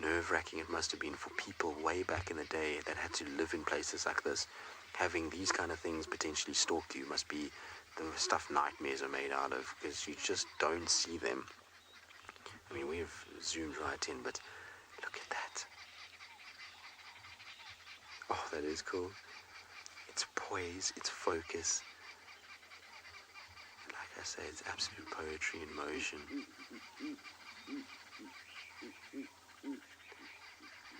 nerve-wracking it must have been for people way back in the day that had to live in places like this? Having these kind of things potentially stalk you must be the stuff nightmares are made out of, because you just don't see them. I mean, we've zoomed right in, but look at that. Oh, that is cool. It's poise, it's focus. Like I say, it's absolute poetry in motion.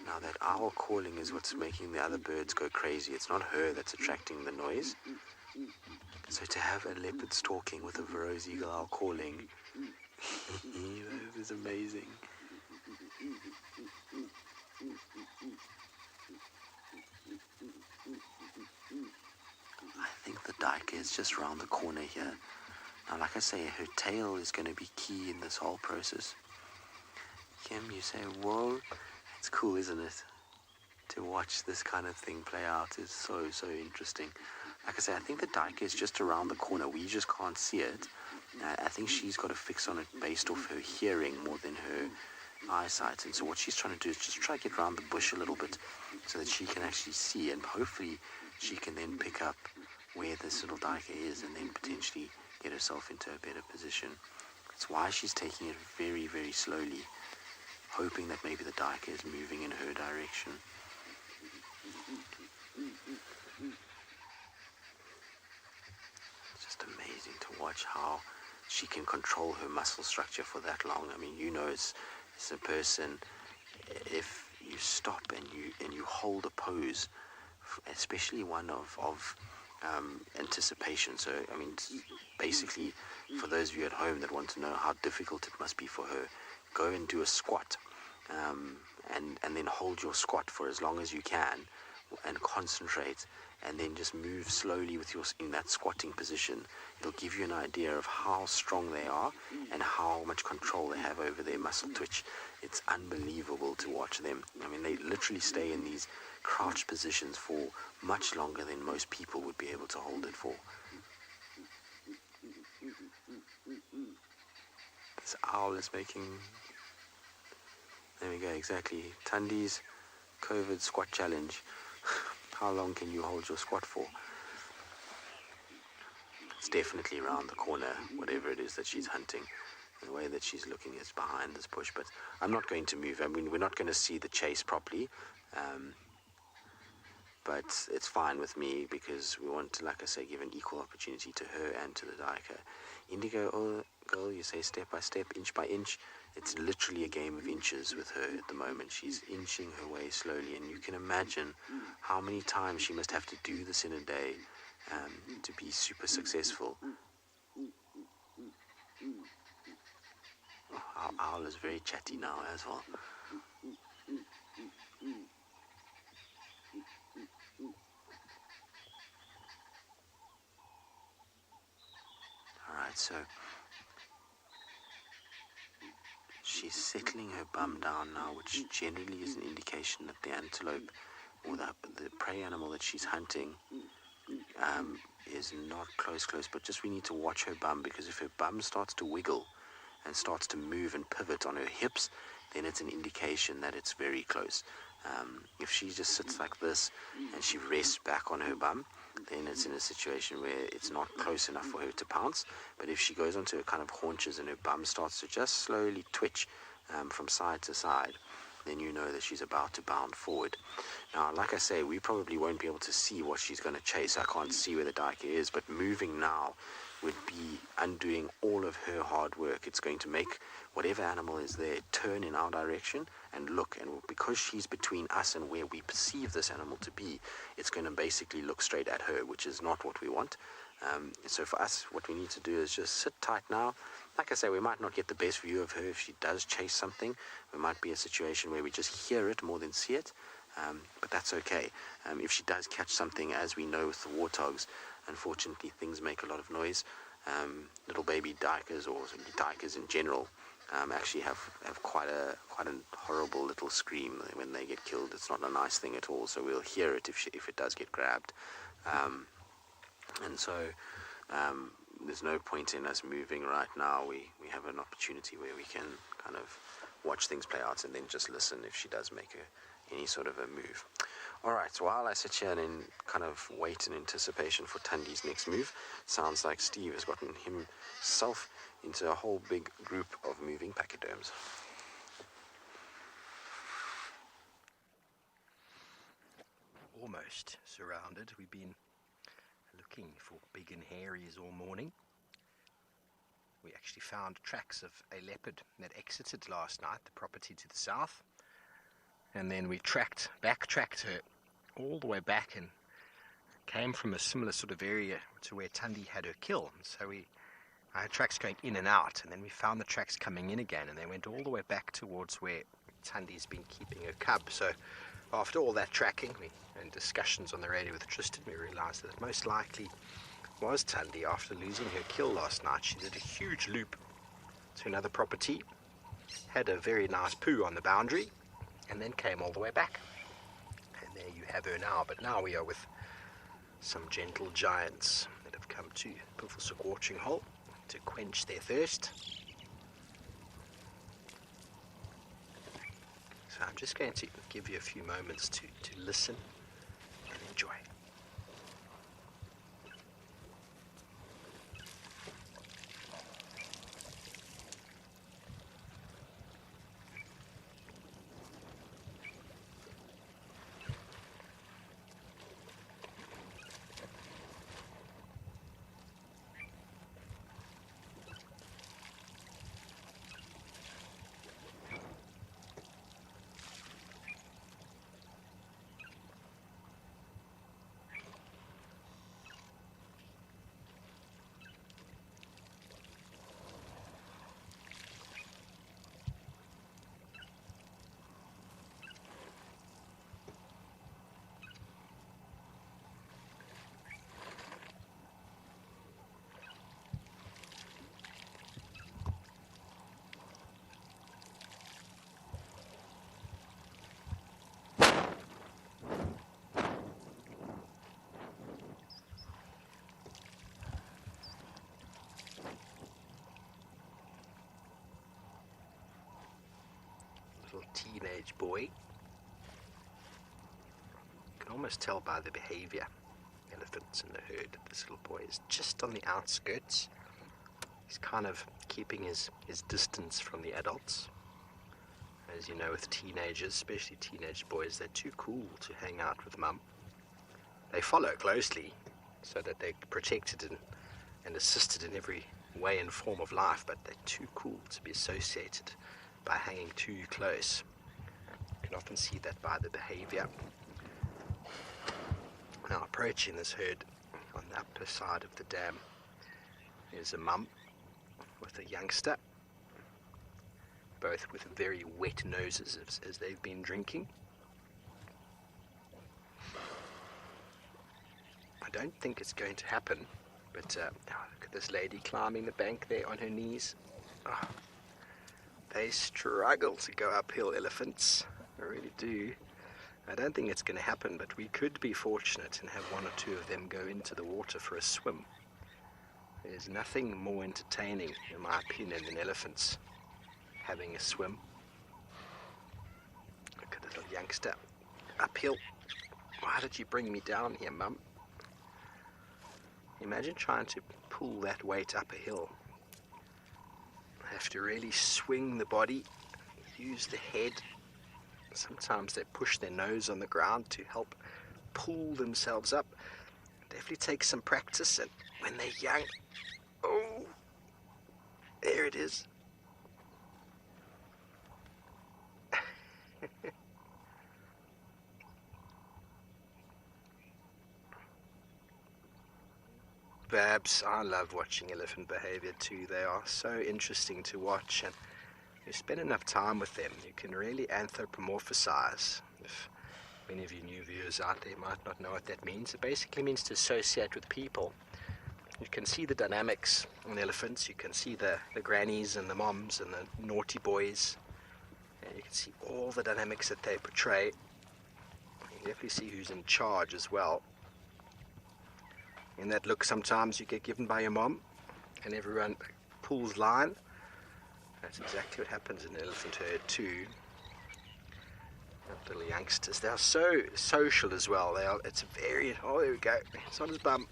Now that owl calling is what's making the other birds go crazy. It's not her that's attracting the noise. So to have a leopard stalking with a rose eagle owl calling, that is amazing. I think the duiker is just around the corner here. Now, like I say, her tail is going to be key in this whole process. Kim, you say, whoa, it's cool, isn't it? To watch this kind of thing play out is so interesting. Like I say, I think the duiker is just around the corner. We just can't see it. I think she's got a fix on it based off her hearing more than her eyesight. And so what she's trying to do is just try to get around the bush a little bit so that she can actually see, and hopefully she can then pick up where this little duiker is and then potentially get herself into a better position. That's why she's taking it very, very slowly, hoping that maybe the duiker is moving in her direction. It's just amazing to watch how she can control her muscle structure for that long. I mean, as a person, if you stop and you hold a pose, especially one of anticipation. So, I mean, basically, for those of you at home that want to know how difficult it must be for her, go and do a squat, and then hold your squat for as long as you can, and concentrate, and then just move slowly in that squatting position. It'll give you an idea of how strong they are and how much control they have over their muscle twitch. It's unbelievable to watch them. I mean, they literally stay in these crouched positions for much longer than most people would be able to hold it for. This owl is making... There we go, exactly. Tandi's COVID squat challenge. How long can you hold your squat for? It's definitely around the corner, whatever it is that she's hunting. The way that she's looking is behind this bush, but I'm not going to move. I mean, we're not going to see the chase properly, but it's fine with me because we want to, like I say, give an equal opportunity to her and to the duiker. Indigo, oh, girl, you say step by step, inch by inch. It's literally a game of inches with her at the moment. She's inching her way slowly, and you can imagine how many times she must have to do this in a day to be super successful. Our owl is very chatty now as well. Alright, so she's settling her bum down now, which generally is an indication that the antelope or the prey animal that she's hunting is not close, but just we need to watch her bum, because if her bum starts to wiggle and starts to move and pivot on her hips, then it's an indication that it's very close. If she just sits like this and she rests back on her bum, then it's in a situation where it's not close enough for her to pounce. But if she goes onto her kind of haunches and her bum starts to just slowly twitch from side to side, then you know that she's about to bound forward. Now, like I say, we probably won't be able to see what she's going to chase. I can't see where the duiker is, but moving now would be undoing all of her hard work. It's going to make whatever animal is there turn in our direction and look, and because she's between us and where we perceive this animal to be, it's going to basically look straight at her, which is not what we want. So for us, what we need to do is just sit tight now. Like I say, we might not get the best view of her if she does chase something. There might be a situation where we just hear it more than see it, but that's okay. If she does catch something, as we know with the warthogs, unfortunately things make a lot of noise. Little baby duikers, or duikers in general, actually have quite a horrible little scream when they get killed. It's not a nice thing at all, so we'll hear it if it does get grabbed. And so there's no point in us moving right now. We have an opportunity where we can kind of watch things play out and then just listen if she does make any sort of a move. Alright, so while I sit here and kind of wait in anticipation for Tandi's next move, sounds like Steve has gotten himself into a whole big group of moving pachyderms. Almost surrounded. We've been looking for big and hairies all morning. We actually found tracks of a leopard that exited last night, the property to the south. And then we backtracked her all the way back and came from a similar sort of area to where Tandi had her kill. So I had tracks going in and out, and then we found the tracks coming in again, and they went all the way back towards where Tandi's been keeping her cub. So after all that tracking and discussions on the radio with Tristan, we realized that it most likely was Tandi. After losing her kill last night, she did a huge loop to another property, had a very nice poo on the boundary, and then came all the way back. And there you have her now. But now we are with some gentle giants that have come to Puffelsoek watering hole to quench their thirst. So I'm just going to give you a few moments to listen and enjoy. Little teenage boy. You can almost tell by the behavior, elephants in the herd, that this little boy is just on the outskirts. He's kind of keeping his distance from the adults. As you know, with teenagers, especially teenage boys, they're too cool to hang out with mum. They follow closely so that they're protected and assisted in every way and form of life, but they're too cool to be associated by hanging too close. You can often see that by the behavior. Now, approaching this herd on the upper side of the dam is a mum with a youngster, both with very wet noses as they've been drinking. I don't think it's going to happen, but look at this lady climbing the bank there on her knees. Oh, they struggle to go uphill, elephants. They really do. I don't think it's going to happen, but we could be fortunate and have one or two of them go into the water for a swim. There's nothing more entertaining, in my opinion, than elephants having a swim. Look at little youngster uphill. Why did you bring me down here, Mum? Imagine trying to pull that weight up a hill. I have to really swing the body, use the head. Sometimes they push their nose on the ground to help pull themselves up. Definitely takes some practice, and when they're young, oh, there it is. Babs, I love watching elephant behavior too. They are so interesting to watch, and you spend enough time with them, you can really anthropomorphize. If many of you new viewers out there might not know what that means, it basically means to associate with people. You can see the dynamics in elephants. You can see the grannies and the moms and the naughty boys, and you can see all the dynamics that they portray. You can definitely see who's in charge as well. In that look, sometimes you get given by your mom and everyone pulls line. That's exactly what happens in an elephant herd too. Little youngsters, they are so social as well. It's very, oh there we go, it's on his bum.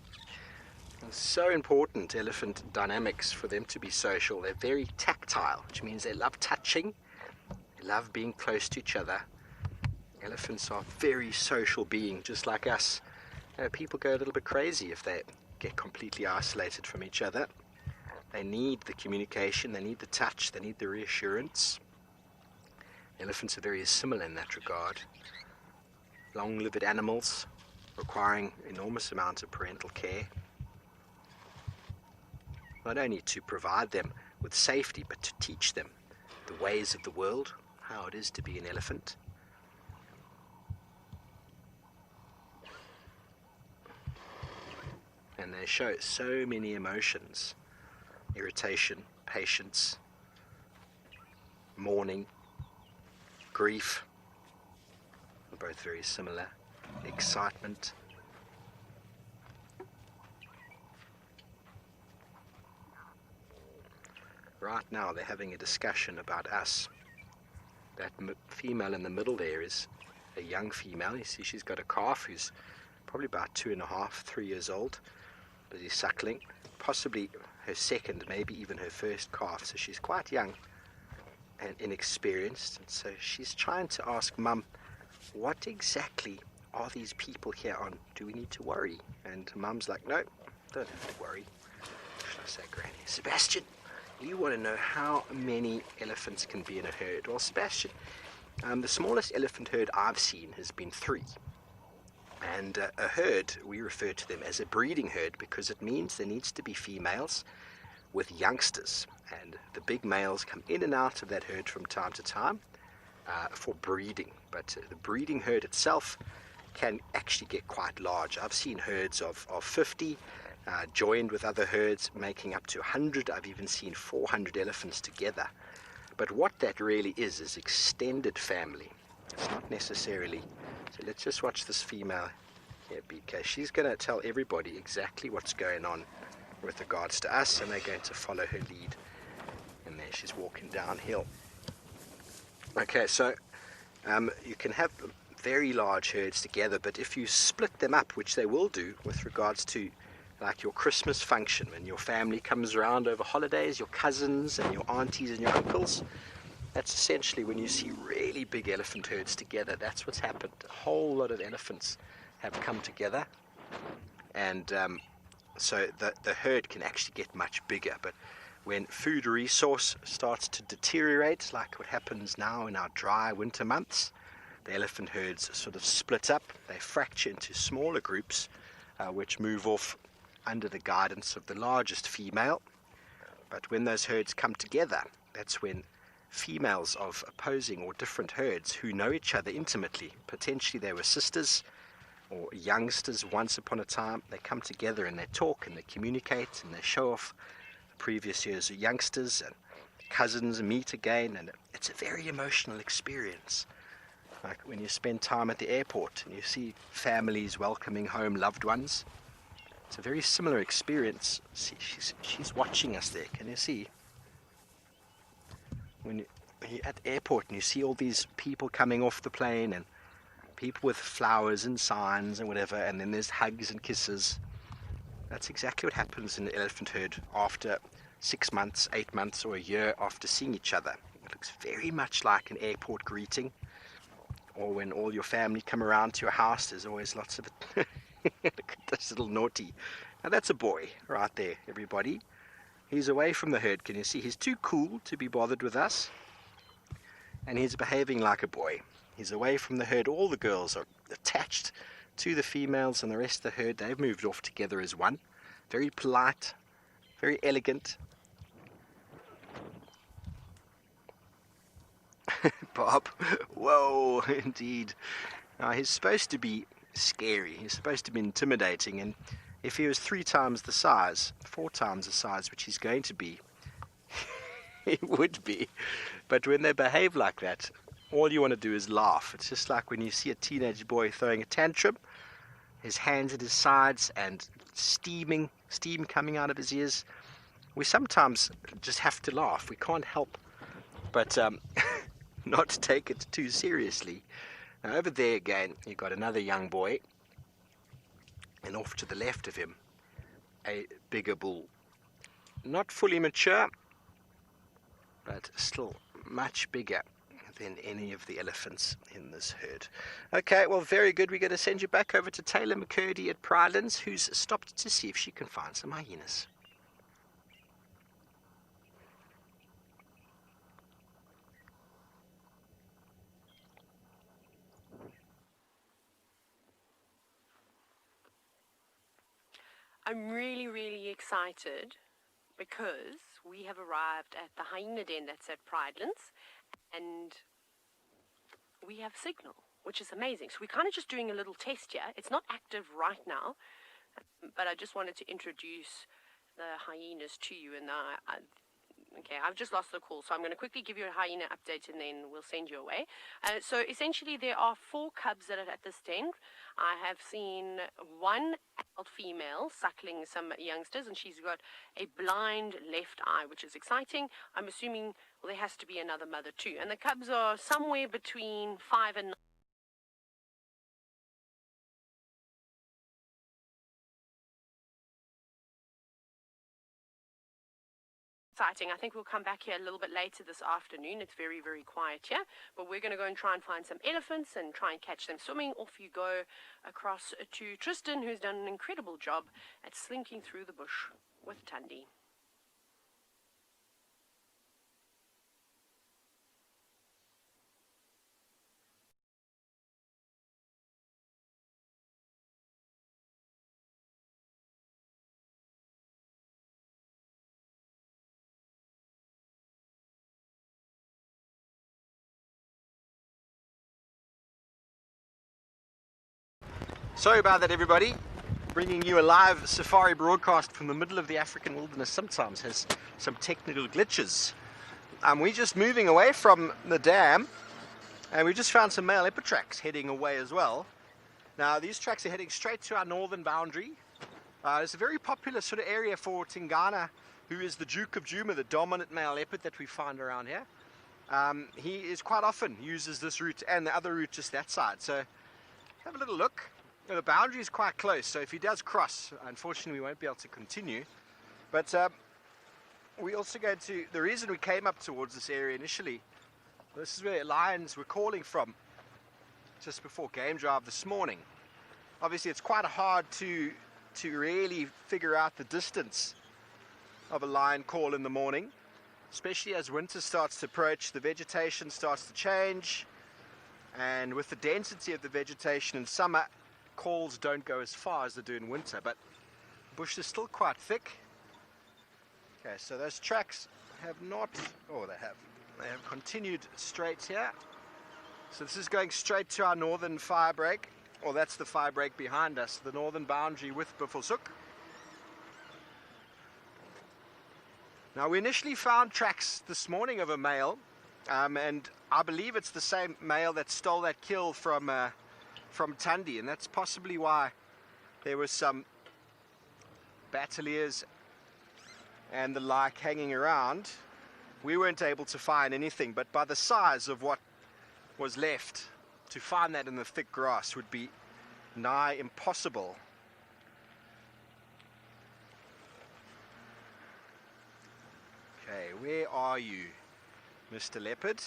It's so important, elephant dynamics, for them to be social. They're very tactile, which means they love touching, they love being close to each other. Elephants are very social beings, just like us. People go a little bit crazy if they get completely isolated from each other. They need the communication, they need the touch, they need the reassurance. Elephants are very similar in that regard. Long-lived animals requiring enormous amounts of parental care. Not only to provide them with safety, but to teach them the ways of the world, how it is to be an elephant. And they show so many emotions: irritation, patience, mourning, grief, they're both very similar, excitement. Right now they're having a discussion about us. That female in the middle there is a young female. You see she's got a calf who's probably about 2.5, 3 years old. Busy suckling, possibly her second, maybe even her first calf, so she's quite young and inexperienced, and so she's trying to ask Mum, what exactly are these people here on? Do we need to worry? And Mum's like, no, don't have to worry. Should I say, Granny? Sebastian, you want to know how many elephants can be in a herd? Well, Sebastian, the smallest elephant herd I've seen has been 3. And a herd, we refer to them as a breeding herd because it means there needs to be females with youngsters. And the big males come in and out of that herd from time to time for breeding. But the breeding herd itself can actually get quite large. I've seen herds of 50 joined with other herds making up to 100. I've even seen 400 elephants together. But what that really is extended family. It's not necessarily. So let's just watch this female here, BK. She's going to tell everybody exactly what's going on with regards to us, and they're going to follow her lead. And there she's walking downhill. Okay, so you can have very large herds together, but if you split them up, which they will do with regards to like your Christmas function, when your family comes around over holidays, your cousins and your aunties and your uncles, that's essentially when you see really big elephant herds together. That's what's happened. A whole lot of elephants have come together, and so the herd can actually get much bigger. But when food resource starts to deteriorate, like what happens now in our dry winter months, the elephant herds sort of split up. They fracture into smaller groups, which move off under the guidance of the largest female. But when those herds come together, that's when females of opposing or different herds who know each other intimately, potentially they were sisters or youngsters once upon a time, they come together and they talk and they communicate and they show off the previous year's youngsters, and cousins meet again, and it's a very emotional experience. Like when you spend time at the airport and you see families welcoming home loved ones, it's a very similar experience. See, she's watching us there, can you see? When you're at the airport and you see all these people coming off the plane and people with flowers and signs and whatever, and then there's hugs and kisses. That's exactly what happens in the elephant herd after 6 months, 8 months, or a year after seeing each other. It looks very much like an airport greeting, or when all your family come around to your house, there's always lots of it. Look at this little naughty. Now that's a boy right there, everybody. He's away from the herd. Can you see? He's too cool to be bothered with us, and he's behaving like a boy. He's away from the herd. All the girls are attached to the females, and the rest of the herd, they've moved off together as one. Very polite, very elegant. Bob, whoa, indeed. Now, he's supposed to be scary. He's supposed to be intimidating, and if he was 3 times the size, 4 times the size, which he's going to be, he would be. But when they behave like that, all you want to do is laugh. It's just like when you see a teenage boy throwing a tantrum, his hands at his sides and steam coming out of his ears. We sometimes just have to laugh. We can't help but not take it too seriously. Now over there again, you've got another young boy, and off to the left of him, a bigger bull. Not fully mature, but still much bigger than any of the elephants in this herd. Okay, well, very good. We're going to send you back over to Taylor McCurdy at Pridelands, who's stopped to see if she can find some hyenas. I'm really, really excited because we have arrived at the hyena den that's at Pridelands, and we have signal, which is amazing. So we're kind of just doing a little test here. It's not active right now, but I just wanted to introduce the hyenas to you. And okay, I've just lost the call, so I'm going to quickly give you a hyena update and then we'll send you away. So essentially there are 4 cubs that are at this den. I have seen 1 adult female suckling some youngsters, and she's got a blind left eye, which is exciting. I'm assuming, well, there has to be another mother too. And the cubs are somewhere between 5 and 9. Exciting. I think we'll come back here a little bit later this afternoon. It's very, very quiet here, but we're going to go and try and find some elephants and try and catch them swimming. Off you go across to Tristan, who's done an incredible job at slinking through the bush with Tandi. Sorry about that, everybody. Bringing you a live safari broadcast from the middle of the African wilderness sometimes has some technical glitches. We're just moving away from the dam, and we just found some male leopard tracks heading away as well. Now, these tracks are heading straight to our northern boundary. It's a very popular sort of area for Tingana, who is the Duke of Djuma, the dominant male leopard that we find around here. He is quite often uses this route and the other route just that side. So have a little look. The boundary is quite close, so if he does cross, unfortunately we won't be able to continue. But we also go to, the reason we came up towards this area initially, this is where lions were calling from just before game drive this morning. Obviously it's quite hard to really figure out the distance of a lion call in the morning, especially as winter starts to approach, the vegetation starts to change, and with the density of the vegetation in summer, calls don't go as far as they do in winter, but the bush is still quite thick. Okay, so those tracks have not, they have continued straight here. So this is going straight to our northern fire break, or that's the fire break behind us, the northern boundary with Buffelshoek. Now we initially found tracks this morning of a male, and I believe it's the same male that stole that kill from Tandi, and that's possibly why there was some battaliers and the like hanging around. we weren't able to find anything, but by the size of what was left, to find that in the thick grass would be nigh impossible. Okay, where are you, Mr. Leopard?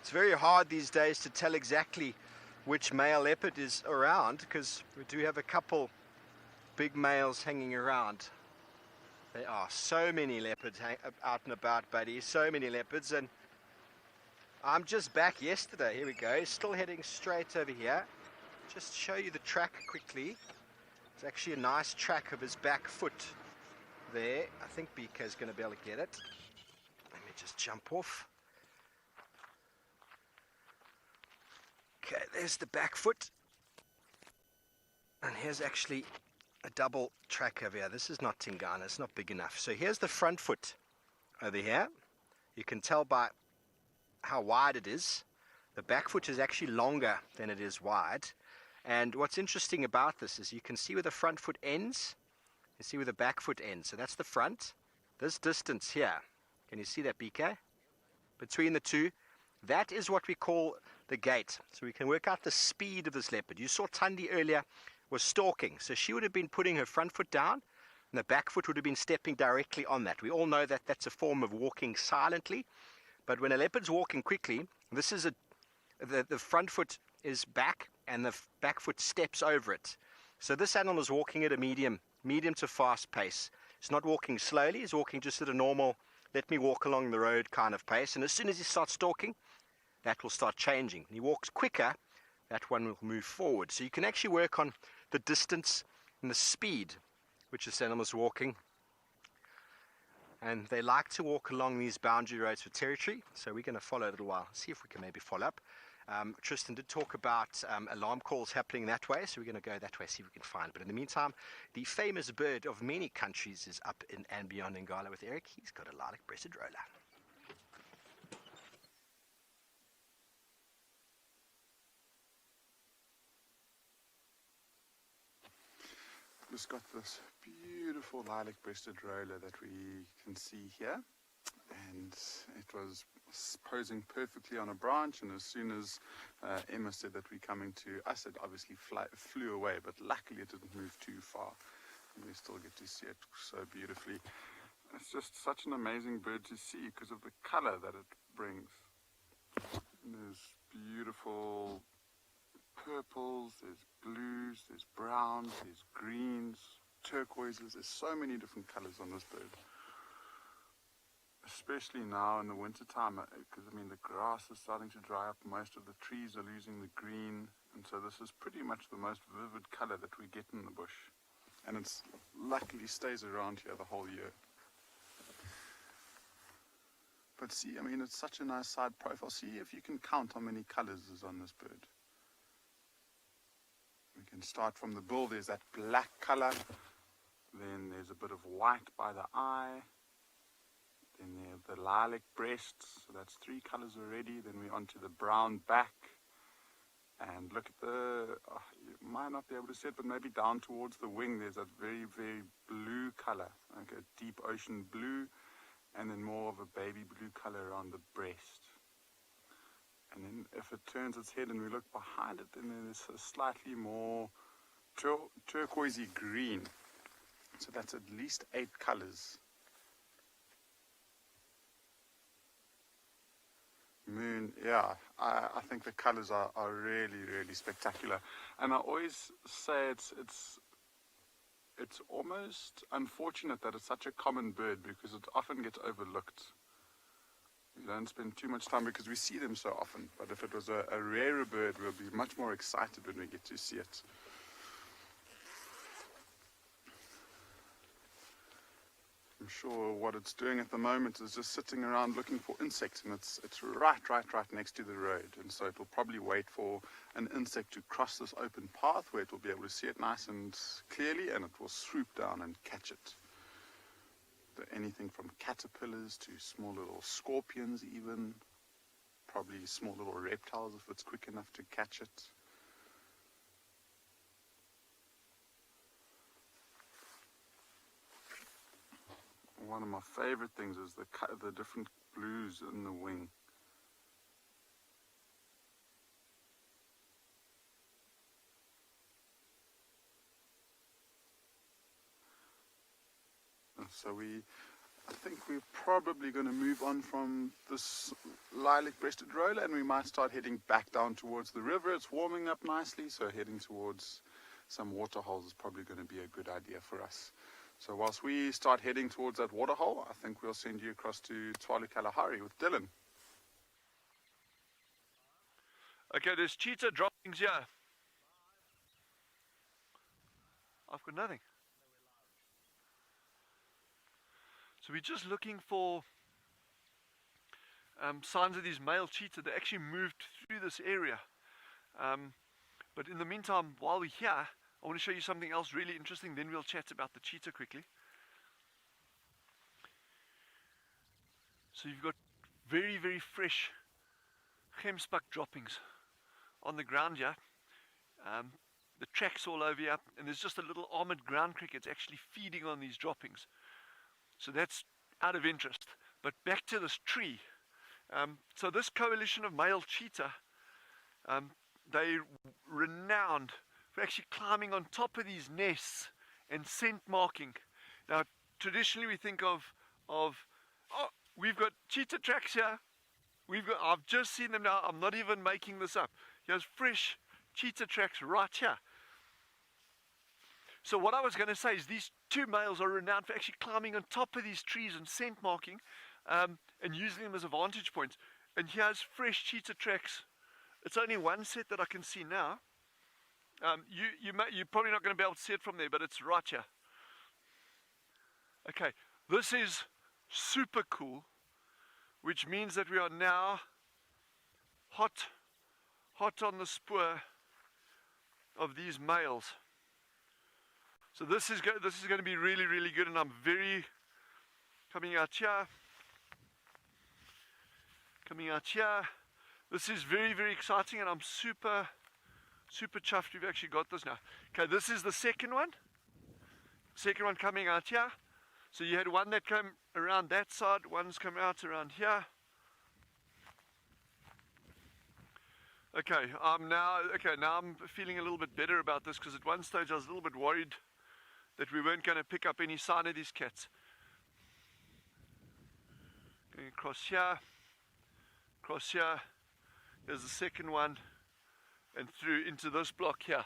It's very hard these days to tell exactly which male leopard is around, because we do have a couple big males hanging around. There are so many leopards out and about, buddy, so many leopards, and I'm just back yesterday. Here we go, he's still heading straight over here. Just show you the track quickly. It's actually a nice track of his back foot there. I think BK is going to be able to get it. Let me just jump off. Okay, there's the back foot. And here's actually a double track over here. This is not Tingana, it's not big enough. So here's the front foot over here. You can tell by how wide it is. The back foot is actually longer than it is wide. And what's interesting about this is you can see where the front foot ends. You see where the back foot ends. So that's the front. This distance here, can you see that, BK? Between the two, that is what we call the gait. So we can work out the speed of this leopard. You saw Tandi earlier was stalking. So she would have been putting her front foot down, and the back foot would have been stepping directly on that. We all know that that's a form of walking silently. But when a leopard's walking quickly, this is the front foot is back, and the back foot steps over it. So this animal is walking at a medium to fast pace. It's not walking slowly, he's walking just at a normal, let me walk along the road kind of pace. And as soon as he starts stalking, that will start changing. He walks quicker, that one will move forward. So you can actually work on the distance and the speed which this animal is walking. And they like to walk along these boundary roads for territory. So we're going to follow a little while, see if we can maybe follow up. Tristan did talk about alarm calls happening that way, so we're going to go that way, see if we can find. But in the meantime, the famous bird of many countries is up in andBeyond in Ngala with Eric. He's got a lilac-breasted roller. Just got this beautiful lilac-breasted roller that we can see here, and it was posing perfectly on a branch, and as soon as Emma said that we're coming to us, it obviously flew away, but luckily it didn't move too far, and we still get to see it so beautifully. It's just such an amazing bird to see because of the color that it brings. And there's beautiful purples, there's blues, there's browns, there's greens, turquoises. There's so many different colors on this bird, especially now in the winter time, because I mean the grass is starting to dry up, most of the trees are losing the green, and so this is pretty much the most vivid color that we get in the bush, and it's luckily stays around here the whole year. But see, I mean, it's such a nice side profile. See if you can count how many colors is on this bird. We can start from the bill. There's that black color, then there's a bit of white by the eye, then there are the lilac breasts, so that's 3 colors already. Then we're onto the brown back, and look at the, you might not be able to see it, but maybe down towards the wing there's that very, very blue color, like a deep ocean blue, and then more of a baby blue color around the breast. And then if it turns its head and we look behind it, then there's a slightly more turquoisey green. So that's at least 8 colors. Moon, yeah, I think the colors are really, really spectacular. And I always say it's almost unfortunate that it's such a common bird because it often gets overlooked. We don't spend too much time because we see them so often, but if it was a rarer bird, we'll be much more excited when we get to see it. I'm sure what it's doing at the moment is just sitting around looking for insects, and it's right next to the road, and so it will probably wait for an insect to cross this open path where it will be able to see it nice and clearly, and it will swoop down and catch it. Anything from caterpillars to small little scorpions even, probably small little reptiles if it's quick enough to catch it. One of my favorite things is the different blues in the wing. So I think we're probably going to move on from this lilac-breasted roller, and we might start heading back down towards the river. It's warming up nicely, so heading towards some waterholes is probably going to be a good idea for us. So whilst we start heading towards that waterhole, I think we'll send you across to Tswalu Kalahari with Dylan. Okay, there's cheetah droppings here. I've got nothing. So we're just looking for signs of these male cheetah. They actually moved through this area. But in the meantime, while we're here, I want to show you something else really interesting. Then we'll chat about the cheetah quickly. So you've got very, very fresh gemsbuck droppings on the ground here. The tracks all over here, and there's just a little armored ground cricket actually feeding on these droppings. So that's out of interest. But back to this tree. So this coalition of male cheetah, they're renowned for actually climbing on top of these nests and scent marking. Now, traditionally we think of oh, we've got cheetah tracks here. I've just seen them now. I'm not even making this up. Here's fresh cheetah tracks right here. So what I was going to say is these two males are renowned for actually climbing on top of these trees and scent marking and using them as a vantage point. And here's fresh cheetah tracks. It's only one set that I can see now. You're probably not going to be able to see it from there, but it's right here. Okay, this is super cool, which means that we are now hot on the spoor of these males. So this is going to be really, really good, and I'm very coming out here. This is very, very exciting, and I'm super chuffed we've actually got this now. Okay, this is the second one. Second one coming out here. So you had one that came around that side, one's come out around here. Okay, now I'm feeling a little bit better about this, because at one stage I was a little bit worried that we weren't going to pick up any sign of these cats. Going across here, there's the second one, and through into this block here.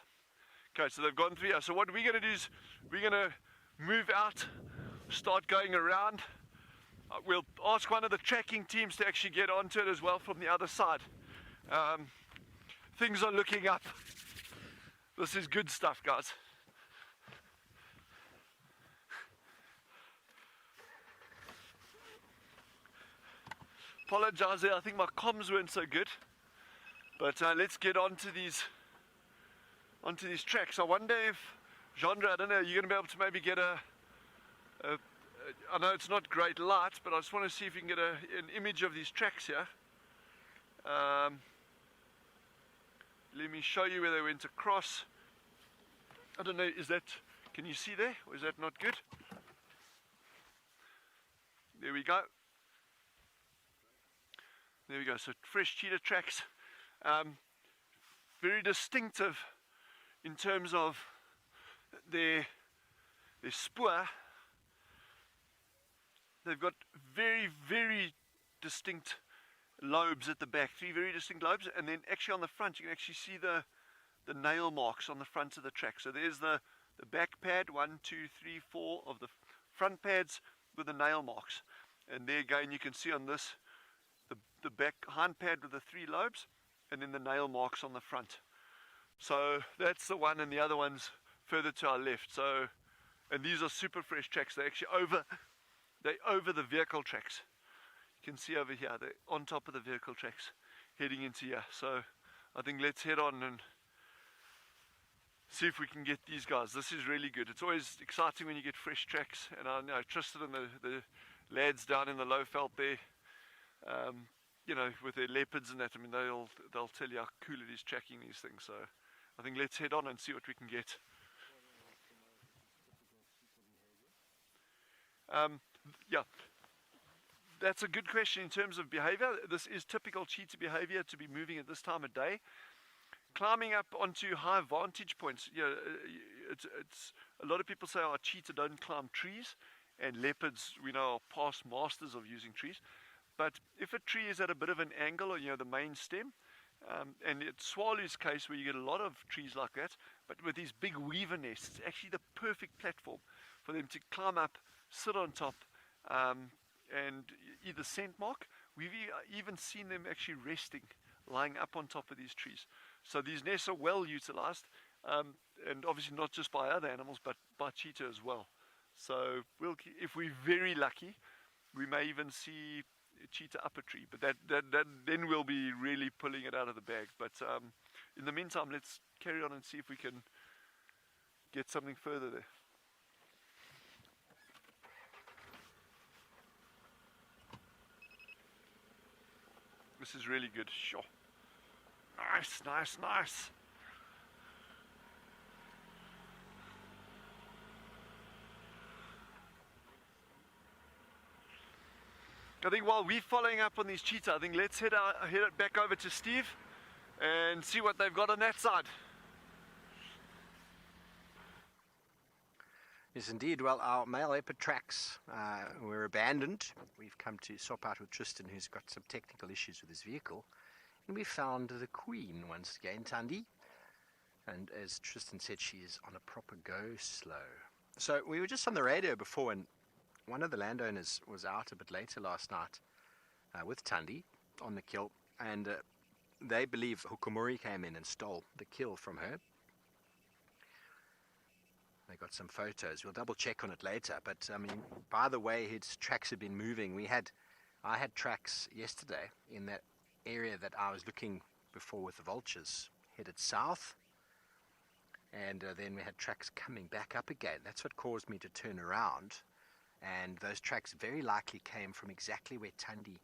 Okay, so they've gone through here. So what we're going to do is we're going to move out, start going around. We'll ask one of the tracking teams to actually get onto it as well from the other side. Things are looking up. This is good stuff, guys. Apologize there, I think my comms weren't so good. But let's get onto these tracks. I wonder if, Chandra, I don't know, you're going to be able to maybe get I know it's not great light, but I just want to see if you can get an image of these tracks here. Let me show you where they went across. I don't know, can you see there, or is that not good? There we go. There we go, so fresh cheetah tracks. Very distinctive in terms of their spoor. They've got very, very distinct lobes at the back, 3 very distinct lobes, and then actually on the front you can actually see the nail marks on the front of the track. So there's the back pad, 1, 2, 3, 4 of the front pads with the nail marks, and there again you can see on this the back hind pad with the 3 lobes, and then the nail marks on the front. So that's the one, and the other one's further to our left. So, and these are super fresh tracks. They're actually over the vehicle tracks. You can see over here, they're on top of the vehicle tracks heading into here. So I think let's head on and see if we can get these guys. This is really good. It's always exciting when you get fresh tracks, and I know Tristan and the lads down in the low veld there, you know, with their leopards and that, I mean, they'll tell you how cool it is tracking these things. So I think let's head on and see what we can get. Yeah, that's a good question in terms of behavior. This is typical cheetah behavior to be moving at this time of day. Climbing up onto high vantage points. It's a lot of people say, oh, cheetah don't climb trees, and leopards, we know, are past masters of using trees. But if a tree is at a bit of an angle, or the main stem, and it's Tswalu's case where you get a lot of trees like that, but with these big weaver nests, it's actually the perfect platform for them to climb up, sit on top, and either scent mark. We've even seen them actually resting, lying up on top of these trees. So these nests are well utilized, and obviously not just by other animals, but by cheetah as well. So if we're very lucky, we may even see a cheetah up a tree, but that then we'll be really pulling it out of the bag. But in the meantime, let's carry on and see if we can get something further there. This is really good. Sure. Nice, nice, nice. I think while we're following up on these cheetah, I think let's head back over to Steve and see what they've got on that side. Yes, indeed. Well, our male leopard tracks were abandoned. We've come to swap out with Tristan, who's got some technical issues with his vehicle. And we found the queen once again, Tandi. And as Tristan said, she is on a proper go slow. So we were just on the radio before, and one of the landowners was out a bit later last night with Tandi on the kill. And they believe Hukumuri came in and stole the kill from her. They got some photos. We'll double check on it later. But I mean, by the way, his tracks have been moving. I had tracks yesterday in that area that I was looking before with the vultures, headed south. And then we had tracks coming back up again. That's what caused me to turn around. And those tracks very likely came from exactly where Tandi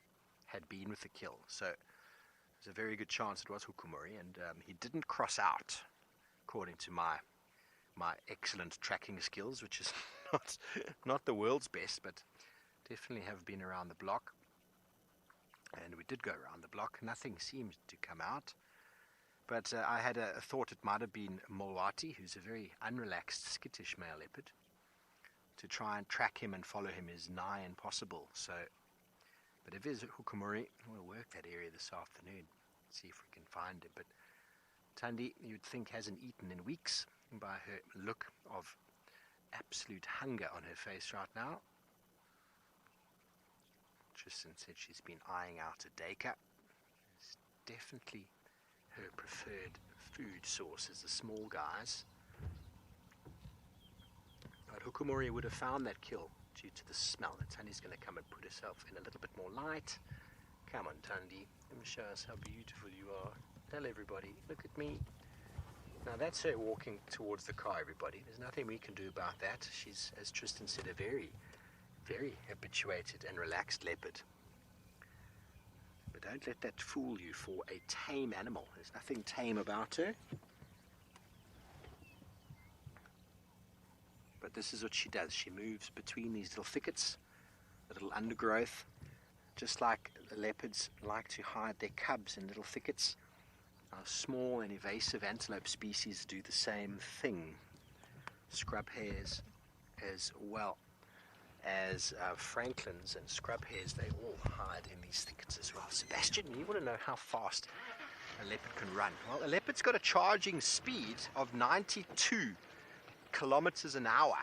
had been with the kill. So there's a very good chance it was Hukumuri. And he didn't cross out, according to my excellent tracking skills, which is not the world's best, but definitely have been around the block. And we did go around the block. Nothing seemed to come out. But I had a thought it might have been Mulwati, who's a very unrelaxed, skittish male leopard. To try and track him and follow him is nigh impossible. So, but if it is Hukumuri, we'll work that area this afternoon, see if we can find him. But Tandi, you'd think, hasn't eaten in weeks, by her look of absolute hunger on her face right now. Tristan said she's been eyeing out a deka. It's definitely her preferred food source is the small guys. But Hukumuri would have found that kill due to the smell. And Tandi's going to come and put herself in a little bit more light. Come on, Tandi. Let me show us how beautiful you are. Tell everybody, look at me. Now that's her walking towards the car, everybody. There's nothing we can do about that. She's, as Tristan said, a very, very habituated and relaxed leopard. But don't let that fool you for a tame animal. There's nothing tame about her. But this is what she does. She moves between these little thickets, the little undergrowth, just like the leopards like to hide their cubs in little thickets. Our small and evasive antelope species do the same thing. Scrub hares as well as franklins and scrub hares, they all hide in these thickets as well. Sebastian, you want to know how fast a leopard can run? Well, a leopard's got a charging speed of 92 kilometers an hour,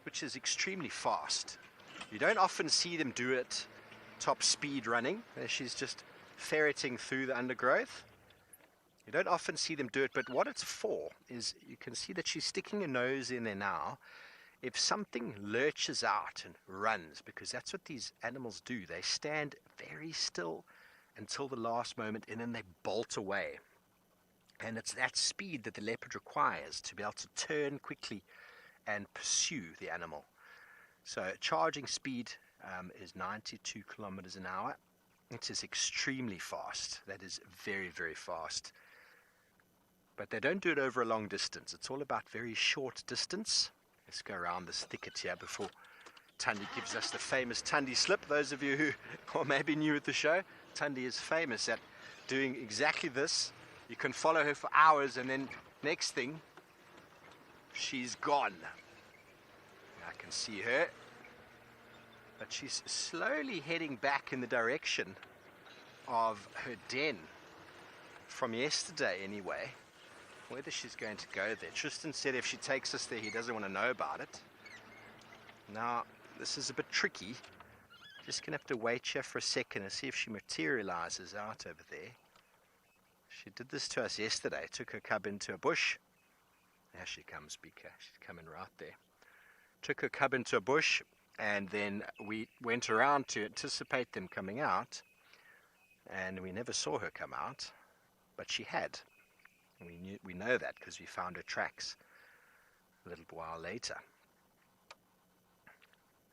which is extremely fast. You don't often see them do it top speed running. She's just ferreting through the undergrowth. You don't often see them do it, but what it's for is you can see that she's sticking her nose in there now. If something lurches out and runs, because that's what these animals do, they stand very still until the last moment and then they bolt away. And it's that speed that the leopard requires to be able to turn quickly and pursue the animal. So charging speed is 92 kilometers an hour. It is extremely fast. That is very, very fast. But they don't do it over a long distance. It's all about very short distance. Let's go around this thicket here before Tandi gives us the famous Tandi slip. Those of you who are maybe new at the show, Tandi is famous at doing exactly this. You can follow her for hours, and then next thing, she's gone. I can see her, but she's slowly heading back in the direction of her den from yesterday anyway. Whether she's going to go there. Tristan said if she takes us there, he doesn't want to know about it. Now, this is a bit tricky. Just gonna have to wait here for a second and see if she materializes out over there. She did this to us yesterday. Took her cub into a bush. There she comes, Bika. She's coming right there. Took her cub into a bush, and then we went around to anticipate them coming out, and we never saw her come out, but she had. We know that because we found her tracks a little while later.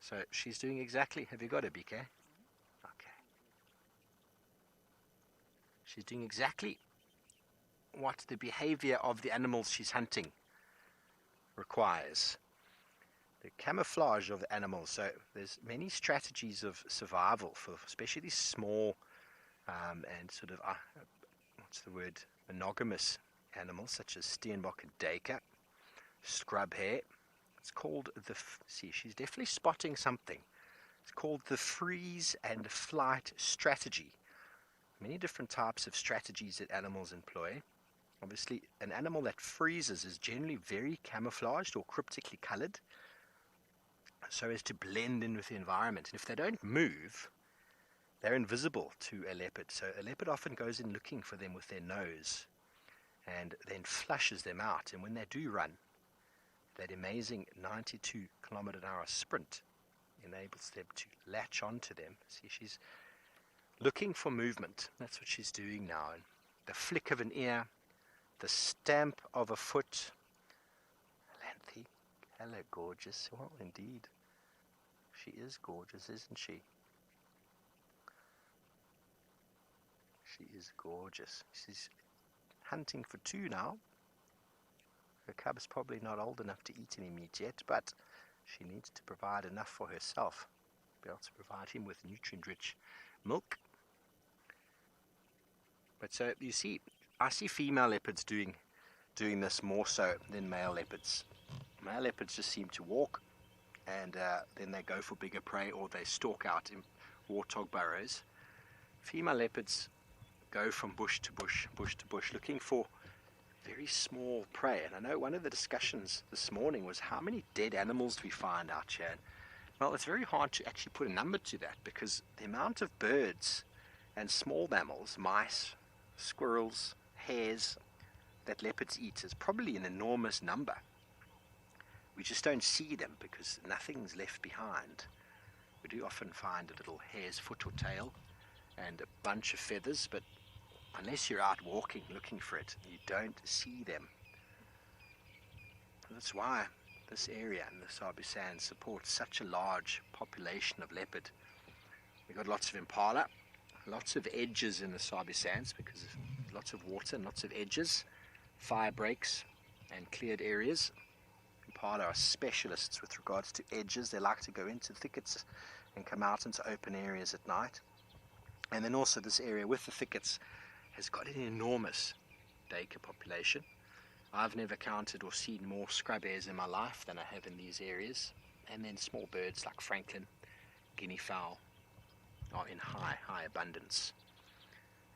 So she's doing exactly, have you got her, BK? Okay. She's doing exactly what the behavior of the animals she's hunting requires. The camouflage of the animals. So there's many strategies of survival for especially these small and sort of, what's the word, monogamous animals such as steenbok and duiker, scrub hare. It's called see, she's definitely spotting something. It's called the freeze and flight strategy. Many different types of strategies that animals employ. Obviously, an animal that freezes is generally very camouflaged or cryptically colored, so as to blend in with the environment. And if they don't move, they're invisible to a leopard. So a leopard often goes in looking for them with their nose and then flushes them out. And when they do run, that amazing 92-kilometer-an-hour sprint enables them to latch onto them. See, she's looking for movement. That's what she's doing now. And the flick of an ear, the stamp of a foot. Lanthy, hello, gorgeous. Well, indeed. She is gorgeous, isn't she? She is gorgeous. She's hunting for two now. Her cub's probably not old enough to eat any meat yet, but she needs to provide enough for herself. Be able to provide him with nutrient-rich milk. But so you see, I see female leopards doing this more so than male leopards. Male leopards just seem to walk, and then they go for bigger prey, or they stalk out in warthog burrows. Female leopards go from bush to bush, looking for very small prey. And I know one of the discussions this morning was how many dead animals do we find out here? Well, it's very hard to actually put a number to that, because the amount of birds and small mammals, mice, squirrels, hares, that leopards eat is probably an enormous number. We just don't see them because nothing's left behind. We do often find a little hare's foot or tail and a bunch of feathers, but unless you're out walking looking for it, you don't see them. And that's why this area in the Sabi Sands supports such a large population of leopard. We've got lots of impala, lots of edges in the Sabi Sands because of lots of water and lots of edges, fire breaks and cleared areas. Impala are specialists with regards to edges. They like to go into thickets and come out into open areas at night. And then also this area with the thickets has got an enormous duiker population. I've never counted or seen more scrub hares in my life than I have in these areas. And then small birds like francolin, guinea fowl are in high abundance.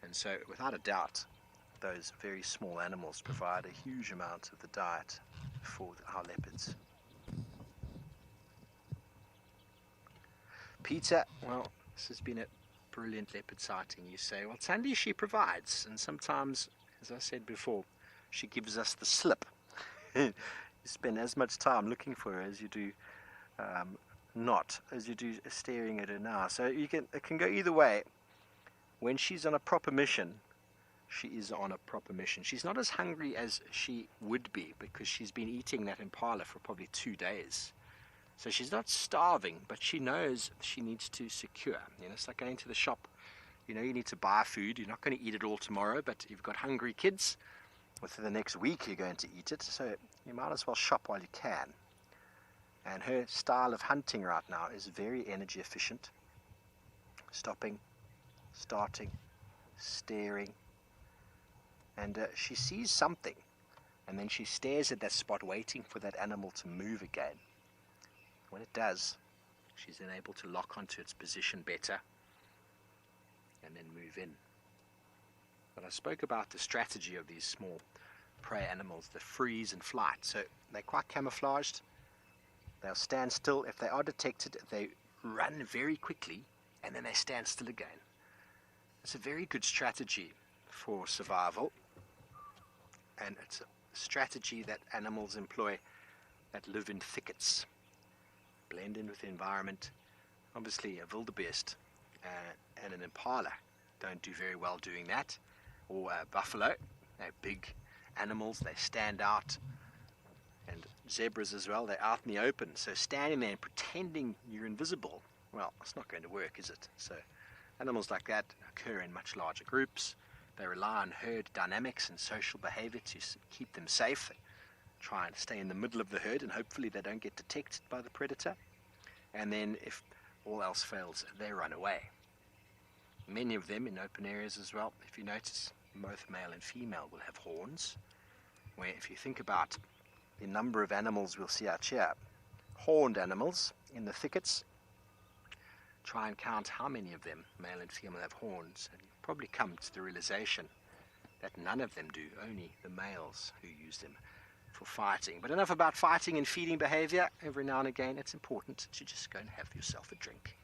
And so without a doubt, those very small animals provide a huge amount of the diet for our leopards. Peter, well, this has been a brilliant leopard sighting. You say, well, Tandi, she provides, and sometimes, as I said before, she gives us the slip. You spend as much time looking for her as you do staring at her now. So it can go either way. When she's on a proper mission, she is on a proper mission. She's not as hungry as she would be because she's been eating that impala for probably 2 days. So she's not starving, but she knows she needs to secure. You know, it's like going to the shop. You know, you need to buy food. You're not going to eat it all tomorrow, but you've got hungry kids. Within the next week, you're going to eat it. So you might as well shop while you can. And her style of hunting right now is very energy efficient. Stopping, starting, staring. And she sees something, and then she stares at that spot waiting for that animal to move again. When it does, she's then able to lock onto its position better and then move in. But I spoke about the strategy of these small prey animals, the freeze and flight. So they're quite camouflaged. They'll stand still. If they are detected, they run very quickly and then they stand still again. It's a very good strategy for survival, and it's a strategy that animals employ that live in thickets, blend in with the environment. Obviously a wildebeest and an impala don't do very well doing that, or a buffalo. They're big animals, they stand out, and zebras as well, they're out in the open. So standing there and pretending you're invisible, well, it's not going to work, is it? So animals like that occur in much larger groups. They rely on herd dynamics and social behavior to keep them safe. They try and stay in the middle of the herd, and hopefully they don't get detected by the predator. And then if all else fails, they run away. Many of them in open areas as well. If you notice, both male and female will have horns, where if you think about the number of animals we'll see out here, horned animals in the thickets, try and count how many of them, male and female, have horns, and you'll probably come to the realization that none of them do, only the males who use them for fighting. But enough about fighting and feeding behavior. Every now and again it's important to just go and have yourself a drink.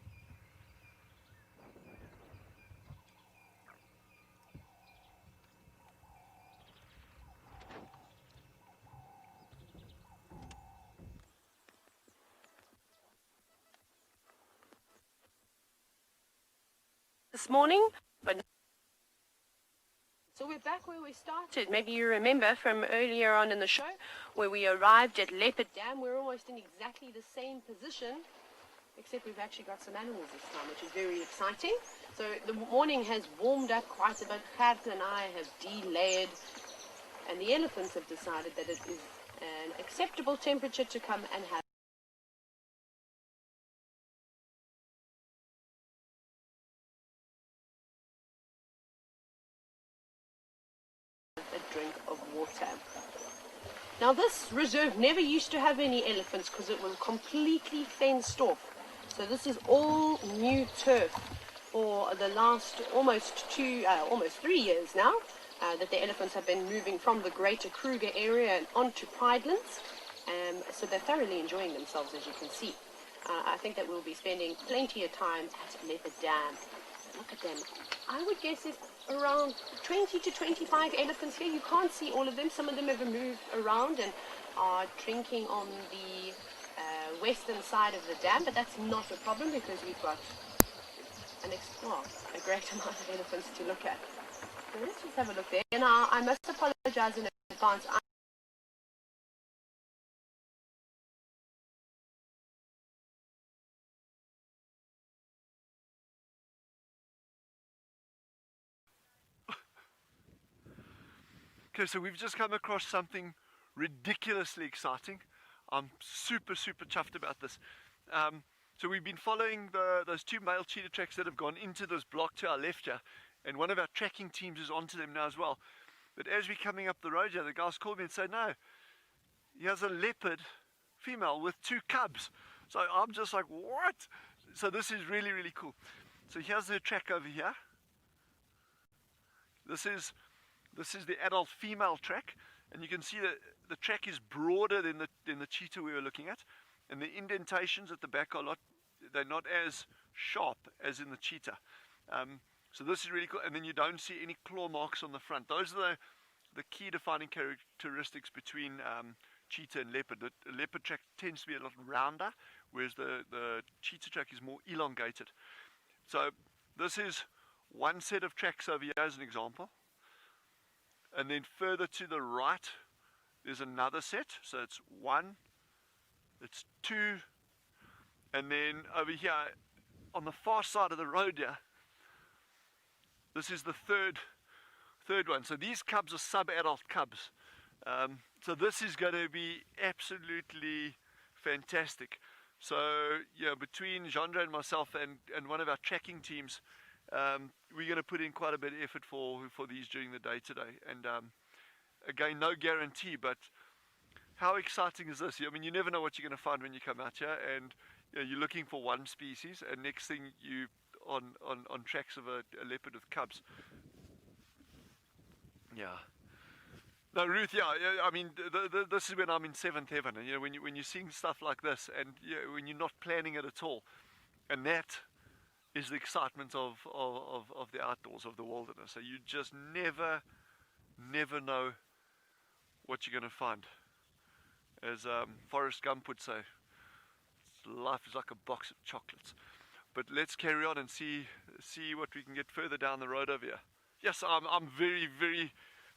This morning, but so we're back where we started. Maybe you remember from earlier on in the show where we arrived at Leopard Dam. We're almost in exactly the same position, except we've actually got some animals this time, which is very exciting. So the morning has warmed up quite a bit. Gert and I have de-layered, and the elephants have decided that it is an acceptable temperature to come and have a drink of water. Now this reserve never used to have any elephants because it was completely fenced off. So this is all new turf for the last almost 3 years now, that the elephants have been moving from the greater Kruger area and onto Pridelands. So they're thoroughly enjoying themselves, as you can see. I think that we'll be spending plenty of time at Leopard Dam. Look at them. I would guess it's around 20 to 25 elephants here. You can't see all of them. Some of them have moved around and are drinking on the western side of the dam, but that's not a problem because we've got a great amount of elephants to look at. So let's just have a look there. And I must apologize in advance. Okay, so we've just come across something ridiculously exciting. I'm super chuffed about this. So we've been following those two male cheetah tracks that have gone into this block to our left here, and one of our tracking teams is onto them now as well. But as we're coming up the road here, the guys called me and said, no, here's a leopard female with 2 cubs. So I'm just like, what? So this is really cool. So here's the track over here. This is the adult female track, and you can see that the track is broader than the cheetah we were looking at, and the indentations at the back are they're not as sharp as in the cheetah. So this is really cool, and then you don't see any claw marks on the front. Those are the key defining characteristics between cheetah and leopard. The leopard track tends to be a lot rounder, whereas the cheetah track is more elongated. So this is one set of tracks over here as an example. And then further to the right, there's another set. So it's 1, it's 2, and then over here on the far side of the road here, this is the third one. So these cubs are sub-adult cubs. So this is going to be absolutely fantastic. So yeah, between Jandra and myself and one of our tracking teams, we're going to put in quite a bit of effort for these during the day today. And again, no guarantee, but how exciting is this? I mean, you never know what you're going to find when you come out here, and you know, you're looking for one species, and next thing you on tracks of a leopard with cubs. Yeah. No, Ruth. Yeah. I mean, this is when I'm in seventh heaven, and you know, when you're seeing stuff like this, and you know, when you're not planning it at all, and that is the excitement of the outdoors, of the wilderness. So you just never know what you're going to find. As Forrest Gump would say, life is like a box of chocolates. But let's carry on and see what we can get further down the road over here. Yes, I'm very, very,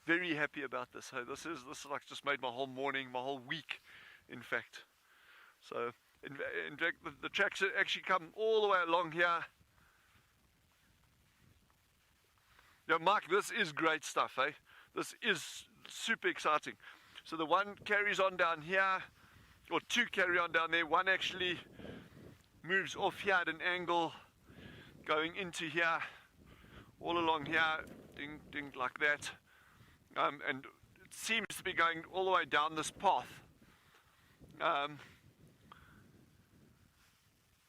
very happy about this. So this is like just made my whole morning, my whole week, in fact. So in fact, the tracks actually come all the way along here. Yeah, Mike, this is great stuff, eh? This is super exciting. So the one carries on down here, or two carry on down there. One actually moves off here at an angle, going into here, all along here, ding, ding, like that. And it seems to be going all the way down this path.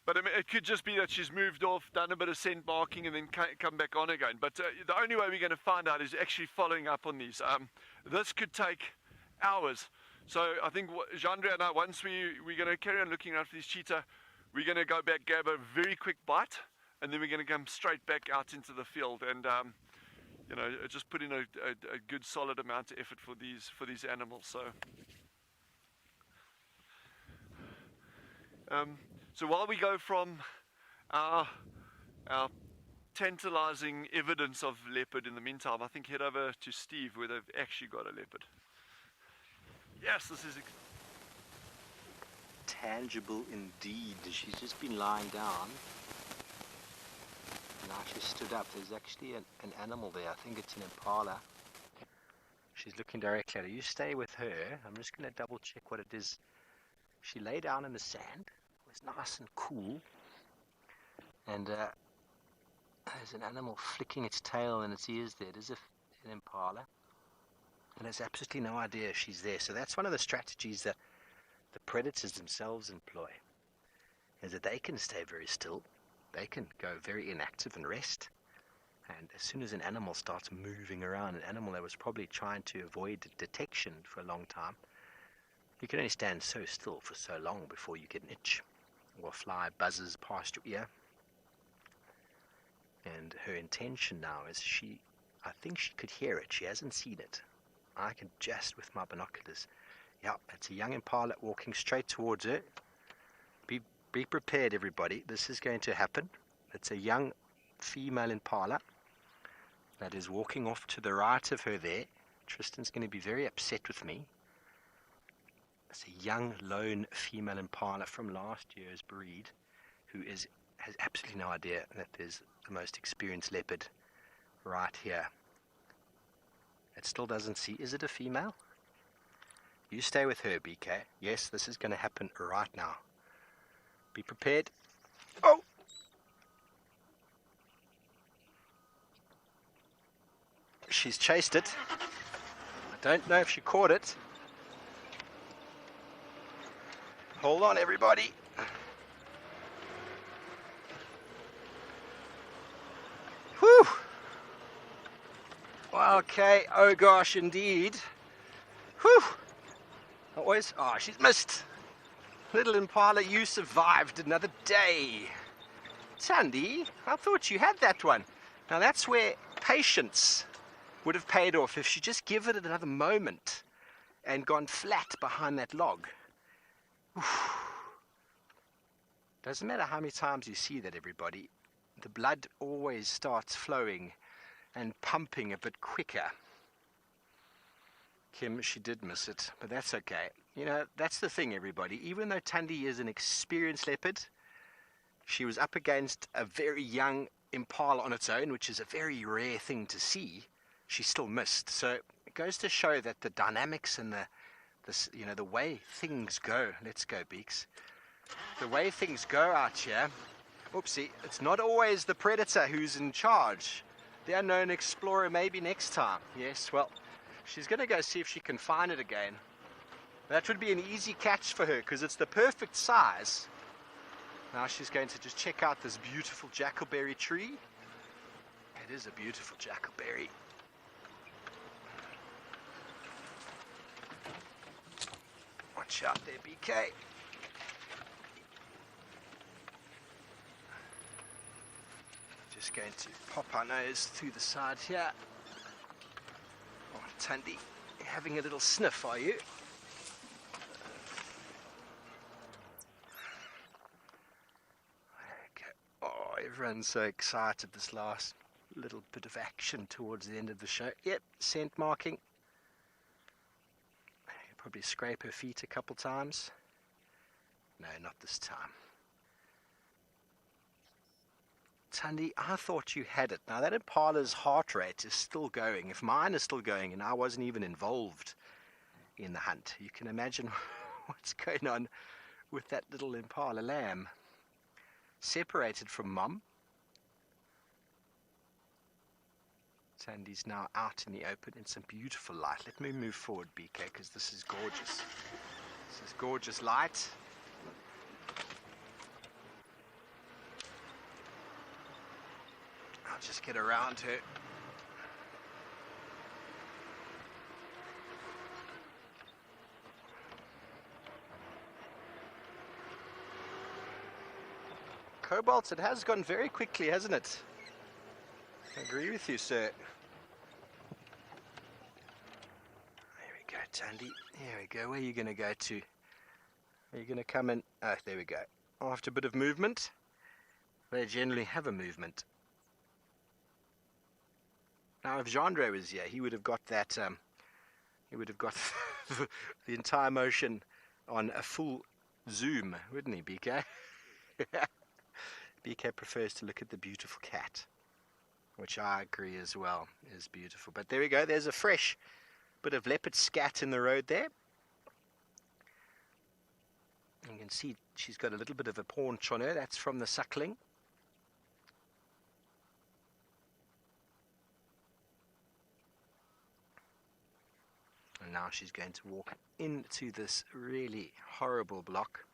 But I mean, it could just be that she's moved off, done a bit of scent marking, and then come back on again. But the only way we're going to find out is actually following up on these. This could take hours. So I think Jandra and I, once we're going to carry on looking around for these cheetah, we're going to go back, grab a very quick bite, and then we're going to come straight back out into the field and you know, just put in a good solid amount of effort for these animals. So while we go from our tantalizing evidence of leopard in the meantime, I think head over to Steve where they've actually got a leopard. Yes, this is tangible indeed. She's just been lying down. Now she stood up. There's actually an animal there. I think it's an impala. She's looking directly at her. You stay with her. I'm just going to double check what it is. She lay down in the sand. It was nice and cool. And there's an animal flicking its tail and its ears there. It is an impala. And has absolutely no idea she's there. So that's one of the strategies that the predators themselves employ, is that they can stay very still. They can go very inactive and rest. And as soon as an animal starts moving around, an animal that was probably trying to avoid detection for a long time, you can only stand so still for so long before you get an itch or a fly buzzes past your ear. And her intention now is I think she could hear it. She hasn't seen it. I can just, with my binoculars. Yeah, it's a young impala walking straight towards her. Be prepared, everybody. This is going to happen. It's a young female impala that is walking off to the right of her there. Tristan's going to be very upset with me. It's a young, lone female impala from last year's breed who has absolutely no idea that there's the most experienced leopard right here. It still doesn't see. Is it a female? You stay with her, BK. Yes, this is going to happen right now. Be prepared. Oh! She's chased it. I don't know if she caught it. Hold on, everybody. Whew! Okay, oh gosh, indeed. Whew! Oh, she's missed. Little impala, you survived another day. Tandi, I thought you had that one. Now that's where patience would have paid off if she just given it another moment and gone flat behind that log. Oof. Doesn't matter how many times you see that, everybody. The blood always starts flowing and pumping a bit quicker. Kim, she did miss it, but that's okay. You know, that's the thing, everybody. Even though Tandi is an experienced leopard, she was up against a very young impala on its own, which is a very rare thing to see. She still missed. So it goes to show that the dynamics and This, the way things go. Let's go, Beaks. The way things go out here. Oopsie, it's not always the predator who's in charge. The unknown explorer maybe next time. Yes, well, she's going to go see if she can find it again. That would be an easy catch for her because it's the perfect size. Now she's going to just check out this beautiful jackalberry tree. It is a beautiful jackalberry. Watch out there, BK. Just going to pop our nose through the side here. Oh, Tandi, you're having a little sniff, are you? Okay. Oh, everyone's so excited this last little bit of action towards the end of the show. Yep, scent marking. Probably scrape her feet a couple times. No, not this time. Tandi, I thought you had it. Now that impala's heart rate is still going. If mine is still going and I wasn't even involved in the hunt, you can imagine what's going on with that little impala lamb. Separated from mum. Tandi's now out in the open in some beautiful light. Let me move forward, BK, because this is gorgeous. This is gorgeous light. I'll just get around her. Cobalt, it has gone very quickly, hasn't it? I agree with you, sir. There we go, Tandi. There we go. Where are you going to go to? Are you going to come in? Oh, there we go. After a bit of movement, they generally have a movement. Now, if Jandre was here, he would have got that. He would have got the entire motion on a full zoom, wouldn't he, BK? BK prefers to look at the beautiful cat, which I agree as well is beautiful. But there we go. There's a fresh bit of leopard scat in the road there. You can see she's got a little bit of a paunch on her. That's from the suckling. And now she's going to walk into this really horrible block.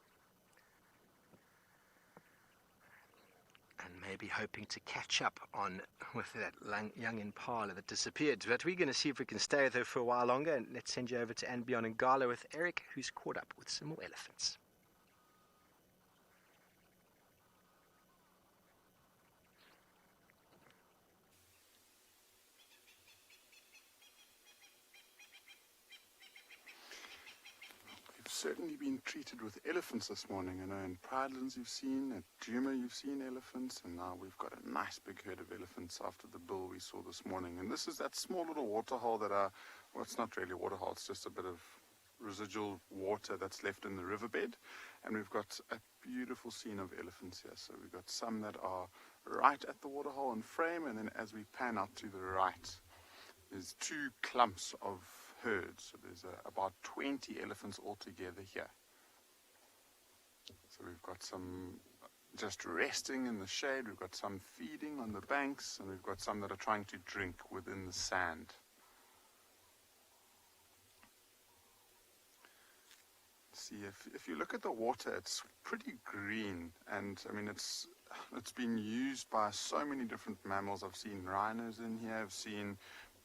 And maybe hoping to catch up on with that young impala that disappeared. But we're going to see if we can stay with her for a while longer. And let's send you over to andBeyond and Ngala with Eric, who's caught up with some more elephants. Certainly been treated with elephants this morning. In Pridelands you've seen, at Djuma you've seen elephants, and now we've got a nice big herd of elephants after the bull we saw this morning. And this is that small little waterhole that well, it's not really a waterhole, it's just a bit of residual water that's left in the riverbed. And we've got a beautiful scene of elephants here. So we've got some that are right at the waterhole in frame, and then as we pan out to the right, there's two clumps of herds. So there's about 20 elephants altogether here. So we've got some just resting in the shade, we've got some feeding on the banks, and we've got some that are trying to drink within the sand. See, if you look at the water, it's pretty green, and I mean it's been used by so many different mammals. I've seen rhinos in here, I've seen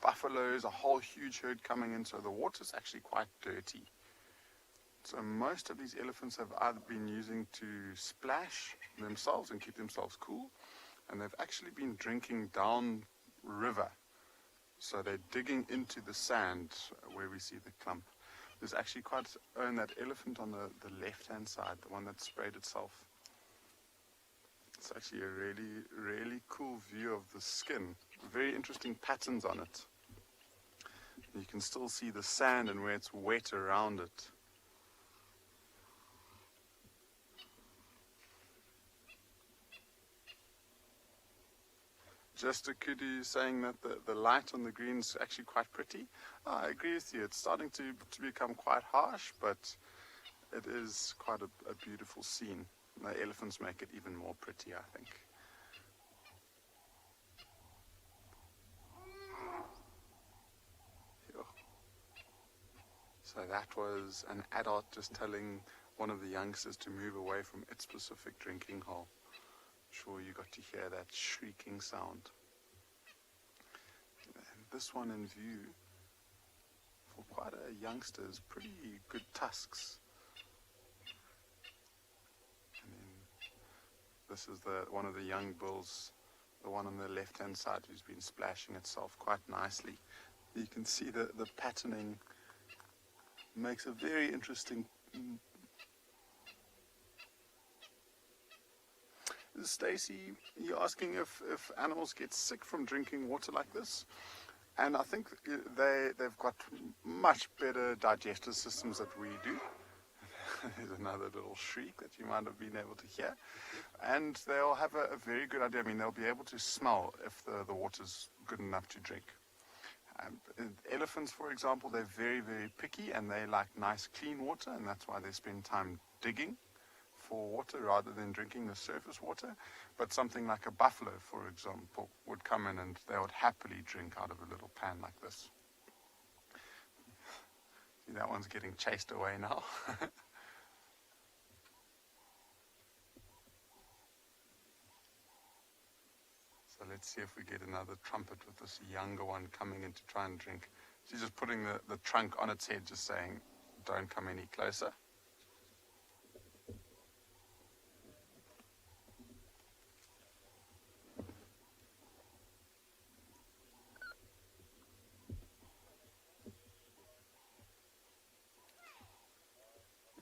buffaloes, a whole huge herd coming in, so the water's actually quite dirty. So most of these elephants have either been using to splash themselves and keep themselves cool, and they've actually been drinking down river. So they're digging into the sand where we see the clump. There's actually quite that elephant on the left-hand side, the one that sprayed itself. It's actually a really, really cool view of the skin. Very interesting patterns on it. You can still see the sand and where it's wet around it. Just a kudu saying that the light on the green is actually quite pretty. I agree with you. It's starting to become quite harsh, but it is quite a beautiful scene. The elephants make it even more pretty, I think. So that was an adult just telling one of the youngsters to move away from its specific drinking hole. I'm sure you got to hear that shrieking sound. And this one in view, for quite a youngster, is pretty good tusks. And then this is one of the young bulls, the one on the left-hand side, who's been splashing itself quite nicely. You can see the patterning makes a very interesting. Stacey, you're asking if animals get sick from drinking water like this, and I think they've got much better digestive systems than we do. There's another little shriek that you might have been able to hear, and they'll have a very good idea. I mean, they'll be able to smell if the water's good enough to drink. Elephants, for example, they're very, very picky, and they like nice clean water, and that's why they spend time digging for water rather than drinking the surface water. But something like a buffalo, for example, would come in and they would happily drink out of a little pan like this. See, that one's getting chased away now. So let's see if we get another trumpet with this younger one coming in to try and drink. She's just putting the trunk on its head, just saying, don't come any closer.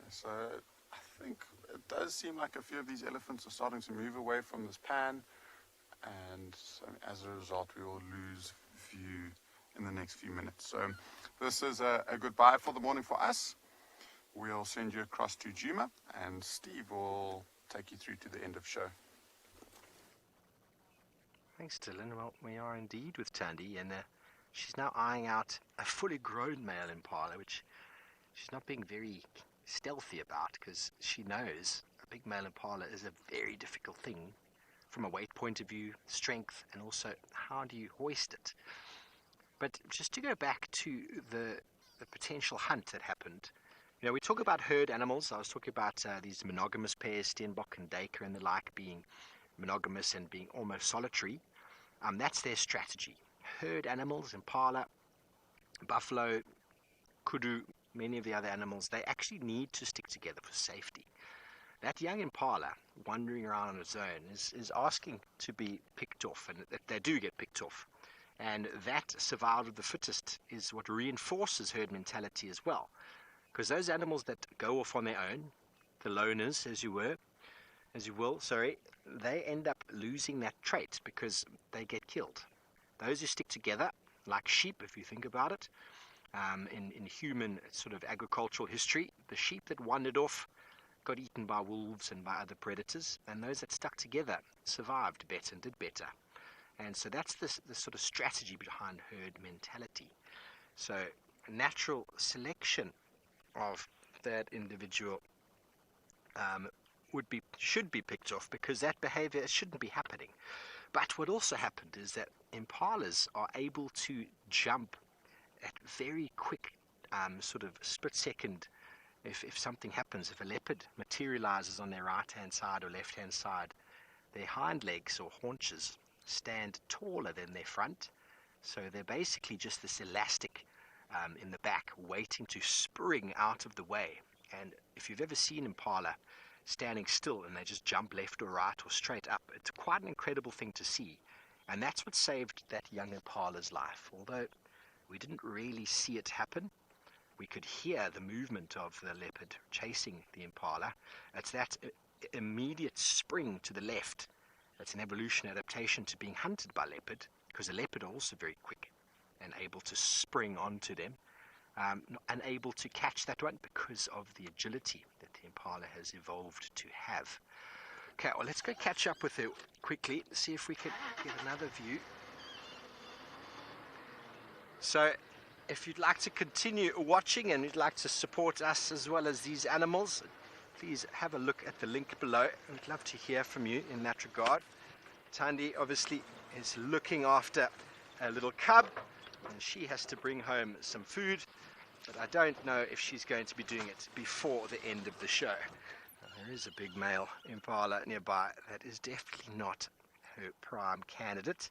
So I think it does seem like a few of these elephants are starting to move away from this pan. And so as a result, we will lose view in the next few minutes. So this is a goodbye for the morning for us. We'll send you across to Djuma, and Steve will take you through to the end of show. Thanks, Dylan. Well, we are indeed with Tandi, and she's now eyeing out a fully grown male impala, which she's not being very stealthy about, because she knows a big male impala is a very difficult thing from a weight point of view, strength, and also how do you hoist it. But just to go back to the potential hunt that happened, you know, we talk about herd animals. I was talking about these monogamous pairs, Steenbok and Dacre and the like, being monogamous and being almost solitary. That's their strategy. Herd animals, impala, buffalo, kudu, many of the other animals, they actually need to stick together for safety. That young impala wandering around on its own is asking to be picked off, and they do get picked off. And that survival of the fittest is what reinforces herd mentality as well. Because those animals that go off on their own, the loners, as you will, they end up losing that trait because they get killed. Those who stick together, like sheep, if you think about it, in human sort of agricultural history, the sheep that wandered off got eaten by wolves and by other predators, and those that stuck together survived better and did better. And so that's the sort of strategy behind herd mentality. So natural selection of that individual should be picked off, because that behavior shouldn't be happening. But what also happened is that impalas are able to jump at very quick sort of split second. If something happens, if a leopard materializes on their right-hand side or left-hand side, their hind legs or haunches stand taller than their front. So they're basically just this elastic in the back waiting to spring out of the way. And if you've ever seen impala standing still and they just jump left or right or straight up, it's quite an incredible thing to see. And that's what saved that young impala's life. Although we didn't really see it happen, we could hear the movement of the leopard chasing the impala. It's that immediate spring to the left. It's an evolution adaptation to being hunted by leopard, because the leopard are also very quick and able to spring onto them, unable to catch that one because of the agility that the impala has evolved to have. Okay, well, let's go catch up with her quickly, see if we can get another view. So, if you'd like to continue watching and you'd like to support us as well as these animals, please have a look at the link below. We'd love to hear from you in that regard. Tandi obviously is looking after a little cub, and she has to bring home some food, but I don't know if she's going to be doing it before the end of the show. There is a big male impala nearby. That is definitely not her prime candidate,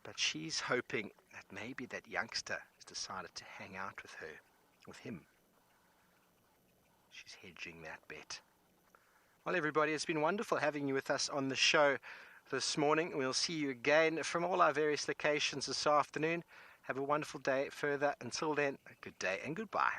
but she's hoping that maybe that youngster has decided to hang out with him. She's hedging that bet. Well, everybody, it's been wonderful having you with us on the show this morning. We'll see you again from all our various locations this afternoon. Have a wonderful day further. Until then, a good day and goodbye.